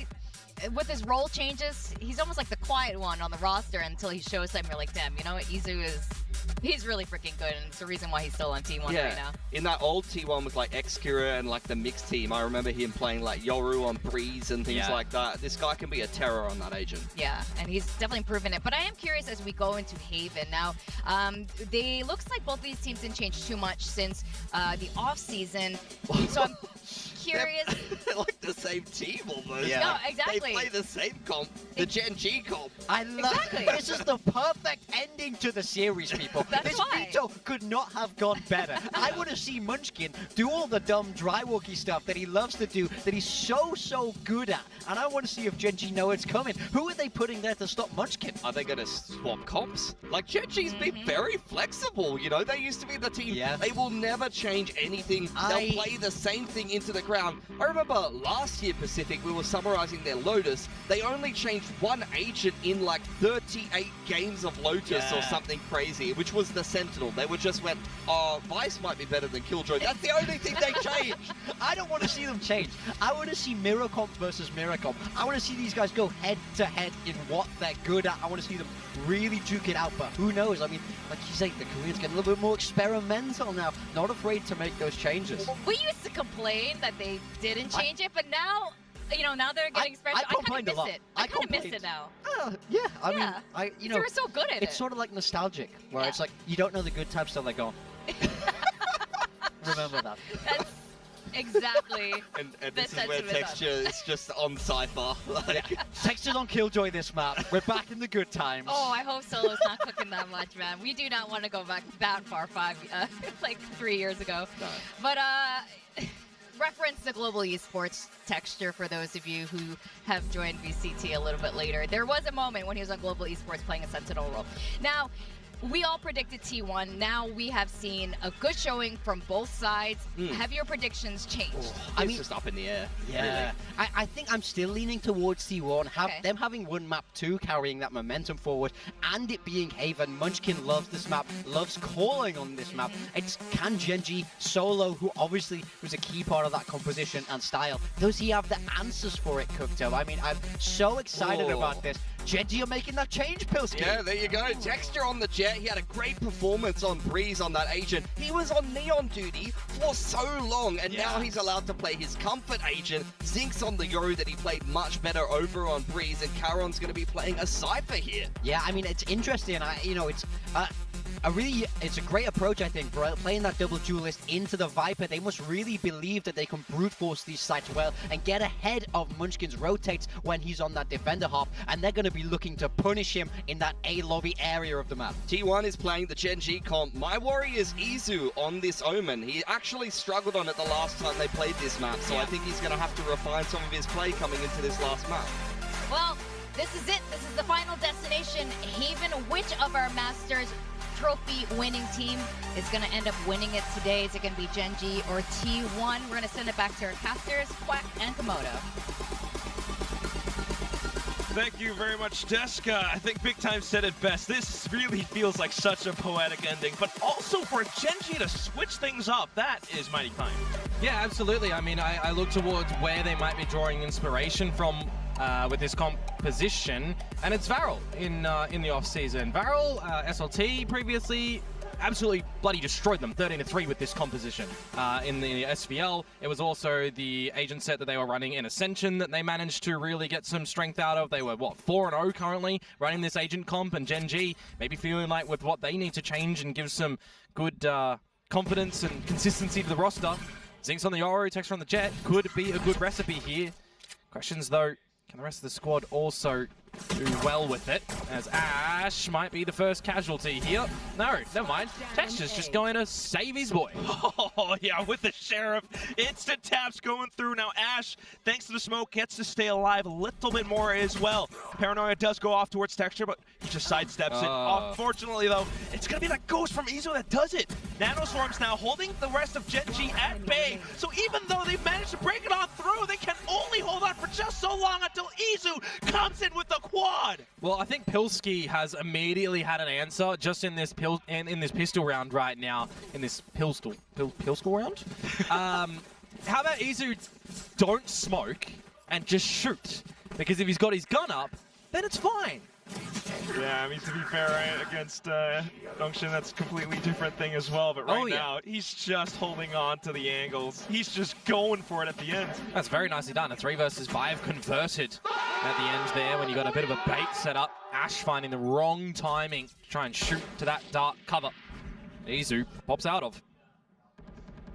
with his role changes, he's almost like the quiet one on the roster until he shows something. You're like, damn, you know what? Izu he's really freaking good, and it's the reason why he's still on T1 right now. In that old T1 with like Xkira and like the mixed team, I remember him playing like Yoru on Breeze and things like that. This guy can be a terror on that agent. Yeah, and he's definitely proven it. But I am curious as we go into Haven now. Looks like both these teams didn't change too much since the off season. So I'm curious. They're like the same team almost. Yeah. No, exactly. They play the same comp, the GenG comp. I love This is the perfect ending to the series, people. This veto could not have gone better. I want to see Munchkin do all the dumb dry walky stuff that he loves to do, that he's so good at. And I want to see if GenG know it's coming. Who are they putting there to stop Munchkin? Are they going to swap comps? Like, GenG's been very flexible, you know? They used to be the team. Yeah. They will never change anything. They'll play the same thing into the ground. I remember last year, Pacific, we were summarizing their Lotus. They only changed one agent in like 38 games of Lotus or something crazy, which was the Sentinel. They were just went, oh, Vice might be better than Killjoy. That's the only thing they changed. I don't want to see them change. I want to see Mirror Comp versus Mirror Comp. I want to see these guys go head to head in what they're good at. I want to see them really duke it out, but who knows? I mean, like you say, the Koreans getting a little bit more experimental now. Not afraid to make those changes. We used to complain that they didn't change it, but now, you know, now they're getting experimental. I kind of miss it. I kind of miss it now. Yeah, I mean, you know, they were so good at it. It's sort of like nostalgic, where it's like, you don't know the good times till they're gone. Remember that. That's exactly. And this is where texture is just on Cypher. Texture's on Killjoy this map. We're back in the good times. Oh, I hope Solo's not cooking that much, man. We do not want to go back that far, like 3 years ago. No. But reference the global esports texture for those of you who have joined VCT a little bit later. There was a moment when he was on global esports playing a Sentinel role. Now, we all predicted T1. Now we have seen a good showing from both sides. Have your predictions changed? I mean, just up in the air. Yeah. Really. I think I'm still leaning towards T1. Them having won map 2, carrying that momentum forward, and it being Haven. Munchkin loves this map, loves calling on this map. It's can GenG solo, who obviously was a key part of that composition and style. Does he have the answers for it cooked up? I mean, I'm so excited about this. GenG are making that change, Pilski. Yeah, there you go. Texture on the Jet. He had a great performance on Breeze on that agent. He was on Neon duty for so long, and now he's allowed to play his comfort agent. Zinx on the Yoru that he played much better over on Breeze, and Charon's going to be playing a Cypher here. Yeah, I mean, it's interesting. You know, it's it's a great approach, I think, playing that double duelist into the Viper. They must really believe that they can brute force these sites well and get ahead of Munchkin's rotates when he's on that defender hop, and they're going to be looking to punish him in that A lobby area of the map. T1 is playing the GenG comp. My worry is Izu on this Omen. He actually struggled on it the last time they played this map, so I think he's going to have to refine some of his play coming into this last map. Well, this is it. This is the final destination. Haven, which of our Masters trophy winning team is going to end up winning it today? Is it going to be GenG or T1? We're going to send it back to our casters, Quack and Komodo. Thank you very much, Jessica. I think Big Time said it best. This really feels like such a poetic ending, but also for GenG to switch things up, that is mighty fine. Yeah, absolutely. I mean, I look towards where they might be drawing inspiration from with this composition, and it's Varel in the off-season. Varel, SLT previously, absolutely bloody destroyed them, 13-3 with this composition. In the SVL, it was also the agent set that they were running in Ascension that they managed to really get some strength out of. They were, what, 4-0 currently running this agent comp, and GenG maybe feeling like with what they need to change and give some good confidence and consistency to the roster. Zinx on the Yoru, Texture on the Jet could be a good recipe here. Questions though, can the rest of the squad also do well with it, as Ash might be the first casualty here. No, never mind. Texture's just going to save his boy. Oh, yeah, with the Sheriff. Instant taps going through. Now Ash, thanks to the smoke, gets to stay alive a little bit more as well. Paranoia does go off towards Texture, but he just sidesteps it. Unfortunately, though, it's going to be that ghost from Izu that does it. Nanoswarm's now holding the rest of GenG at bay, so even though they've managed to break it on through, they can only hold on for just so long until Izu comes in with the quad. Well, I think Pilski has immediately had an answer just in this pistol round right now. In this pistol round? How about Izu don't smoke and just shoot? Because if he's got his gun up, then it's fine. Yeah, I mean, to be fair, right, against Dongshin, that's a completely different thing as well. But right now, he's just holding on to the angles. He's just going for it at the end. That's very nicely done. A 3 versus 5 converted at the end there when you got a bit of a bait set up. Ash finding the wrong timing to try and shoot to that dark cover. Izu pops out of.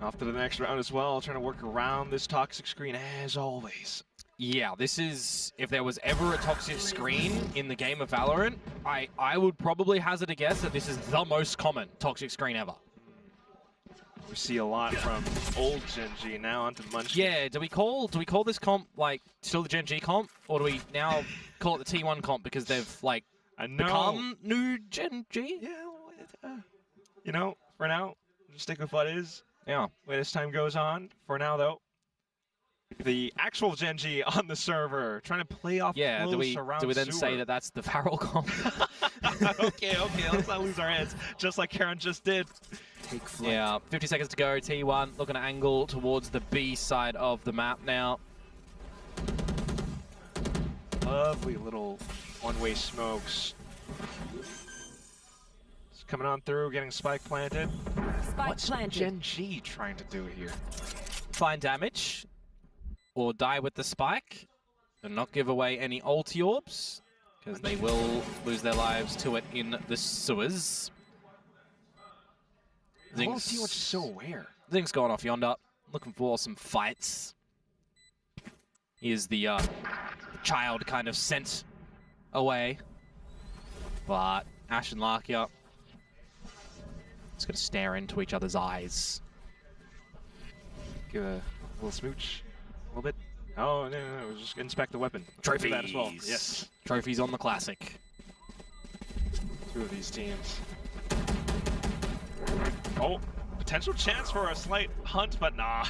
Off to the next round as well, trying to work around this toxic screen as always. Yeah, this is, if there was ever a toxic screen in the game of Valorant, I would probably hazard a guess that this is the most common toxic screen ever. We see a lot from old GenG now onto Munchkin. Yeah, do we call this comp like still the GenG comp, or do we now call it the T1 comp because they've like become new GenG? Yeah, you know, for now, just stick with what is. Yeah. When as time goes on, for now though, the actual GenG on the server trying to play off close around do we then sewer. say that that's the Varel comp? okay, let's not lose our heads, just like Karen just did. Take flight. Yeah, 50 seconds to go. T1 looking to angle towards the B side of the map now. Lovely little one-way smokes. It's coming on through, getting spike planted. What's GenG trying to do here? Find damage, or die with the spike, and not give away any ulti orbs, because they will lose their lives to it in the sewers. Zinx is so aware. Zinx going off yonder, looking for some fights. Here's the child kind of sent away, but Ash and Larkia just gonna stare into each other's eyes. Give a little smooch, a little bit. Oh no, just inspect the weapon. Trophies. That as well. Yes. Trophies on the classic. Two of these teams. Oh, potential chance for a slight hunt, but nah.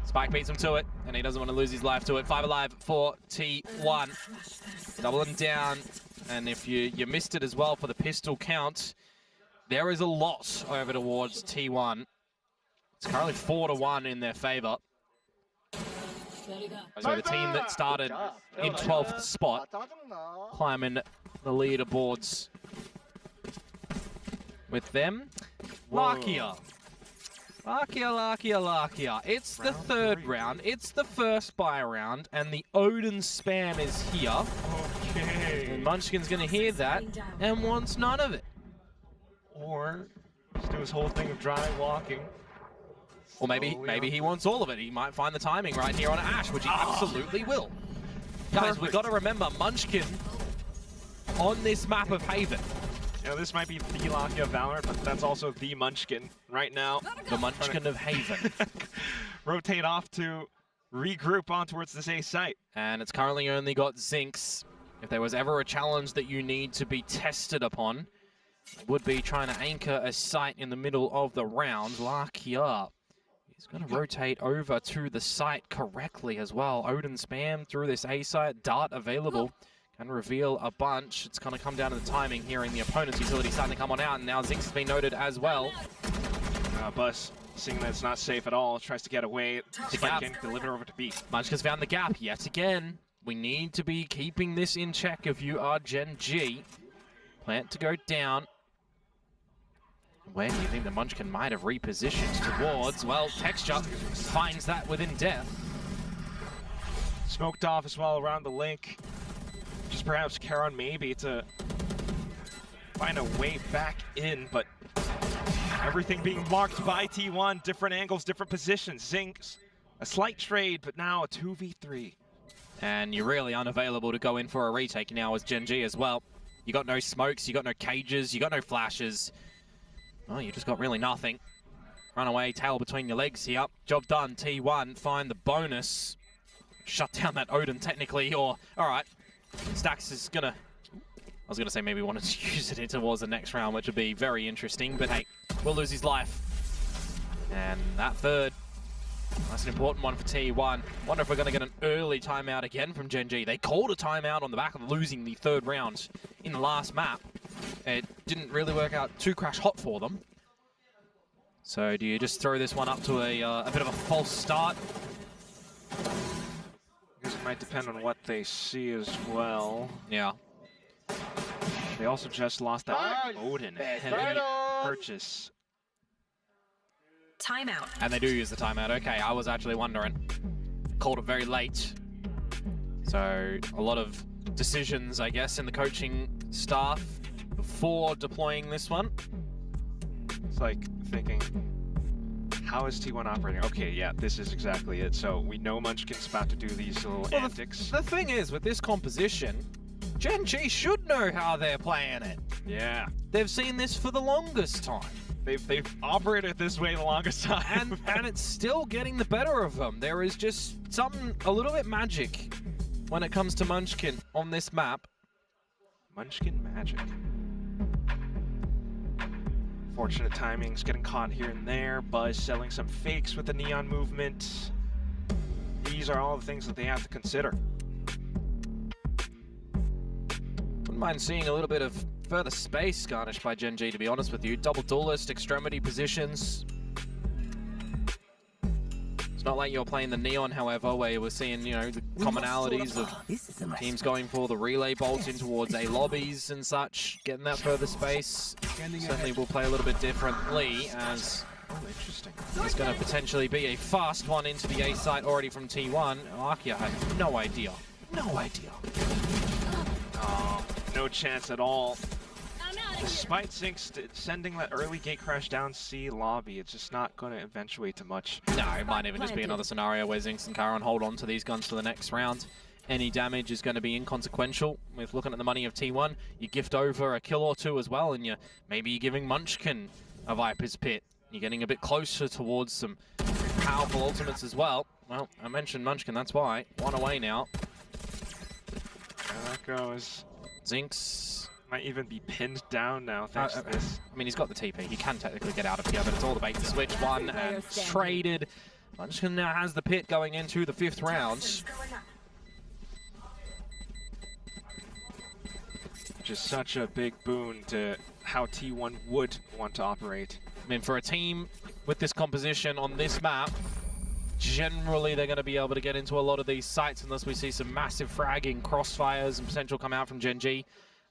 Spike beats him to it, and he doesn't want to lose his life to it. 5 alive for T1. Doubling down, and if you missed it as well for the pistol count, there is a lot over towards T1. It's currently 4-1 in their favor. So the team that started in 12th spot, climbing the leaderboards with them. Larkia. Larkia. It's the third round. It's the first buy round, and the Odin spam is here. Okay. And Munchkin's going to hear that and wants none of it. or just do his whole thing of dry walking. Or maybe he wants all of it. He might find the timing right here on Ash, which he absolutely will. Guys, we've got to remember, Munchkin on this map of Haven. You know, this might be the Locky of Valorant, but that's also the Munchkin right now. The Munchkin of Haven. Rotate off to regroup on towards this A site. And it's currently only got Zinx. If there was ever a challenge that you need to be tested upon, it would be trying to anchor a site in the middle of the round. Lucky up. He's going to rotate over to the site correctly as well. Odin spam through this A site. Dart available. Can reveal a bunch. It's going to come down to the timing here in the opponent's utility starting to come on out. And now Zinx has been noted as well. Bus, seeing that it's not safe at all, tries to get away. Spiking, deliver over to B. Munchkin's found the gap yet again. We need to be keeping this in check if you are GenG. Plant to go down. Where do you think the Munchkin might have repositioned towards? Well, Texture finds that within death. Smoked off as well around the link. Just perhaps Karon maybe to find a way back in, but everything being marked by T1. Different angles, different positions. Zinx, a slight trade, but now a 2v3. And you're really unavailable to go in for a retake now as GenG as well. You got no smokes, you got no cages, you got no flashes. Oh, you just got really nothing. Run away, tail between your legs here. Job done, T1, find the bonus. Shut down that Odin technically, or, all right. Stax is gonna, I was gonna say maybe wanted to use it towards the next round, which would be very interesting, but hey, will lose his life. And that third, that's an important one for T1. Wonder if we're gonna get an early timeout again from GenG. They called a timeout on the back of losing the third round in the last map. It didn't really work out too crash hot for them. So do you just throw this one up to a bit of a false start? I guess it might depend on what they see as well. Yeah. They also just lost that Odin heavy purchase. Timeout. And they do use the timeout. Okay, I was actually wondering. Called it very late. So a lot of decisions, I guess, in the coaching staff before deploying this one. It's like thinking, how is T1 operating? Okay, yeah, this is exactly it. So we know Munchkin's about to do these little antics. The thing is, with this composition, GenG should know how they're playing it. Yeah. They've seen this for the longest time. They've operated this way the longest time. and it's still getting the better of them. There is just something a little bit magic when it comes to Munchkin on this map. Munchkin magic. Fortunate timings, getting caught here and there. Buzz selling some fakes with the neon movement. These are all the things that they have to consider. Wouldn't mind seeing a little bit of further space garnished by GenG, to be honest with you. Double duelist, extremity positions. It's not like you're playing the neon, however, where we're seeing, you know, the commonalities of teams going for the relay bolt in towards A lobbies and such. Getting that further space certainly will play a little bit differently, as interesting. There's going to potentially be a fast one into the A site already from T1. Arkia had no idea. No idea. Oh, no chance at all. Despite Zinx sending that early gate crash down C lobby, it's just not going to eventuate to much. No, it might even just be another scenario where Zinx and Karon hold on to these guns for the next round. Any damage is going to be inconsequential. With looking at the money of T1, you gift over a kill or two as well, and maybe you're giving Munchkin a Viper's Pit. You're getting a bit closer towards some powerful ultimates as well. Well, I mentioned Munchkin, that's why. One away now. There that goes. Zinx might even be pinned down now thanks to this. I mean, he's got the TP. He can technically get out of here, but it's all the bait to switch. One and traded. Munchkin now has the pit going into the 5th round. Which is such a big boon to how T1 would want to operate. I mean, for a team with this composition on this map, generally they're going to be able to get into a lot of these sites unless we see some massive fragging, crossfires, and potential come out from GenG.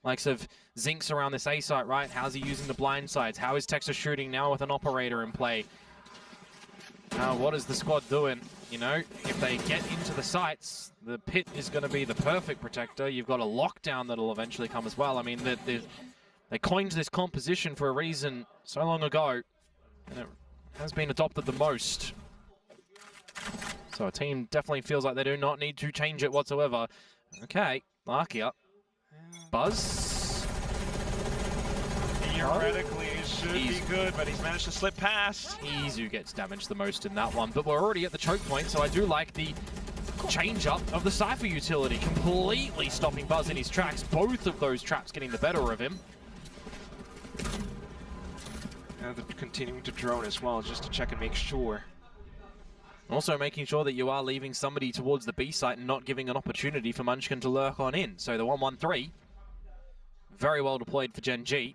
Likes of Zinx around this A site, right? How's he using the blind sides? How is Texas shooting now with an operator in play? What is the squad doing? You know, if they get into the sites, the pit is going to be the perfect protector. You've got a lockdown that'll eventually come as well. I mean, They coined this composition for a reason so long ago, and it has been adopted the most. So a team definitely feels like they do not need to change it whatsoever. Okay, Arkia. Buzz. Theoretically, it should be good, but he's managed to slip past. Izu gets damaged the most in that one, but we're already at the choke point, so I do like the change up of the Cypher utility, completely stopping Buzz in his tracks. Both of those traps getting the better of him. Now they're continuing to drone as well, just to check and make sure. Also making sure that you are leaving somebody towards the B site and not giving an opportunity for Munchkin to lurk on in. So the 1-1-3, very well deployed for GenG.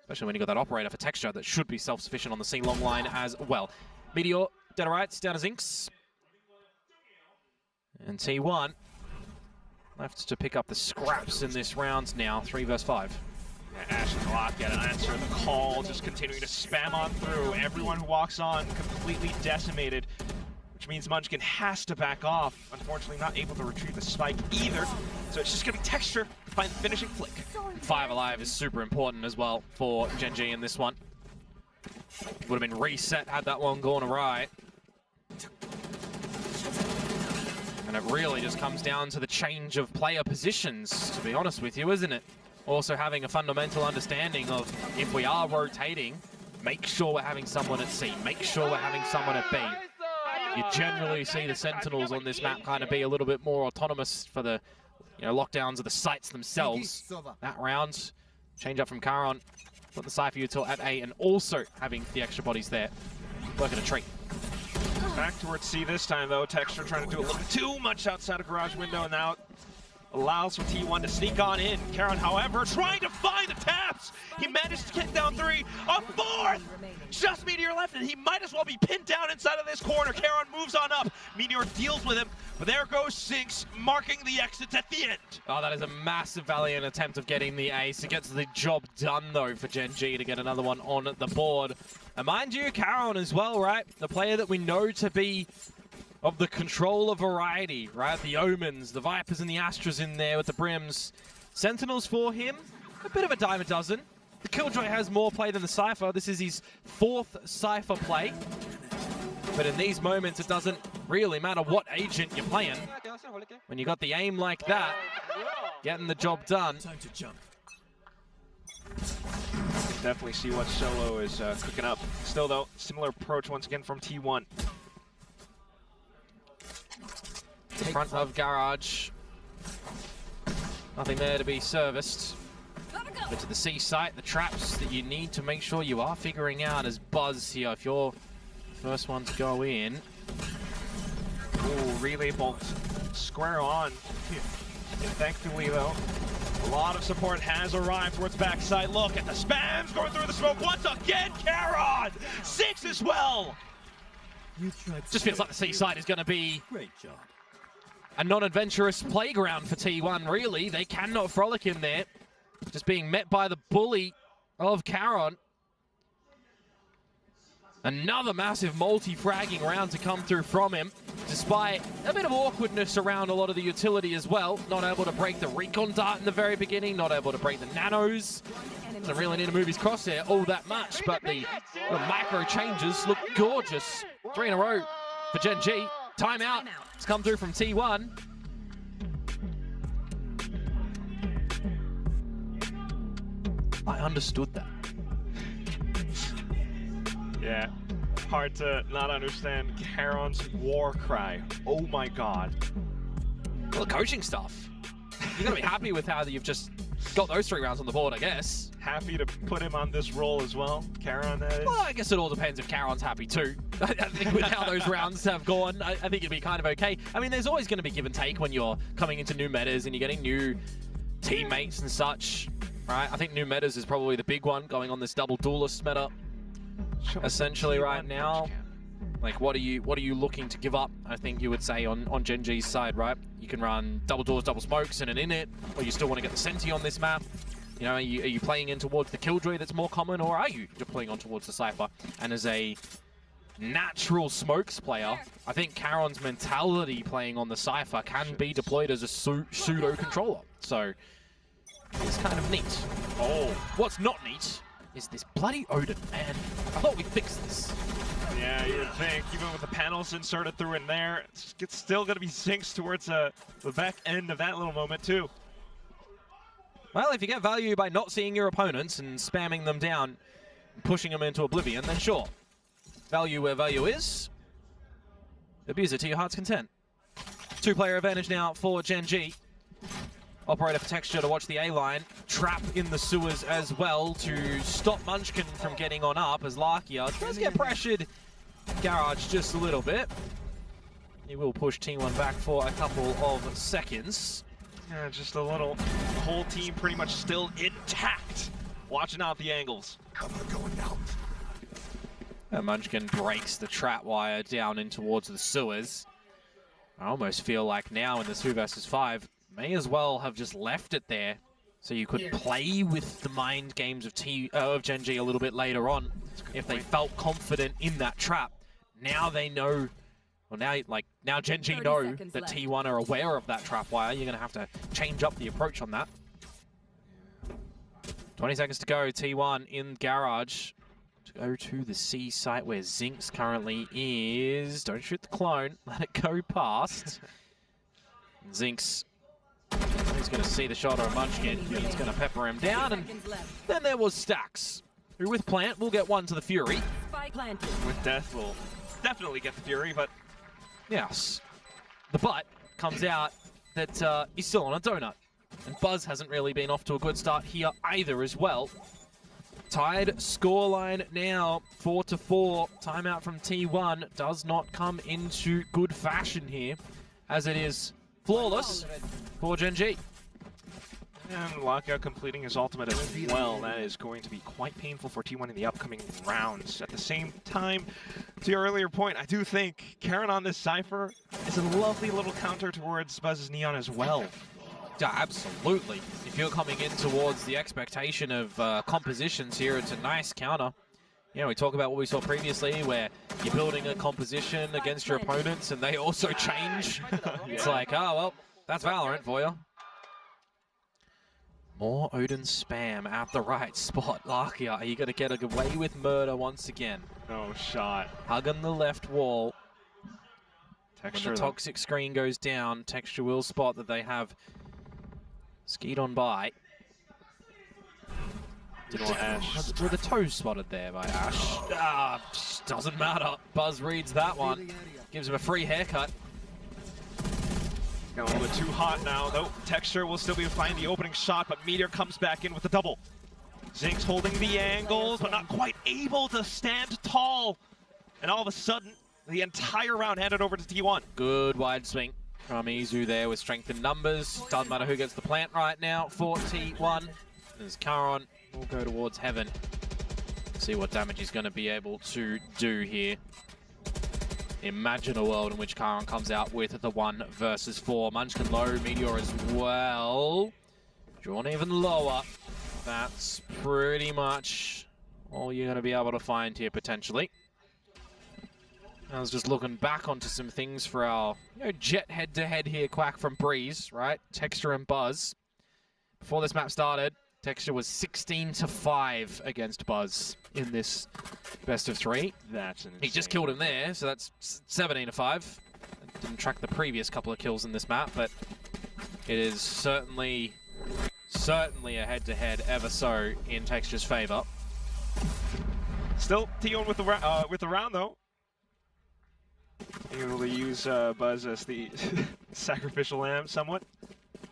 Especially when you got that operator for texture that should be self-sufficient on the C long line as well. Meteor, dead or rights, down to Zinx. And T1 left to pick up the scraps in this round now, 3 versus 5. Yeah, Ash and Glock get an answer the call, just continuing to spam on through. Everyone who walks on completely decimated, which means Munchkin has to back off. Unfortunately, not able to retrieve the spike either. So it's just going to be texture to find the finishing flick. 5 alive is super important as well for GenG in this one. Would have been reset had that one gone awry. And it really just comes down to the change of player positions, to be honest with you, isn't it? Also having a fundamental understanding of if we are rotating, make sure we're having someone at C, make sure we're having someone at B. You generally see the Sentinels on this map kind of be a little bit more autonomous for the lockdowns of the sites themselves. That round, change up from Charon, put the Cypher util at A, and also having the extra bodies there. Working a treat. Back towards C this time though, Texture trying to do a little too much outside of garage window, and now allows for T1 to sneak on in. Charon, however, trying to find the taps. He managed to get down 3, a 4th! Just Meteor left, and he might as well be pinned down inside of this corner. Charon moves on up. Meteor deals with him, but there goes Sinks, marking the exits at the end. Oh, that is a massive valiant attempt of getting the ace. It gets the job done, though, for GenG to get another one on the board. And mind you, Charon as well, right? The player that we know to be of the controller variety, right? The Omens, the Vipers and the Astras in there with the Brims. Sentinels for him, a bit of a dime a dozen. The Killjoy has more play than the Cypher. This is his 4th Cypher play. But in these moments, it doesn't really matter what agent you're playing. When you got the aim like that, getting the job done. Time to jump. Definitely see what Solo is cooking up. Still though, similar approach once again from T1. In front of Garage. Nothing there to be serviced. But to the C site, the traps that you need to make sure you are figuring out as Buzz here. If you're the first one to go in. Ooh, relay bolt square on. Thankfully though, a lot of support has arrived towards backside. Look at the spams going through the smoke once again. Charon! 6 as well! Just feels like the C site is going to be Great job. a non-adventurous playground for T1, really. They cannot frolic in there. Just being met by the bully of Charon. Another massive multi-fragging round to come through from him, despite a bit of awkwardness around a lot of the utility as well. Not able to break the recon dart in the very beginning, not able to break the nanos. Doesn't really need to move his crosshair all that much, but the macro changes look gorgeous. 3 in a row for GenG. Timeout. It's come through from T1. I understood that. Yeah, hard to not understand Charon's war cry. Oh my god. Well, the coaching stuff. You're going to be happy with how you've just got those 3 rounds on the board, I guess. Happy to put him on this role as well, Charon, that is. Well, I guess it all depends if Charon's happy too. I think with how those rounds have gone, I think it'd be kind of okay. I mean, there's always going to be give and take when you're coming into new metas and you're getting new teammates and such, right? I think new metas is probably the big one, going on this double duelist meta. Essentially right now, like what are you looking to give up? I think you would say on GenG's side, right? You can run double doors, double smokes and an init, or you still want to get the Senti on this map. You know, are you playing in towards the Killjoy that's more common, or are you deploying on towards the Cypher? And as a natural smokes player, I think Charon's mentality playing on the Cypher can be deployed as a pseudo controller. So it's kind of neat. Oh, what's not neat is this bloody Odin, man. I thought we fixed this. Yeah, you would think, even with the panels inserted through in there, it's still going to be Zinx towards the back end of that little moment, too. Well, if you get value by not seeing your opponents and spamming them down, pushing them into oblivion, then sure. Value where value is. Abuse it to your heart's content. Two-player advantage now for GenG. Operator for Texture to watch the A-line. Trap in the sewers as well to stop Munchkin from getting on up as Larkia does get pressured. Garage just a little bit. He will push T1 back for a couple of seconds. Yeah, just a little. The whole team pretty much still intact. Watching out the angles. Cover going out. And Munchkin breaks the trap wire down in towards the sewers. I almost feel like now in the 2 versus 5, may as well have just left it there so you could play with the mind games of GenG a little bit later on if they felt confident in that trap. Now they know, well now GenG know that T1 are aware of that trap wire. You're going to have to change up the approach on that. 20 seconds to go, T1 in garage. To go to the C site where Zinx currently is. Don't shoot the clone, let it go past. Zinx, he's going to see the shot of Munchkin. He's going to pepper him down, and then there was Stax, who with Plant will get one to the Fury. With Death will definitely get the Fury, but... Yes. The but comes out that he's still on a donut. And Buzz hasn't really been off to a good start here either as well. Tied scoreline now, 4-4. Timeout from T1 does not come into good fashion here, as it is flawless for GenG. And Lockout completing his ultimate as well. That is going to be quite painful for T1 in the upcoming rounds. At the same time, to your earlier point, I do think Karen on this Cypher is a lovely little counter towards Buzz's Neon as well. Yeah, absolutely. If you're coming in towards the expectation of compositions here, it's a nice counter. You know, we talk about what we saw previously, where you're building a composition against your opponents and they also change. It's like, oh, well, that's Valorant for you. More Odin spam at the right spot. Larkia, are you going to get away with murder once again? No shot. Hugging the left wall. Texture, when the toxic screen goes down, Texture will spot that they have skied on by. Were the toes spotted there by Ash? Ah, doesn't matter. Buzz reads that one. Gives him a free haircut. Got a little bit too hot now, though. Texture will still be able to find the opening shot, but Meteor comes back in with the double. Zinx holding the angles, but not quite able to stand tall. And all of a sudden, the entire round handed over to T1. Good wide swing from Izu there with strength in numbers. Doesn't matter who gets the plant right now for T1. As Karon will go towards Heaven. See what damage he's going to be able to do here. Imagine a world in which Karon comes out with the 1 versus 4. Munchkin low, Meteor as well. Drawn even lower. That's pretty much all you're going to be able to find here potentially. I was just looking back onto some things for our Jet head-to-head here, Quack from Breeze, right? Texture and Buzz. Before this map started, Texture was 16-5 against Buzz in this best of 3. That's insane. He just killed him there, so that's 17-5. Didn't track the previous couple of kills in this map, but it is certainly a head-to-head ever so in Texture's favor. Still T1 with the round though. Able to use Buzz as the sacrificial lamb somewhat.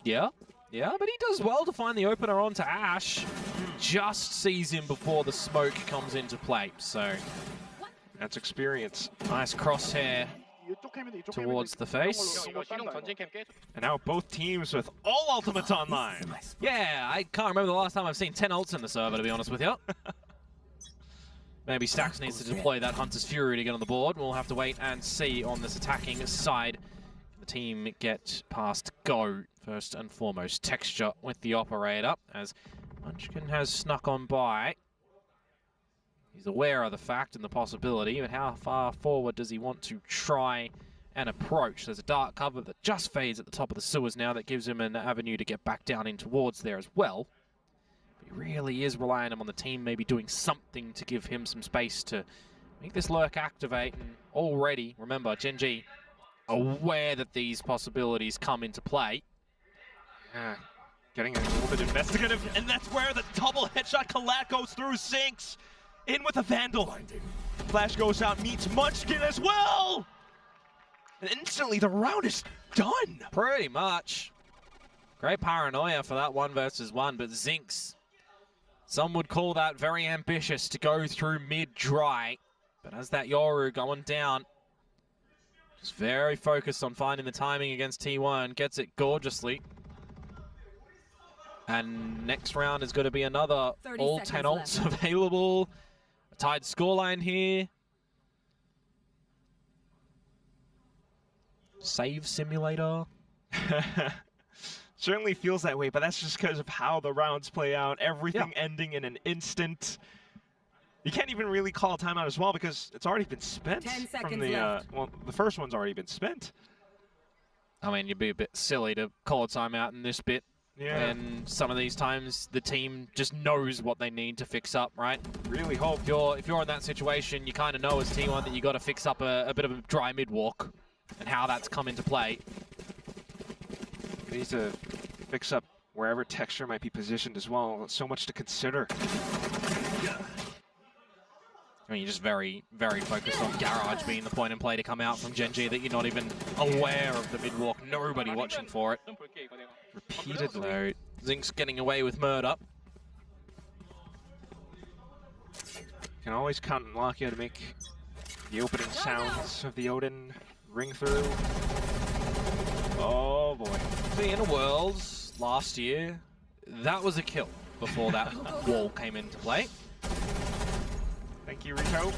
Yeah, but he does well to find the opener onto Ash. Just sees him before the smoke comes into play, so that's experience. Nice crosshair towards the face. And now both teams with all ultimates online. Yeah, I can't remember the last time I've seen 10 ults in the server, to be honest with you. Maybe Stax needs to deploy that Hunter's Fury to get on the board. We'll have to wait and see on this attacking side. The team get past go, first and foremost. Texture with the operator, as Munchkin has snuck on by. He's aware of the fact and the possibility, but how far forward does he want to try and approach? There's a dark cover that just fades at the top of the sewers now that gives him an avenue to get back down in towards there as well. He really is relying on the team maybe doing something to give him some space to make this lurk activate. And already, remember, GenG aware that these possibilities come into play. Yeah, getting a little bit investigative, and that's where the double headshot collat goes through. Zinx in with a Vandal. Flash goes out, meets Munchkin as well! And instantly the round is done! Pretty much. Great paranoia for that 1 versus 1, but Zinx, some would call that very ambitious to go through mid-dry. But as that Yoru going down, just very focused on finding the timing against T1, gets it gorgeously. And next round is going to be another all 10 ults available. A tied scoreline here. Save simulator. Certainly feels that way, but that's just because of how the rounds play out. Everything ending in an instant. You can't even really call a timeout as well because it's already been spent. 10 seconds from the left. well, the first one's already been spent. I mean, you'd be a bit silly to call a timeout in this bit. Yeah. And some of these times, the team just knows what they need to fix up, right? Really hope. If you're in that situation, you kind of know as T1 that you got to fix up a bit of a dry mid-walk and how that's come into play. He needs to fix up wherever Texture might be positioned as well. So much to consider. I mean, you're just very, very focused on Garage being the point and play to come out from GenG that you're not even aware of the mid-walk. Nobody watching for it. Repeatedly. Zinx getting away with murder. Can always count on Lakia to make the opening sounds of the Odin ring through. Oh boy. The Inner Worlds last year, that was a kill before that wall came into play. Thank you, Rico.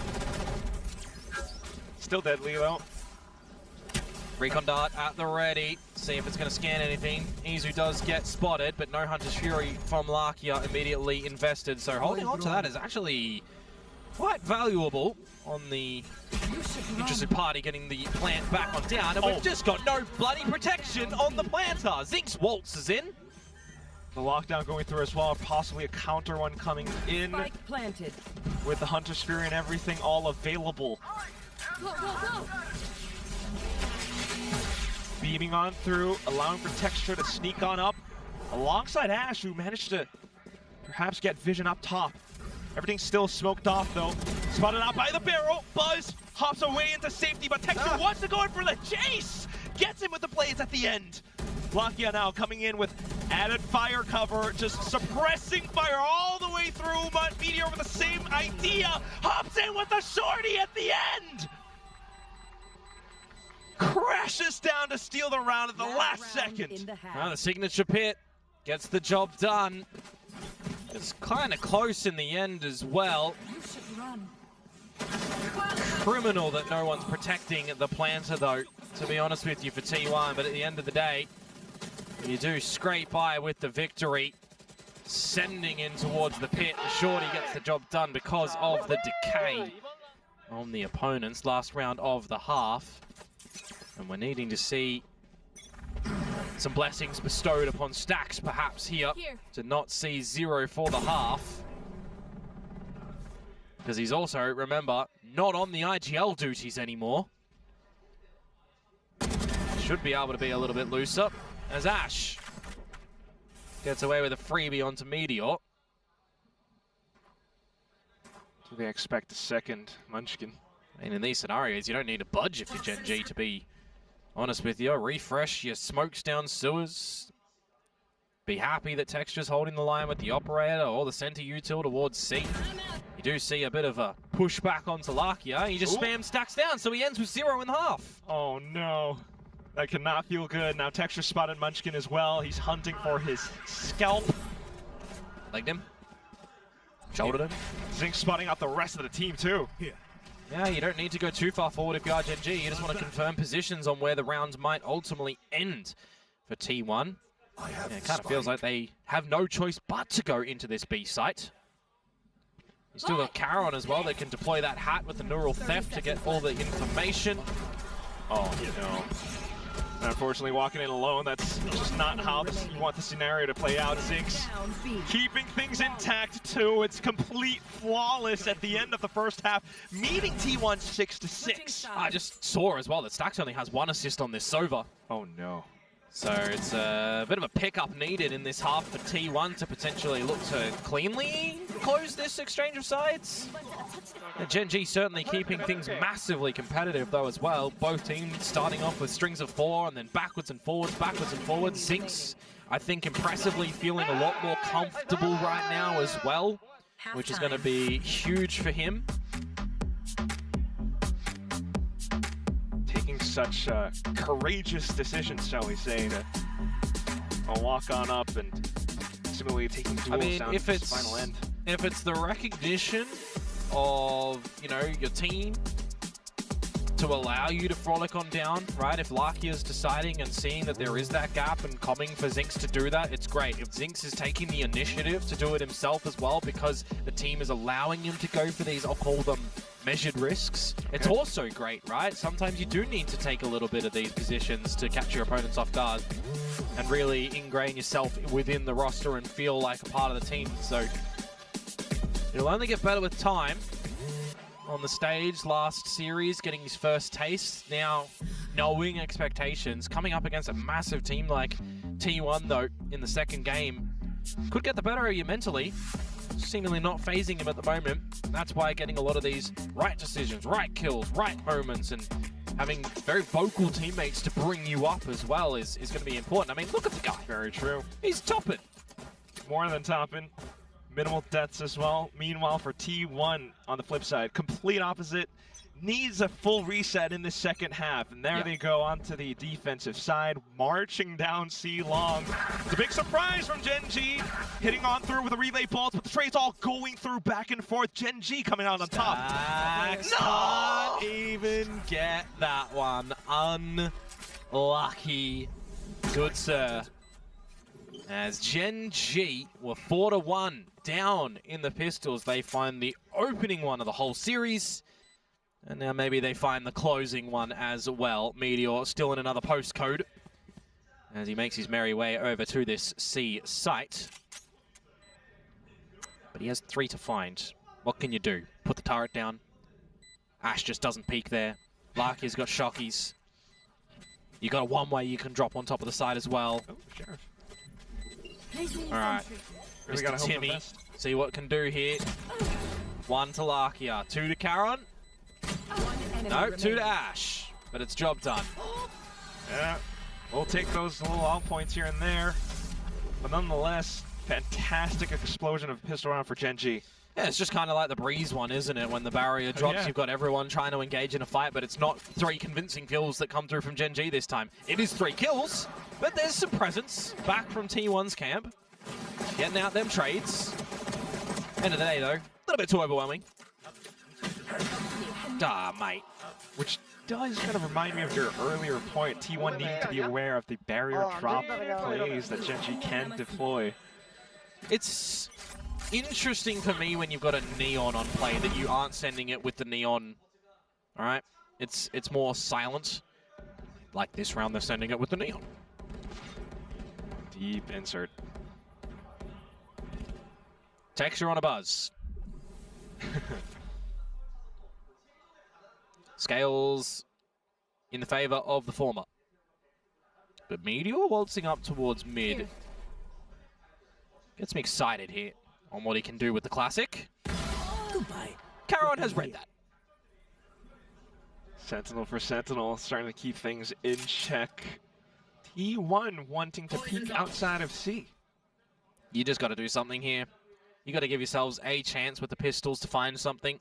Still deadly though. Recon dart at the ready. See if it's going to scan anything. Izu does get spotted, but no Hunter's Fury from Lakia immediately invested. So holding on to that is actually quite valuable on the interested party getting the plant back on down. And we've just got no bloody protection on the planter. Zinx waltzes in. The lockdown going through as well, possibly a counter one coming in. Spike planted. With the Hunter's Fury and everything all available. Go, go, go. Beaming on through, allowing for Texture to sneak on up. Alongside Ash, who managed to perhaps get vision up top. Everything's still smoked off though. Spotted out by the barrel. Buzz hops away into safety, but Texture wants to go in for the chase! Gets him with the blades at the end. Lakia now coming in with added fire cover, just suppressing fire all the way through, but Meteor with the same idea, hops in with the shorty at the end! Crashes down to steal the round at the last second. The signature pit gets the job done. It's kind of close in the end as well. Criminal that no one's protecting the planter though, to be honest with you, for T1, but at the end of the day, you do scrape by with the victory, sending in towards the pit. The shorty gets the job done because of the decay on the opponents last round of the half. And we're needing to see some blessings bestowed upon Stacks perhaps here to not see 0 for the half. Because he's also, remember, not on the IGL duties anymore. Should be able to be a little bit looser as Ash gets away with a freebie onto Meteor. Do they expect a second Munchkin? I mean, in these scenarios, you don't need to budge if you're GenG, to be honest with you. Refresh your smokes down sewers. Be happy that Texture's holding the line with the operator or the center util towards C. You do see a bit of a push back onto Lakia. He just spams Stacks down, so he ends with 0 in the half. Oh no. That cannot feel good. Now Texture spotted Munchkin as well. He's hunting for his scalp. Legged him. Shouldered him. Zinx spotting out the rest of the team too. Yeah, you don't need to go too far forward if you are GenG. You just want to confirm positions on where the rounds might ultimately end for T1. It kind of feels like they have no choice but to go into this B site. You still got Charon as well that can deploy that hat with the neural theft to get all the information. Oh no. Unfortunately, walking in alone, that's just not how you want the scenario to play out. Zinx keeping things intact too. It's complete flawless at the end of the first half, meeting T1 6-6. I just saw as well that Stax only has 1 assist on this Sova. Oh no. So it's a bit of a pickup needed in this half for T1 to potentially look to cleanly close this exchange of sides. GenG certainly keeping things massively competitive though as well. Both teams starting off with strings of 4 and then backwards and forwards, Zinx, I think impressively feeling a lot more comfortable right now as well, which is going to be huge for him. Such courageous decisions, shall we say, to walk on up and seemingly taking duels down to the final end. If it's the recognition of, you know, your team to allow you to frolic on down, right? If Lakia is deciding and seeing that there is that gap and coming for Zinx to do that, it's great. If Zinx is taking the initiative to do it himself as well because the team is allowing him to go for these, I'll call them measured risks, it's also great, right? Sometimes you do need to take a little bit of these positions to catch your opponents off guard and really ingrain yourself within the roster and feel like a part of the team. So it'll only get better with time. On the stage last series, getting his first taste, now knowing expectations, coming up against a massive team like T1 though in the second game, could get the better of you mentally. Seemingly not phasing him at the moment. That's why getting a lot of these right decisions, right kills, right moments, and having very vocal teammates to bring you up as well is going to be important. I mean, look at the guy. Very true. He's topping. More than topping. Minimal deaths as well. Meanwhile, for T1 on the flip side, complete opposite. Needs a full reset in the second half. And there they go onto the defensive side, marching down C long. It's a big surprise from GenG, hitting on through with a relay pulse, but the trades all going through back and forth. GenG coming out on top. Stax can't even get that one. Unlucky. Good sir. As GenG were 4-1 down in the pistols, they find the opening one of the whole series. And now maybe they find the closing one as well. Meteor still in another postcode as he makes his merry way over to this C site. But he has 3 to find. What can you do? Put the turret down. Ash just doesn't peek there. Larky's got shockies. You got a one-way you can drop on top of the side as well. Oh, Sheriff. Alright. Mr. Timmy, see what can do here. 1 to Larkia, 2 to Charon. No, 2 to Ash, but it's job done. Yeah, we'll take those little all points here and there. But nonetheless, fantastic explosion of pistol round for GenG. Yeah, it's just kind of like the Breeze one, isn't it? When the barrier drops, you've got everyone trying to engage in a fight, but it's not 3 convincing kills that come through from GenG this time. It is 3 kills, but there's some presence back from T1's camp. Getting out them trades. End of the day, though, a little bit too overwhelming. Mate. Which does kind of remind me of your earlier point. T1 needing to be aware of the barrier drop plays that GenG can deploy. It's interesting for me when you've got a Neon on play that you aren't sending it with the Neon. Alright? It's more silent. Like this round, they're sending it with the Neon. Deep insert. Texture on a buzz. Scales in the favor of the former. But Meteor waltzing up towards mid. Gets me excited here on what he can do with the classic. Goodbye. Charon has read that. Sentinel for Sentinel, starting to keep things in check. T1 wanting to peek outside of C. You just got to do something here. You got to give yourselves a chance with the pistols to find something.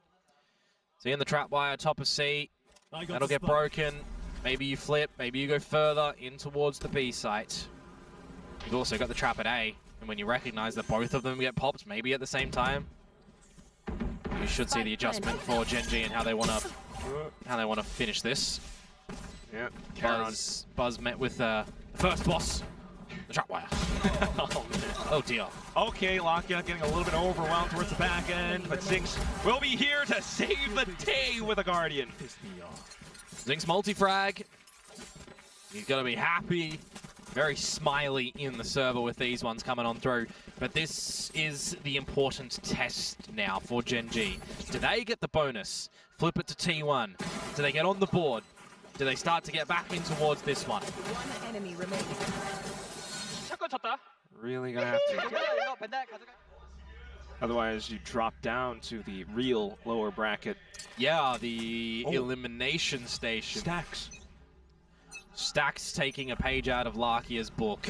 See in the trap wire, top of C. That'll get broken. Maybe you flip, maybe you go further in towards the B site. You've also got the trap at A. And when you recognize that both of them get popped, maybe at the same time, you should see the adjustment for GenG and how they want to finish this. Yeah, Buzz met with the first boss, the trap wire. Oh dear. Okay, Lakia getting a little bit overwhelmed towards the back end, but Zinx will be here to save the day with a Guardian. Zinx multi-frag. He's got to be happy, very smiley in the server with these ones coming on through. But this is the important test now for GenG. Do they get the bonus? Flip it to T1. Do they get on the board? Do they start to get back in towards this one? One enemy remaining. Really gonna have to. Otherwise, you drop down to the real lower bracket. Yeah, the elimination station. Stacks taking a page out of Larkia's book.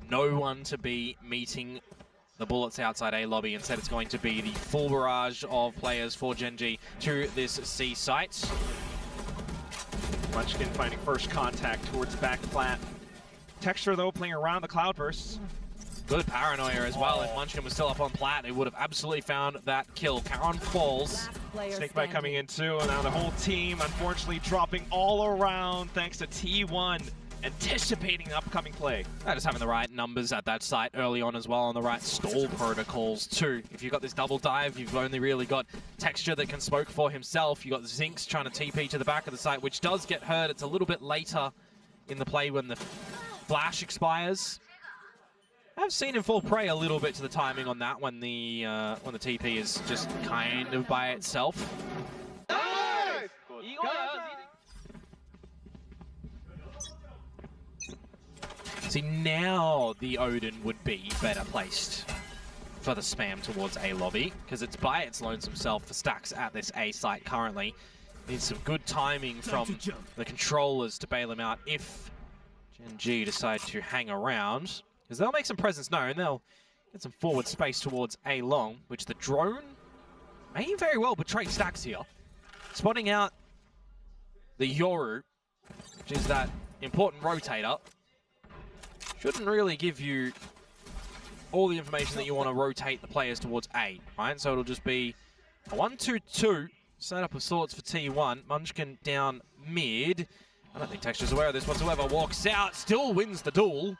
No one to be meeting the bullets outside A lobby. Instead, it's going to be the full barrage of players for GenG to this C site. Munchkin finding first contact towards back flat. Texture, though, playing around the cloudbursts. Good paranoia as well. If Munchkin was still up on plat, it would have absolutely found that kill. Karon falls. Snakebite coming in too, and now the whole team unfortunately dropping all around thanks to T1 anticipating the upcoming play. Just having the right numbers at that site early on as well, and the right stall protocols too. If you've got this double dive, you've only really got Texture that can smoke for himself. You've got Zinx trying to TP to the back of the site, which does get hurt. It's a little bit later in the play when the flash expires. I've seen him fall prey a little bit to the timing on that when the TP is just kind of by itself. See, now the Odin would be better placed for the spam towards A lobby, because it's by its lonesome self for Stacks at this A site currently. Needs some good timing from the controllers to bail him out if GenG decide to hang around. Because they'll make some presence known, they'll get some forward space towards A long, which the drone may very well betray Stacks here. Spotting out the Yoru, which is that important rotator, shouldn't really give you all the information that you want to rotate the players towards A, right? So it'll just be a 1-2-2 setup of sorts for T1. Munchkin down mid. I don't think Texture's aware of this whatsoever. Walks out, still wins the duel.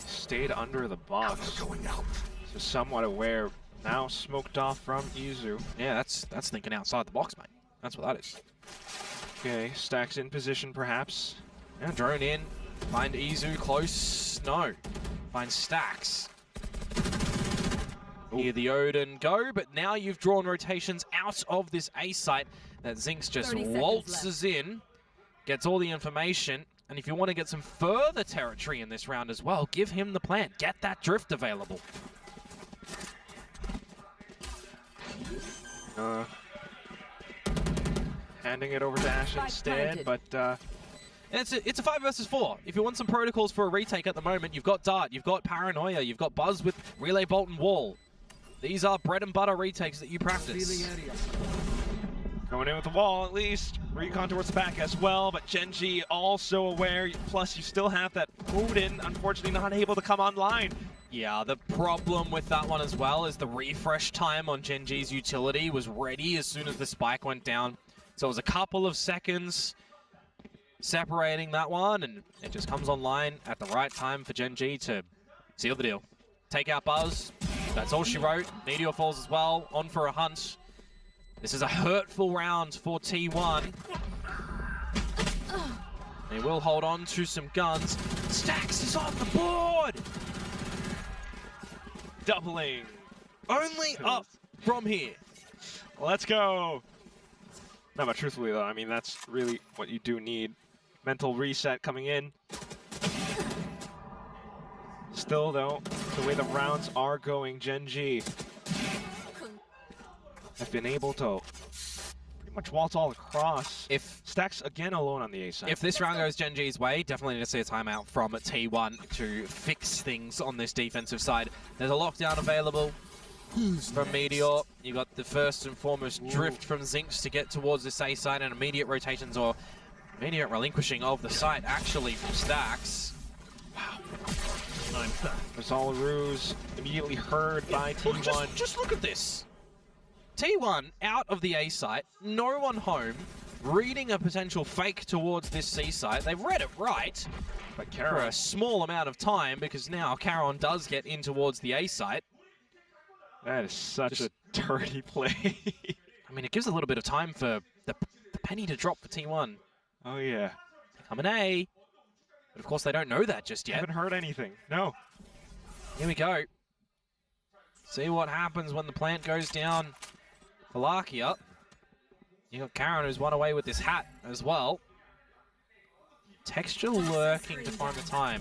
Stayed under the box. So somewhat aware. Now smoked off from Izu. Yeah, that's thinking outside the box, mate. That's what that is. Okay, Stacks in position perhaps. Yeah, drone in. Find Izu close. No. Find Stacks. Hear the Odin go, but now you've drawn rotations out of this A site. That Zinx just waltzes in, gets all the information. And if you want to get some further territory in this round as well, give him the plant. Get that drift available. Handing it over to Ash instead, but it's a 5 versus 4. If you want some protocols for a retake at the moment, you've got Dart, you've got Paranoia, you've got Buzz with Relay, Bolt, and Wall. These are bread and butter retakes that you practice. Going in with the wall, at least. Recon towards the back as well, but GenG also aware. Plus, you still have that Odin, unfortunately not able to come online. Yeah, the problem with that one as well is the refresh time on GenG's utility was ready as soon as the spike went down. So it was a couple of seconds separating that one, and it just comes online at the right time for GenG to seal the deal. Take out Buzz. That's all she wrote. Meteor falls as well, on for a hunt. This is a hurtful round for T1. They will hold on to some guns. Stacks is on the board! Doubling. Only up from here. Let's go. No, but truthfully though, I mean, that's really what you do need. Mental reset coming in. Still though, the way the rounds are going, GenG have been able to pretty much waltz all across. If Stacks again alone on the A side. If this round goes GenG's way, definitely need to see a timeout from T1 to fix things on this defensive side. There's a lockdown available from Meteor. You got the first and foremost drift from Zinx to get towards this A side, and immediate rotations or immediate relinquishing of the site actually from Stacks. Wow. There's all a ruse. Immediately heard by T1. Just look at this. T1 out of the A site, no one home, reading a potential fake towards this C site. They've read it right, but for a small amount of time, because now Karon does get in towards the A site. That is such a dirty play. I mean, it gives a little bit of time for the penny to drop for T1. Oh yeah. coming A. But of course they don't know that just yet. Haven't heard anything. No. Here we go. See what happens when the plant goes down. Valakia. You got Karen who's one away with this hat as well. Texture lurking to find the time.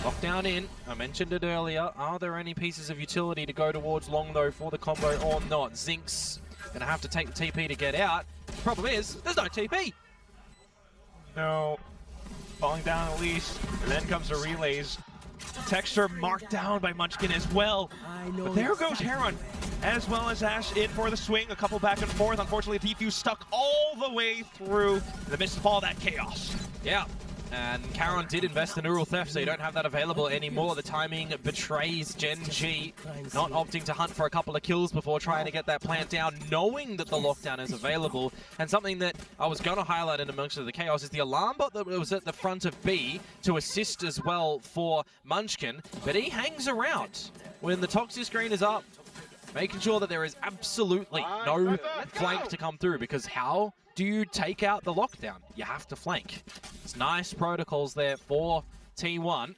Lockdown in. I mentioned it earlier. Are there any pieces of utility to go towards long though for the combo or not? Zinx gonna have to take the TP to get out. Problem is, there's no TP. No. Falling down at least. And then comes the relays. Texture marked down by Munchkin as well. But there goes Heron, as well as Ash in for the swing. A couple back and forth. Unfortunately, Defuse stuck all the way through in the midst of all that chaos. Yeah. And Karen did invest in Neural Theft, so you don't have that available anymore. The timing betrays GenG, not opting to hunt for a couple of kills before trying to get that plant down, knowing that the lockdown is available. And something that I was going to highlight in amongst the chaos is the alarm bot that was at the front of B to assist as well for Munchkin, but he hangs around when the toxic screen is up, making sure that there is absolutely no flank to come through, because how do you take out the lockdown? You have to flank. It's nice protocols there for T1.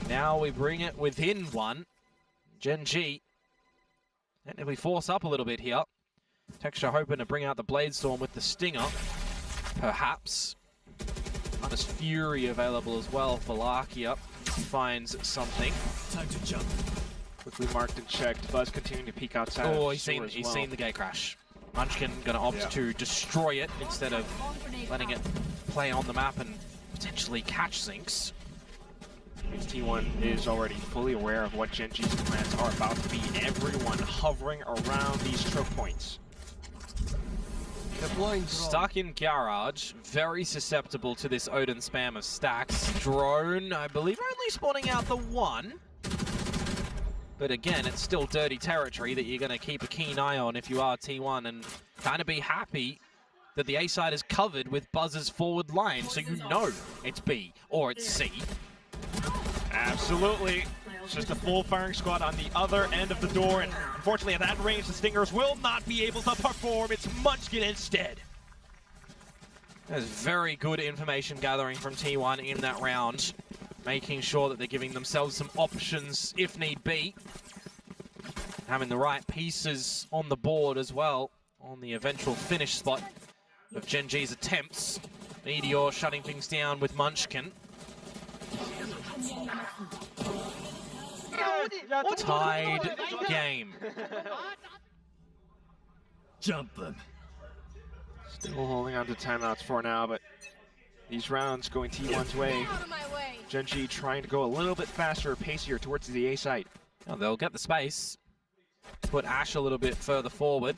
Now we bring it within one. GenG. And if we force up a little bit here, Texture hoping to bring out the Bladestorm with the Stinger. Perhaps. Minus Fury available as well for Valakia. Finds something. Time to jump. Quickly marked and checked. Buzz continuing to peek outside. Oh, he's seen the gate crash. Munchkin gonna opt to destroy it instead of letting it play on the map and potentially catch Zinx. T1 is already fully aware of what GenG's plans are about to be. Everyone hovering around these choke points. Stuck in Garage, very susceptible to this Odin spam of stacks. Drone, I believe, only spawning out the one. But again, it's still dirty territory that you're going to keep a keen eye on if you are T1, and kind of be happy that the A side is covered with Buzz's forward line, so you know it's B or it's C. Absolutely. It's just a full firing squad on the other end of the door, and unfortunately at that range, the Stingers will not be able to perform. It's Munchkin instead. There's very good information gathering from T1 in that round, making sure that they're giving themselves some options if need be. Having the right pieces on the board as well on the eventual finish spot of GenG's attempts. Meteor shutting things down with Munchkin. Tied game. Jump them. Still holding on to timeouts for now, but these rounds going T1's way. GenG trying to go a little bit faster, pacier towards the A site. Oh, they'll get the space. Put Ash a little bit further forward.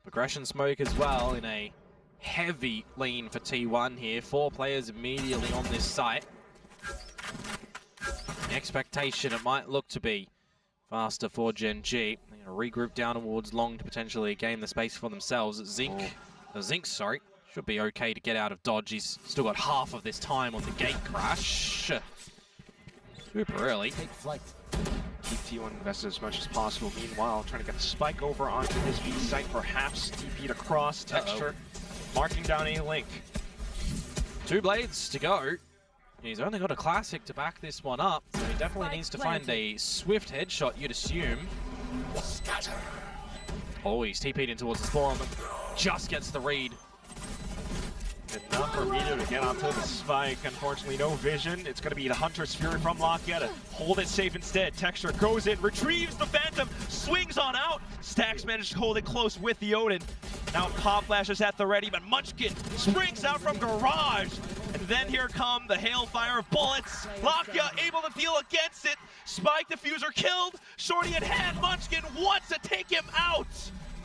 Progression smoke as well in a heavy lean for T1 here. 4 players immediately on this site. The expectation it might look to be faster for GenG. They're going to regroup down towards long to potentially gain the space for themselves. Zinx, sorry, should be okay to get out of dodge. He's still got half of this time on the gate crash. Super early. Take flight. Keep T1 invested as much as possible. Meanwhile, trying to get the spike over onto this B site, perhaps TP'd across. Texture marking down a link. 2 blades to go. He's only got a classic to back this one up, so he definitely needs to find a swift headshot, you'd assume. Oh, he's TP'd in towards the spawn, but just gets the read. Enough for Meteor to get onto the spike. Unfortunately, no vision. It's going to be the Hunter's Fury from Lakia to hold it safe instead. Texture goes in, retrieves the Phantom, swings on out. Stacks managed to hold it close with the Odin. Now Pop Flash is at the ready, but Munchkin springs out from Garage. And then here come the hailfire of bullets. Lakia able to deal against it. Spike Diffuser killed. Shorty at hand. Munchkin wants to take him out.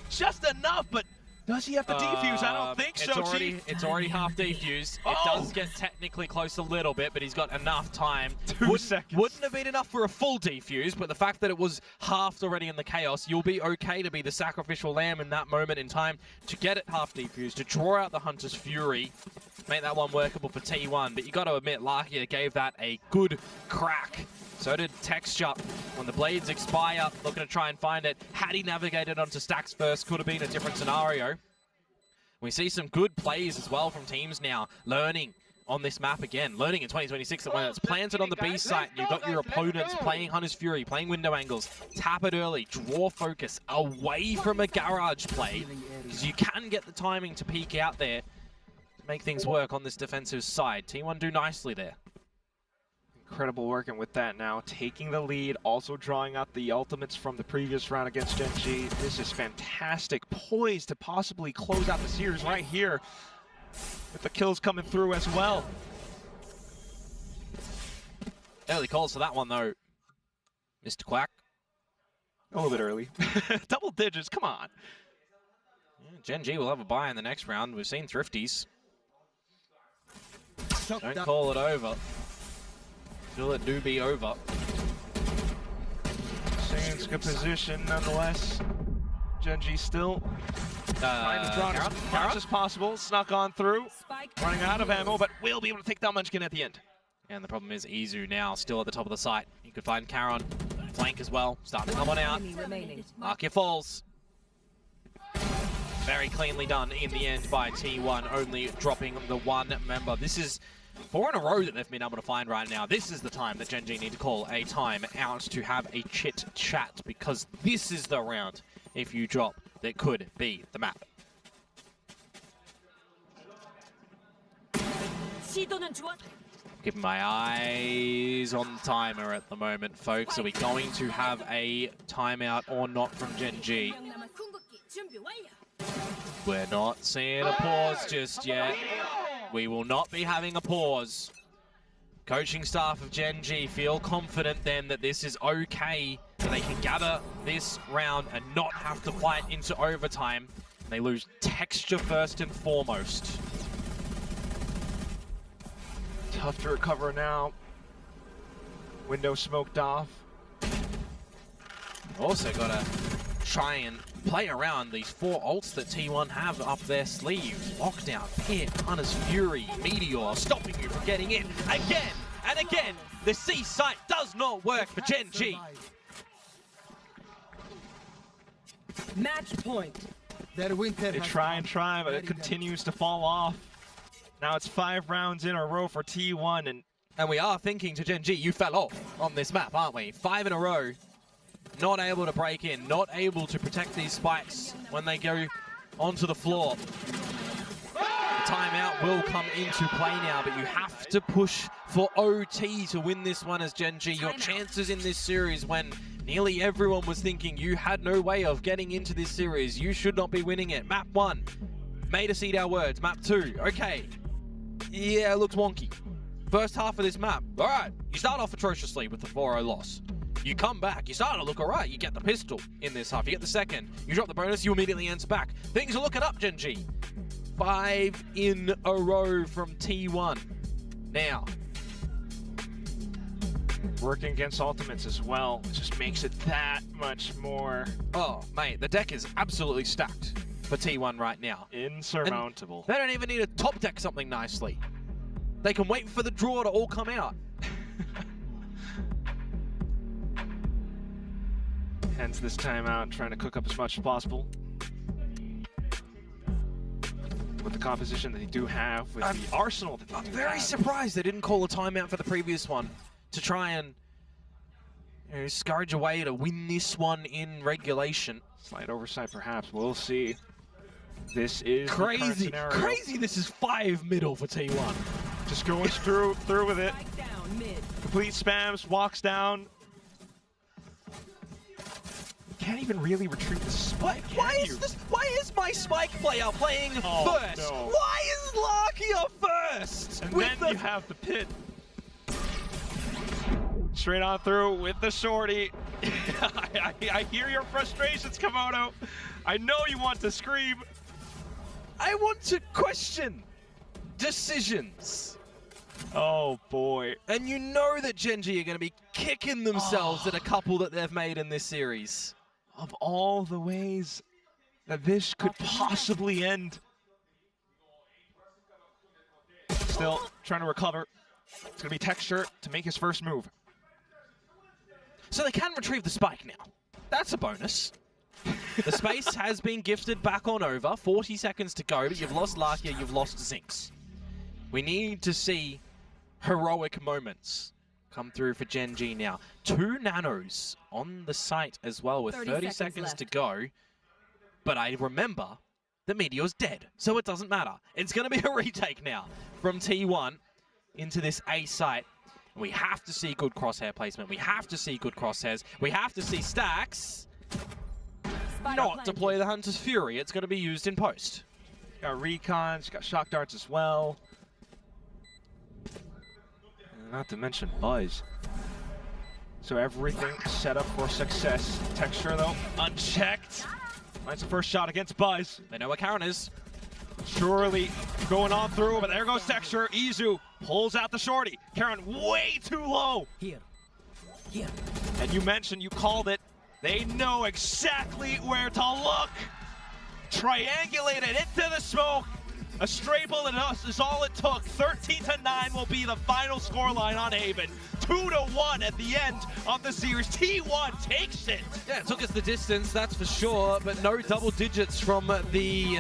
Just enough, but does he have to defuse? I don't think so, Chief. It's already half defused. It does get technically close a little bit, but he's got enough time. 2 seconds. Wouldn't have been enough for a full defuse, but the fact that it was halved already in the chaos, you'll be okay to be the sacrificial lamb in that moment in time to get it half defused, to draw out the Hunter's Fury, make that one workable for T1. But you got to admit, Lakia gave that a good crack. So did Texture. When the blades expire, looking to try and find it. Had he navigated onto stacks first, could have been a different scenario. We see some good plays as well from teams now, learning on this map again. Learning in 2026 that when it's planted on the B site, you've got your opponents playing Hunter's Fury, playing window angles, tap it early, draw focus away from a garage play, because you can get the timing to peek out there to make things work on this defensive side. T1 do nicely there. Incredible working with that now, taking the lead, also drawing out the ultimates from the previous round against GenG. This is fantastic, poised to possibly close out the series right here, with the kills coming through as well. Early calls for that one though, Mr. Quack. A little bit early. Double digits, come on. Yeah, GenG will have a bye in the next round. We've seen Thrifties. Don't call it over. Till it do be over. Saints good position nonetheless. GenG still trying to draw as much as possible. Snuck on through. Running out of ammo, but will be able to take down Munchkin at the end. And the problem is Izu now still at the top of the site. You could find Karon. Flank as well. Starting to come on out. Mark your falls. Very cleanly done in the end by T1, only dropping the one member. This is 4 in a row that they've been able to find right now. This is the time that GenG need to call a time out to have a chit chat, because this is the round, if you drop, that could be the map. Keeping my eyes on the timer at the moment, folks. Are we going to have a timeout or not from GenG? We're not seeing a pause just yet. We will not be having a pause. Coaching staff of GenG feel confident then that this is okay, that they can gather this round and not have to fight into overtime. And they lose texture first and foremost. Tough to recover now. Window smoked off. Also gotta try and play around these 4 ults that T1 have up their sleeves. Lockdown, Pit, Hunter's Fury, Meteor, stopping you from getting in again and again. The C site does not work for GenG. Match point. They try and try, but it continues to fall off. Now it's 5 rounds in a row for T1, and we are thinking to GenG, you fell off on this map, aren't we? 5 in a row. Not able to break in, not able to protect these spikes when they go onto the floor. The timeout will come into play now, but you have to push for OT to win this one as GenG. Your chances in this series, when nearly everyone was thinking you had no way of getting into this series, you should not be winning it. Map 1, made us eat our words. Map 2, okay. Yeah, it looks wonky. First half of this map, all right, you start off atrociously with the 4-0 loss. You come back, you start to look all right, you get the pistol in this half, you get the second, you drop the bonus, you immediately answer back. Things are looking up, GenG. 5 in a row from T1. Now, working against ultimates as well, it just makes it that much more. Oh, mate, the deck is absolutely stacked for T1 right now. Insurmountable. And they don't even need to top deck something nicely. They can wait for the draw to all come out. Hence this timeout, trying to cook up as much as possible. With the composition that they do have, with the arsenal that they I'm do very have. surprised they didn't call a timeout for the previous one to try and scourge away to win this one in regulation. Slight oversight perhaps, we'll see. This is crazy, crazy. This is 5 middle for T1. Just going through with it. Complete spams, walks down. Can't even really retrieve the spike. Why is my spike player playing first? No. Why is Larkia first? And then you have the pit. Straight on through with the shorty. I hear your frustrations, Komodo. I know you want to scream. I want to question decisions. Oh boy. And you know that GenG are going to be kicking themselves at a couple that they've made in this series. Of all the ways that this could possibly end. Still trying to recover. It's going to be Texture to make his first move. So they can retrieve the spike now. That's a bonus. The space has been gifted back on over. 40 seconds to go, but you've lost Lakia, you've lost Zinx. We need to see heroic moments come through for GenG now. 2 nanos on the site as well with 30 seconds to go. But I remember the Meteor's dead, so it doesn't matter. It's going to be a retake now from T1 into this A site. And we have to see good crosshair placement. We have to see good crosshairs. We have to see Stacks not deploy the Hunter's Fury. It's going to be used in post. Got recons, got shock darts as well. And not to mention Buzz. So everything set up for success. Texture though, unchecked. That's the first shot against Buzz. They know where Karen is. Surely going on through, but there goes Texture. Izu pulls out the shorty. Karen way too low. Here. And you mentioned, you called it. They know exactly where to look. Triangulated into the smoke. A stray bullet is all it took. 13-9 will be the final scoreline on Haven. 2-1 at the end of the series. T1 takes it. Yeah, it took us the distance, that's for sure, but no double digits from the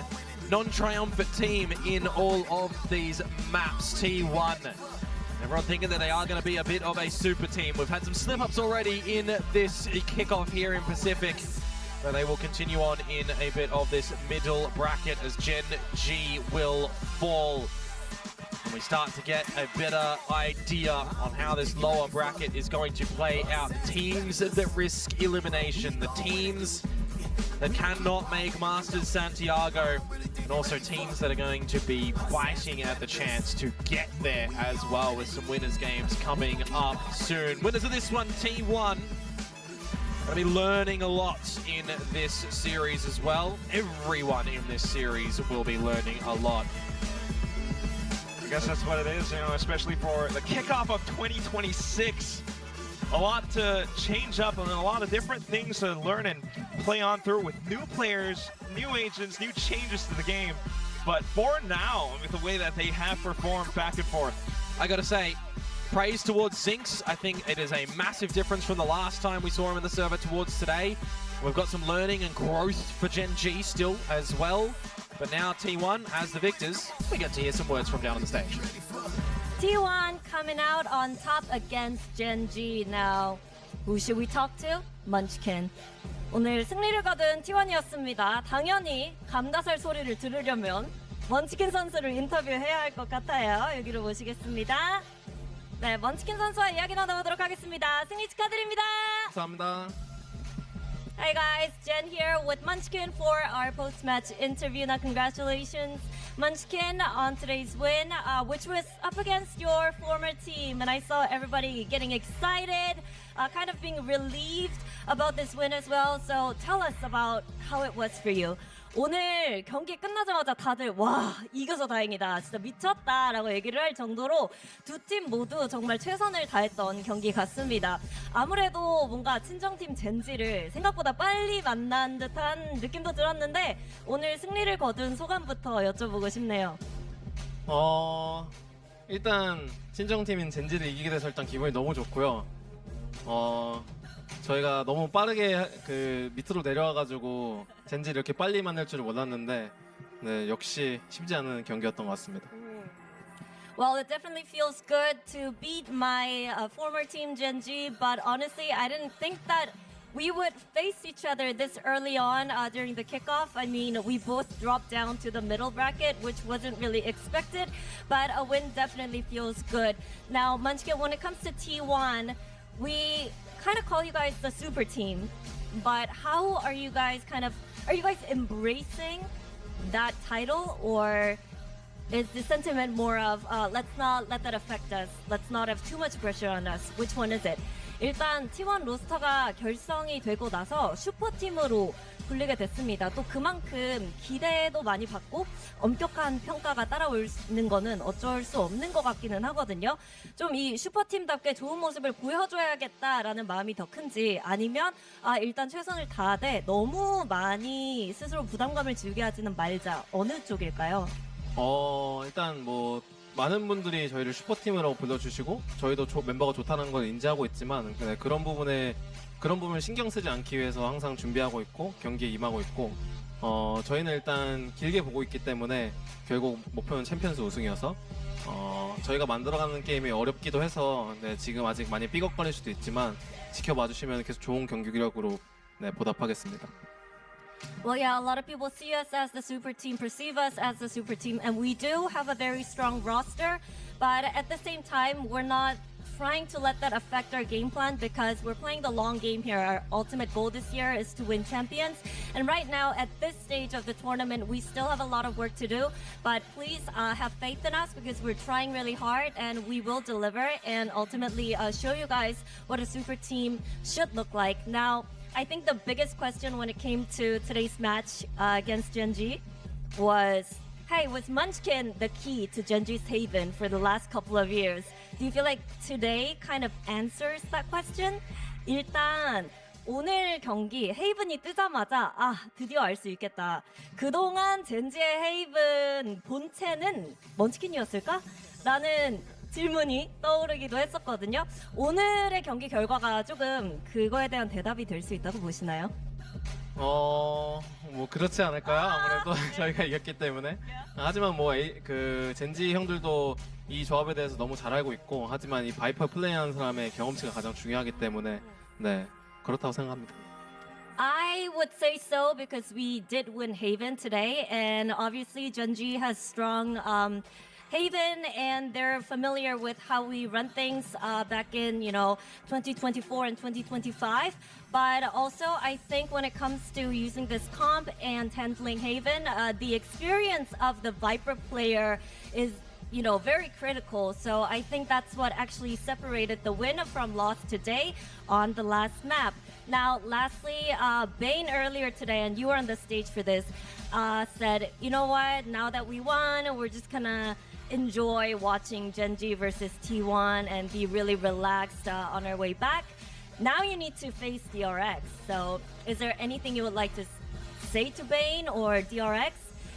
non-triumphant team in all of these maps. T1. Everyone thinking that they are going to be a bit of a super team. We've had some slip-ups already in this kickoff here in Pacific. But they will continue on in a bit of this middle bracket as GenG will fall. And we start to get a better idea on how this lower bracket is going to play out. The teams that risk elimination, the teams that cannot make Masters Santiago, and also teams that are going to be fighting at the chance to get there as well, with some winners games coming up soon. Winners of this one, T1. Going to be learning a lot in this series as well. Everyone in this series will be learning a lot. I guess that's what it is, you know, especially for the kickoff of 2026. A lot to change up and a lot of different things to learn and play on through with new players, new agents, new changes to the game. But for now, with the way that they have performed back and forth, I gotta say, praise towards Zinx. I think it is a massive difference from the last time we saw him in the server towards today. We've got some learning and growth for GenG still as well. But now T1, as the victors, we get to hear some words from down on the stage. T1 coming out on top against GenG. Now, who should we talk to? Munchkin. 오늘 승리를 거둔 T1이었습니다. 당연히 감다살 소리를 들으려면 먼치킨 선수를 인터뷰해야 할 것 같아요. 여기로 모시겠습니다. 네, 먼치킨 선수와 이야기 나눠보도록 하겠습니다. 승리 축하드립니다. 감사합니다. Hi guys, Jen here with Munchkin for our post-match interview. Now congratulations, Munchkin, on today's win, which was up against your former team. And I saw everybody getting excited, kind of being relieved about this win as well. So tell us about how it was for you. 오늘 경기 끝나자마자 다들 와, 이겨서 다행이다, 진짜 미쳤다 라고 얘기를 할 정도로 두 팀 모두 정말 최선을 다했던 경기 같습니다. 아무래도 뭔가 친정팀 젠지를 생각보다 빨리 만난 듯한 느낌도 들었는데 오늘 승리를 거둔 소감부터 여쭤보고 싶네요. 일단 친정팀인 젠지를 이기게 돼서 일단 기분이 너무 좋고요. 저희가 너무 빠르게 그 밑으로 내려와가지고 젠지를 이렇게 빨리 만날 줄을 몰랐는데 네, 역시 쉽지 않은 경기였던 것 같습니다. Well, it definitely feels good to beat my former team GenG, but honestly, I didn't think that we would face each other this early on during the kickoff. I mean, we both dropped down to the middle bracket, which wasn't really expected, but a win definitely feels good. Now, Munchkin, when it comes to T1, we kind of call you guys the super team, but how are you guys embracing that title, or is the sentiment more of let's not let that affect us, let's not have too much pressure on us? Which one is it? 일단 T1 로스터가 결성이 되고 나서 슈퍼팀으로 불리게 됐습니다. 또 그만큼 기대도 많이 받고 엄격한 평가가 따라오는 거는 어쩔 수 없는 것 같기는 하거든요. 좀 이 슈퍼팀답게 좋은 모습을 보여줘야겠다라는 마음이 더 큰지, 아니면 일단 최선을 다하되 너무 많이 스스로 부담감을 주게 하지는 말자, 어느 쪽일까요? 일단 뭐 많은 분들이 저희를 슈퍼팀으로 불러주시고 저희도 멤버가 좋다는 걸 인지하고 있지만 그런 부분에 그런 부분을 신경 쓰지 않기 위해서 항상 준비하고 있고 경기에 임하고 있고 저희는 일단 길게 보고 있기 때문에 결국 목표는 챔피언스 우승이어서 저희가 만들어가는 게임이 어렵기도 해서 네, 지금 아직 많이 삐걱거릴 수도 있지만 지켜봐 주시면 계속 좋은 경기력으로 네, 보답하겠습니다. Well, yeah, a lot of people see us as the super team, perceive us as the super team, and we do have a very strong roster, but at the same time, we're not trying to let that affect our game plan because we're playing the long game here. Our ultimate goal this year is to win champions, and right now, at this stage of the tournament, we still have a lot of work to do, but please have faith in us because we're trying really hard, and we will deliver and ultimately show you guys what a super team should look like. Now, I think the biggest question when it came to today's match against GenG was, hey, was Munchkin the key to GenG's haven for the last couple of years? Do you feel like today kind of answers that question? 일단 오늘 경기 헤이븐이 뜨자마자 드디어 알 수 있겠다. 그동안 젠지의 헤이븐 본체는 먼치킨이었을까? 라는 질문이 떠오르기도 했었거든요. 오늘의 경기 결과가 조금 그거에 대한 대답이 될 수 있다고 보시나요? 뭐 그렇지 않을까요? 아무래도 저희가 이겼기 때문에. 하지만 그 젠지 형들도 이 조합에 대해서 너무 잘 알고 있고, 하지만 이 바이퍼 플레이하는 사람의 경험치가 가장 중요하기 때문에 네, 그렇다고 생각합니다. I would say so because we did win Haven today, and obviously GenG has strong Haven, and they're familiar with how we run things back in 2024 and 2025. But also, I think when it comes to using this comp and handling Haven, the experience of the Viper player is very critical. So I think that's what actually separated the win from loss today on the last map. Now, lastly, Bane earlier today, and you were on the stage for this, said, you know what, now that we won, we're just gonna enjoy watching GenG versus T1 and be really relaxed on our way back. Now you need to face DRX. So is there anything you would like to say to Bane or DRX?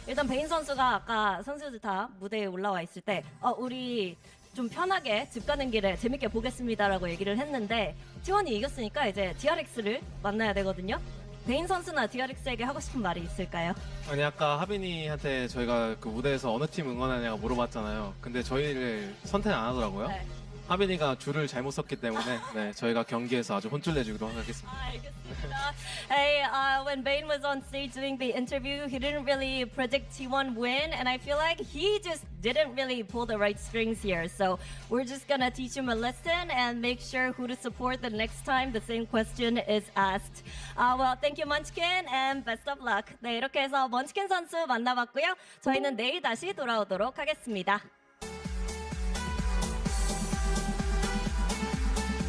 일단 베인 선수가 아까 선수들 다 무대에 올라와 있을 때 우리 좀 편하게 집 가는 길에 재밌게 보겠습니다라고 얘기를 했는데 T1이 이겼으니까 이제 DRX를 만나야 되거든요. 베인 선수나 DRX에게 하고 싶은 말이 있을까요? 아니 아까 하빈이한테 저희가 그 무대에서 어느 팀 응원하냐고 물어봤잖아요. 근데 저희를 선택 안 하더라고요. 네. 하빈이가 줄을 잘못 썼기 때문에 네, 저희가 경기에서 아주 혼쭐 내주기로 하겠습니다. 알겠습니다. Hey, when Bane was on stage doing the interview, he didn't really predict T1 win, and I feel like he just didn't really pull the right strings here. So we're just gonna teach him a lesson and make sure who to support the next time the same question is asked. Well, thank you, Munchkin, and best of luck. 네, 이렇게 해서 먼치킨 선수 만나봤고요. 저희는 내일 다시 돌아오도록 하겠습니다.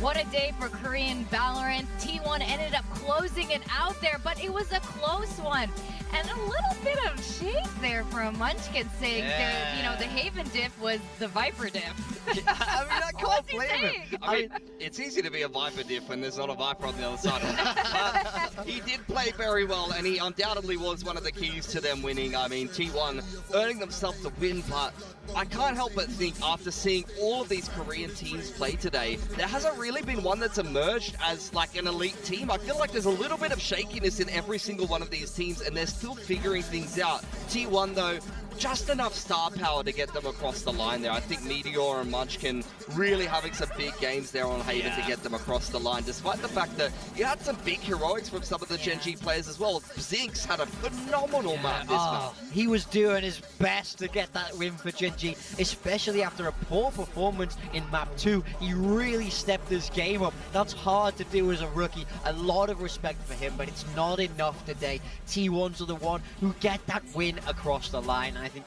What a day for Korean Valorant. T1 ended up closing it out there, but it was a close one. And a little bit of shade there from Munchkin saying that, the Haven diff was the Viper diff. Yeah, I mean, I can't blame him. I mean, it's easy to be a Viper diff when there's not a Viper on the other side of it. He did play very well, and he undoubtedly was one of the keys to them winning. I mean, T1 earning themselves a win, but I can't help but think after seeing all of these Korean teams play today, there hasn't really been one that's emerged as like an elite team. I feel like there's a little bit of shakiness in every single one of these teams, and they're still figuring things out. T1 though, just enough star power to get them across the line there. I think Meteor and Munchkin really having some big games there on Haven to get them across the line, despite the fact that you had some big heroics from some of the GenG players as well. Zinx had a phenomenal map this map. He was doing his best to get that win for GenG, especially after a poor performance in map 2. He really stepped his game up. That's hard to do as a rookie. A lot of respect for him, but it's not enough today. T1s are the one who get that win across the line. I think,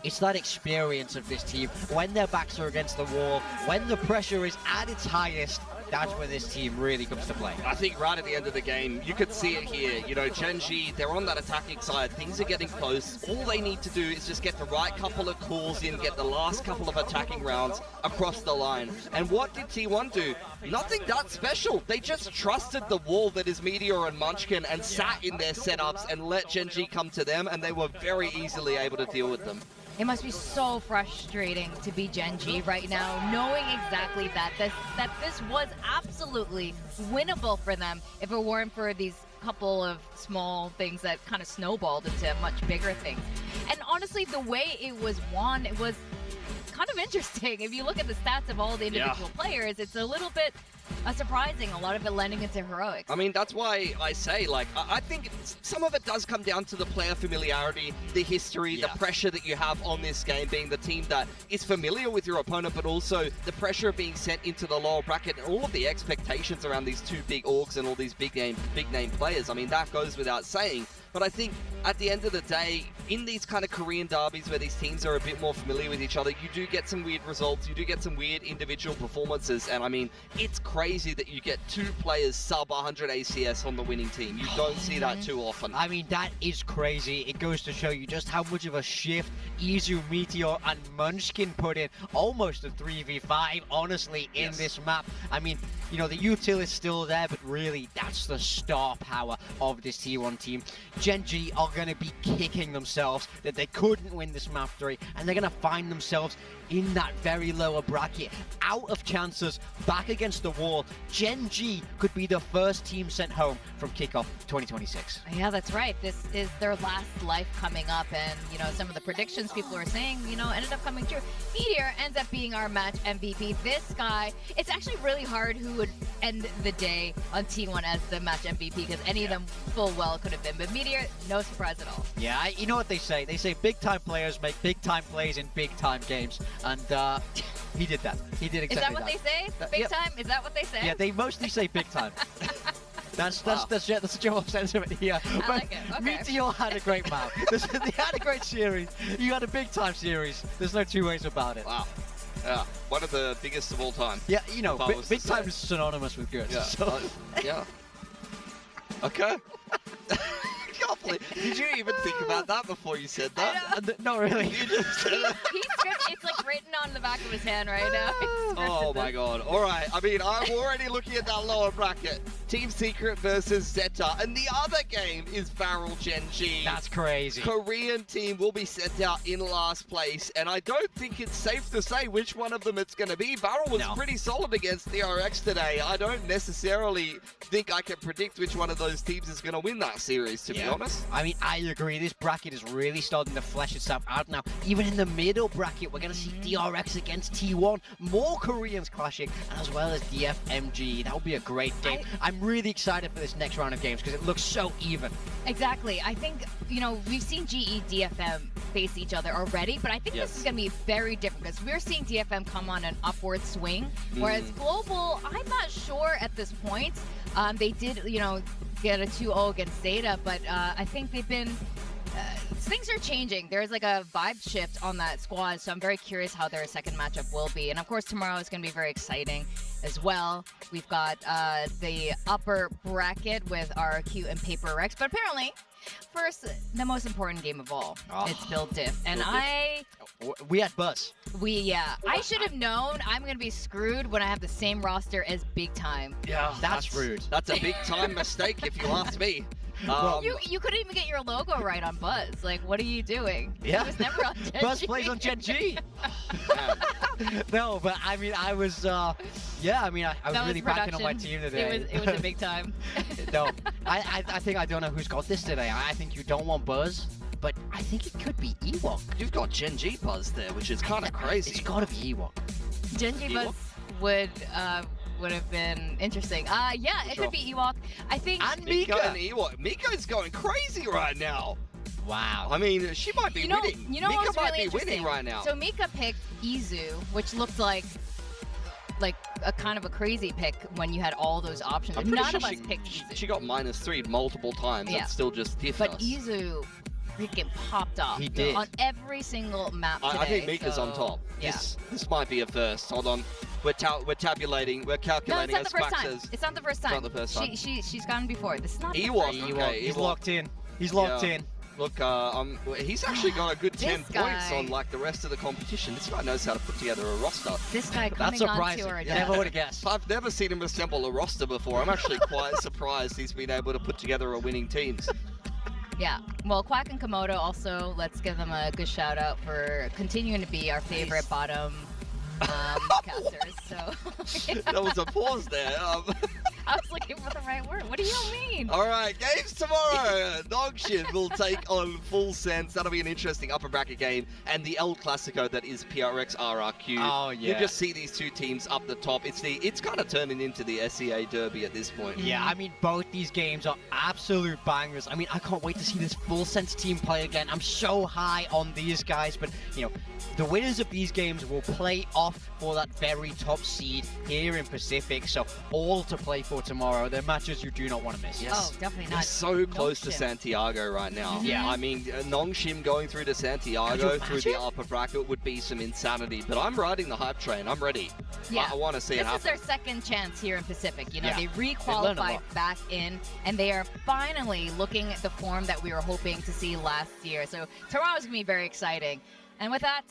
it's that experience of this team. When their backs are against the wall, when the pressure is at its highest, that's when this team really comes to play. I think right at the end of the game, you could see it here. GenG, they're on that attacking side. Things are getting close. All they need to do is just get the right couple of calls in, get the last couple of attacking rounds across the line. And what did T1 do? Nothing that special. They just trusted the wall that is Meteor and Munchkin and sat in their setups and let GenG come to them, and they were very easily able to deal with them. It must be so frustrating to be GenG right now, knowing exactly that this was absolutely winnable for them if it weren't for these couple of small things that kind of snowballed into much bigger things. And honestly, the way it was won, it was kind of interesting. If you look at the stats of all the individual players, it's a little bit surprising, a lot of it landing into heroics. I mean, that's why I say, like, I think some of it does come down to the player familiarity, the history, the pressure that you have on this game, being the team that is familiar with your opponent, but also the pressure of being sent into the lower bracket and all of the expectations around these two big orgs and all these big name players. I mean, that goes without saying. But I think at the end of the day, in these kind of Korean derbies where these teams are a bit more familiar with each other, you do get some weird results, you do get some weird individual performances, and I mean, it's crazy that you get two players sub 100 ACS on the winning team. You don't see that too often. I mean, that is crazy. It goes to show you just how much of a shift Izu, Meteor, and Munchkin put in. Almost a 3v5, honestly, in this map. I mean, you know, the util is still there, but really, that's the star power of this T1 team. GenG are going to be kicking themselves that they couldn't win this map 3, and they're going to find themselves in that very lower bracket, out of chances, back against the wall. GenG could be the first team sent home from kickoff 2026. Yeah, that's right. This is their last life coming up, and you know, some of the predictions people were saying, you know, ended up coming true. Meteor ends up being our match MVP. This guy, it's actually really hard who would end the day on T1 as the match MVP, because any of them full well could have been, but Meteor, no surprise at all. Yeah, you know what they say? They say big time players make big time plays in big time games, and he did that. He did exactly that. Is that what they say? Big time? Is that what they say? Yeah, they mostly say big time. That's the general sentiment here. I like it. Okay. Meteor had a great map. They had a great series. You had a big time series. There's no two ways about it. Wow. Yeah, one of the biggest of all time. Yeah, you know, big time is synonymous with good. Yeah. So. Yeah. Okay. Did you even think about that before you said that? Not really. He's it's like written on the back of his hand right now. Oh my god. Alright, I mean, I'm already looking at that lower bracket. Team Secret versus Zeta. And the other game is Barrel GenG. That's crazy. Korean team will be sent out in last place. And I don't think it's safe to say which one of them it's going to be. Barrel was pretty solid against DRX today. I don't necessarily think I can predict which one of those teams is going to win that series, to be honest. I mean, I agree. This bracket is really starting to flesh itself out now. Even in the middle bracket, we're going to see DRX against T1. More Koreans clashing, as well as DFMG. That will be a great game. I'm really excited for this next round of games because it looks so even. Exactly. I think, you know, we've seen GE, DFM face each other already, but I think this is going to be very different because we're seeing DFM come on an upward swing, whereas Global, I'm not sure at this point. They did, you know, get a 2-0 against Zeta, but I think they've been... things are changing. There's like a vibe shift on that squad, so I'm very curious how their second matchup will be. And of course, tomorrow is going to be very exciting as well. We've got the upper bracket with our Q and Paper Rex, but apparently, first, the most important game of all, it's Build Diff. And we had Buzz. I should have known I'm going to be screwed when I have the same roster as Big Time. Yeah, that's rude. That's a big time mistake if you ask me. You couldn't even get your logo right on Buzz. Like, what are you doing? Yeah. He was never on GenG. Buzz plays on GenG. No, but I mean, I was really backing on my team today. It was a big time. No, I think I don't know who's got this today. I think you don't want Buzz, but I think it could be Ewok. You've got GenG Buzz there, which is kind of crazy. It's got to be Ewok. GenG Buzz would have been interesting. It could be Ewok. I think. And Mika and Ewok. Mika's going crazy right now. Wow. I mean, she might be winning. You know Mika what's might really be winning right now. So Mika picked Izu, which looked like a kind of a crazy pick when you had all those options. None of us picked Izu. She got -3 multiple times. Yeah. It's still just diffs. But Izu freaking popped off. He did. On every single map today. I think Mika's on top. Yeah. This might be a first. Hold on. We're tabulating. We're calculating. No, it's not the first time. It's not the first time. It's not the first time. She's gone before. This is not Ewok. the first Okay, He's locked in. He's locked in. Look, he's actually got a good 10 points on like the rest of the competition. This guy knows how to put together a roster. This guy coming That's on to our deck. Never would have guessed. I've never seen him assemble a roster before. I'm actually quite surprised he's been able to put together a winning team. Yeah. Well, Quack and Komodo also, let's give them a good shout out for continuing to be our favorite bottom casters. So That was a pause there. I was looking for the right word. What do you mean? All right, games tomorrow. Nongshin will take on Full Sense. That'll be an interesting upper bracket game. And the El Clasico that is PRX RRQ. Oh, yeah. You just see these two teams up the top. It's kind of turning into the SEA Derby at this point. Yeah, I mean, both these games are absolute bangers. I mean, I can't wait to see this Full Sense team play again. I'm so high on these guys, but, you know, the winners of these games will play off for that very top seed here in Pacific. So all to play for tomorrow. They're matches you do not want to miss. Yes. Oh, definitely They're not. so close to Nongshim. Santiago right now. Yeah. I mean, Nongshim going through to Santiago through the upper bracket would be some insanity. But I'm riding the hype train. I'm ready. Yeah. I want to see it This happen. is their second chance here in Pacific. You know, Yeah. they They've learned a re-qualified lot. back in, and they are finally looking at the form that we were hoping to see last year. So Toronto's going to be very exciting. And with that,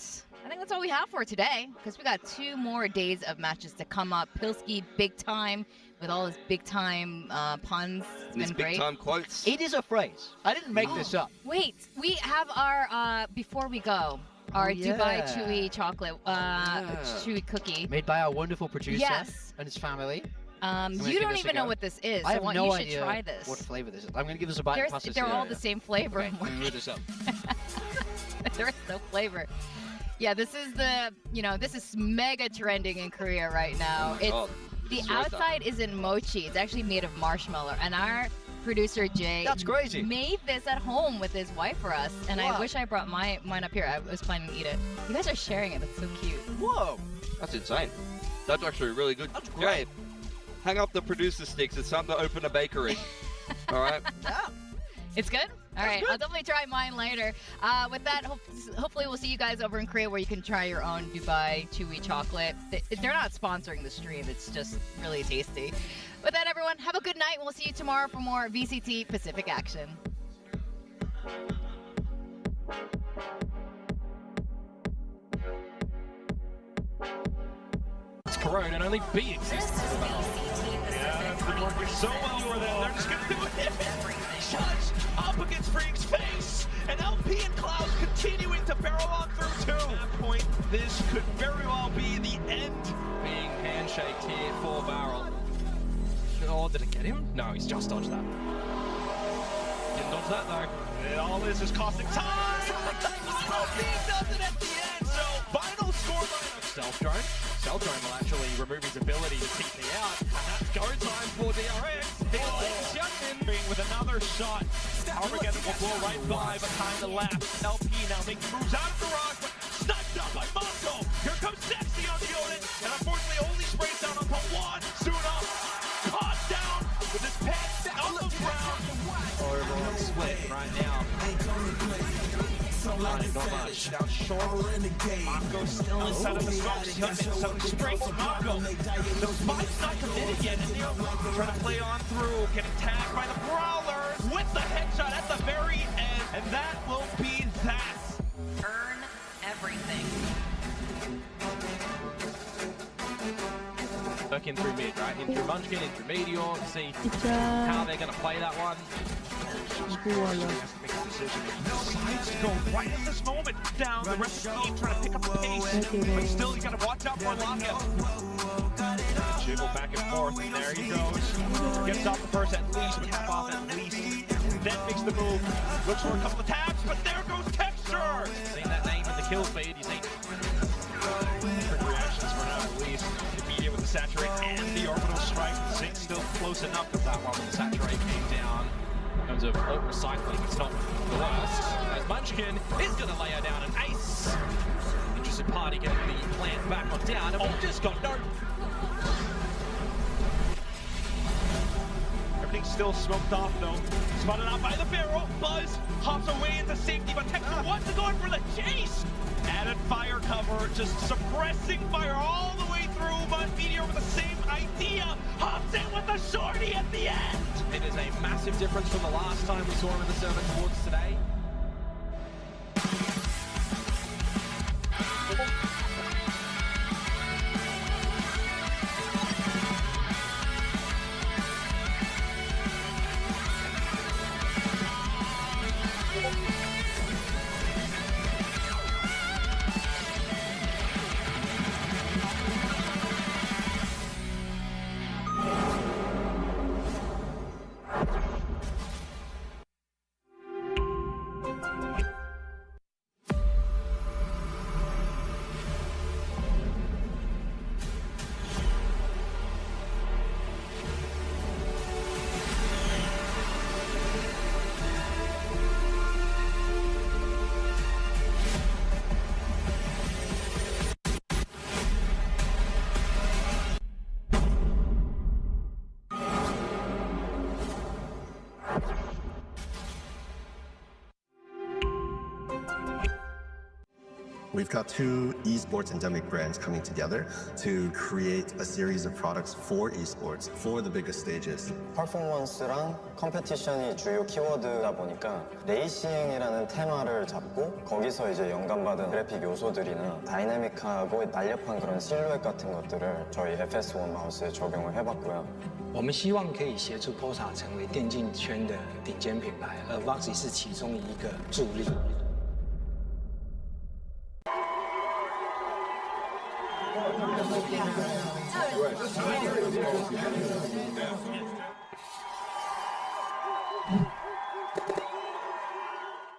I think that's all we have for today, because we got 2 more days of matches to come up. Pilski big time with all his big time puns. It's These been big great. time quotes. It is a phrase. I didn't make this up. Wait, we have our before we go, our Dubai yeah. Chewy chocolate chewy cookie. Made by our wonderful producer Yes. and his family. You give don't this a even know go. what this is. I So have why no you should idea try this. what flavor this is. I'm going to give this a bite and pass this They're to all you. the same flavor. Okay, let me read this up. There's no flavor. Yeah, this is this is mega trending in Korea right now. It's the outside isn't mochi. It's actually made of marshmallow. And our producer Jay That's crazy. made this at home with his wife for us. And I Wow. wish I brought mine up here. I was planning to eat it. You guys are sharing it. That's so cute. Whoa. That's insane. That's actually really good. That's great. Jay, hang up the producer sticks. It's time to open a bakery. All right? Yeah. It's good? All right, I'll definitely try mine later. With that, hopefully we'll see you guys over in Korea where you can try your own Dubai Chewy chocolate. They're not sponsoring the stream. It's just really tasty. With that, everyone, have a good night. We'll see you tomorrow for more VCT Pacific action. It's Corona and only B exists. Yeah, been working so well for them. They're just going to do it. Judge up against Freak's face. And LP and Klaus continuing to barrel on through too. At that point, this could very well be the end. Being handshaked here for Barrel. Oh, did it get him? No, he's just dodged that. Didn't dodge that though. And all this is costing time. LP does it at the end. So final scoreline of Stealth Drone. Stealth Drone will actually remove his ability to TP out. And that's go time for DRX. He'll take Youngman with another shot. Armageddon will blow right by, but kind of left. LP now making moves out of the rock, but sniped up by Monko. Here comes Sexy on the Odin, and unfortunately only sprays down onto one. Soon up, caught down with his pants on the ground. Oh, everyone's split right now. Not much. Down short. Monko still inside of the smoke. So he springs Monko. The spike's not committed yet, and Neo trying to play on through. Getting tagged by the Brawlers with the headshot at the very end. And that will be that. Earn everything. Working through mid, right? In through Munchkin, in through Meteor, to see how they're going to play that one. Make a decision. He decides to go right at this moment down. The rest of the team trying to pick up the pace. But still, you got to watch out for Lockout. Jiggle back and forth, and there he goes. Gets off the first at least, but half off at least. Then makes the move. Looks for a couple of taps, but there goes Texture. Seen that name in the kill feed. He's seen Quick reactions for now, at least. Immediate with the Saturate and the Orbital Strike. Zing's still close enough with that one when the Saturate came down. In terms of ult recycling, it's not the worst. As Munchkin is going to lay her down an ace. Interested party getting the plant back on down, and we've just got no. Everything's still smoked off though. Spotted out by the barrel. Buzz hops away into safety, but Texas wants to go in for the chase. Added fire cover, just suppressing fire all the way through, but Meteor with the same idea. Hops in with the shorty at the end. It is a massive difference from the last time we saw him in the server towards today. We've got two esports endemic brands coming together to create a series of products for esports for the biggest stages. 퍼포먼스랑 컴페티션이 주요 키워드다 보니까 레이싱이라는 테마를 잡고 거기서 이제 영감받은 그래픽 요소들이나 다이내믹하고 날렵한 그런 실루엣 같은 것들을 저희 FS1 마우스에 적용을 해봤고요. 我们希望可以协助 POSA 成为电竞圈的顶尖品牌，而 VOXY 是其中一个助力。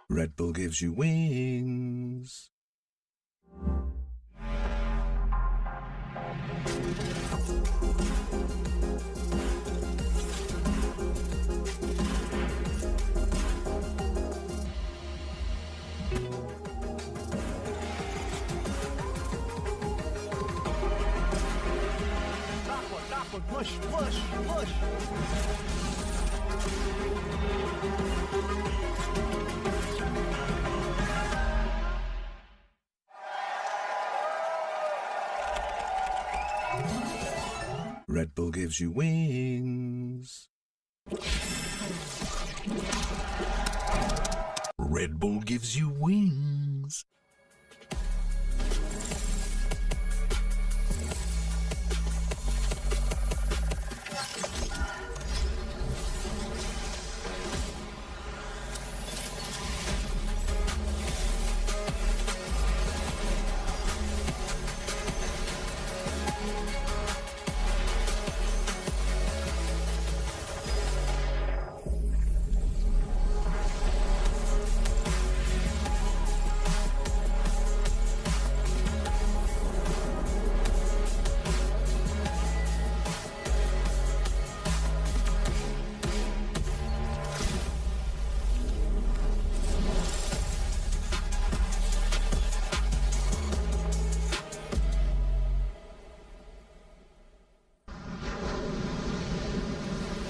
Red Bull gives you wings. Push, push, push. Red Bull gives you wings. Red Bull gives you wings.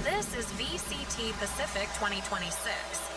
This is VCT Pacific 2026.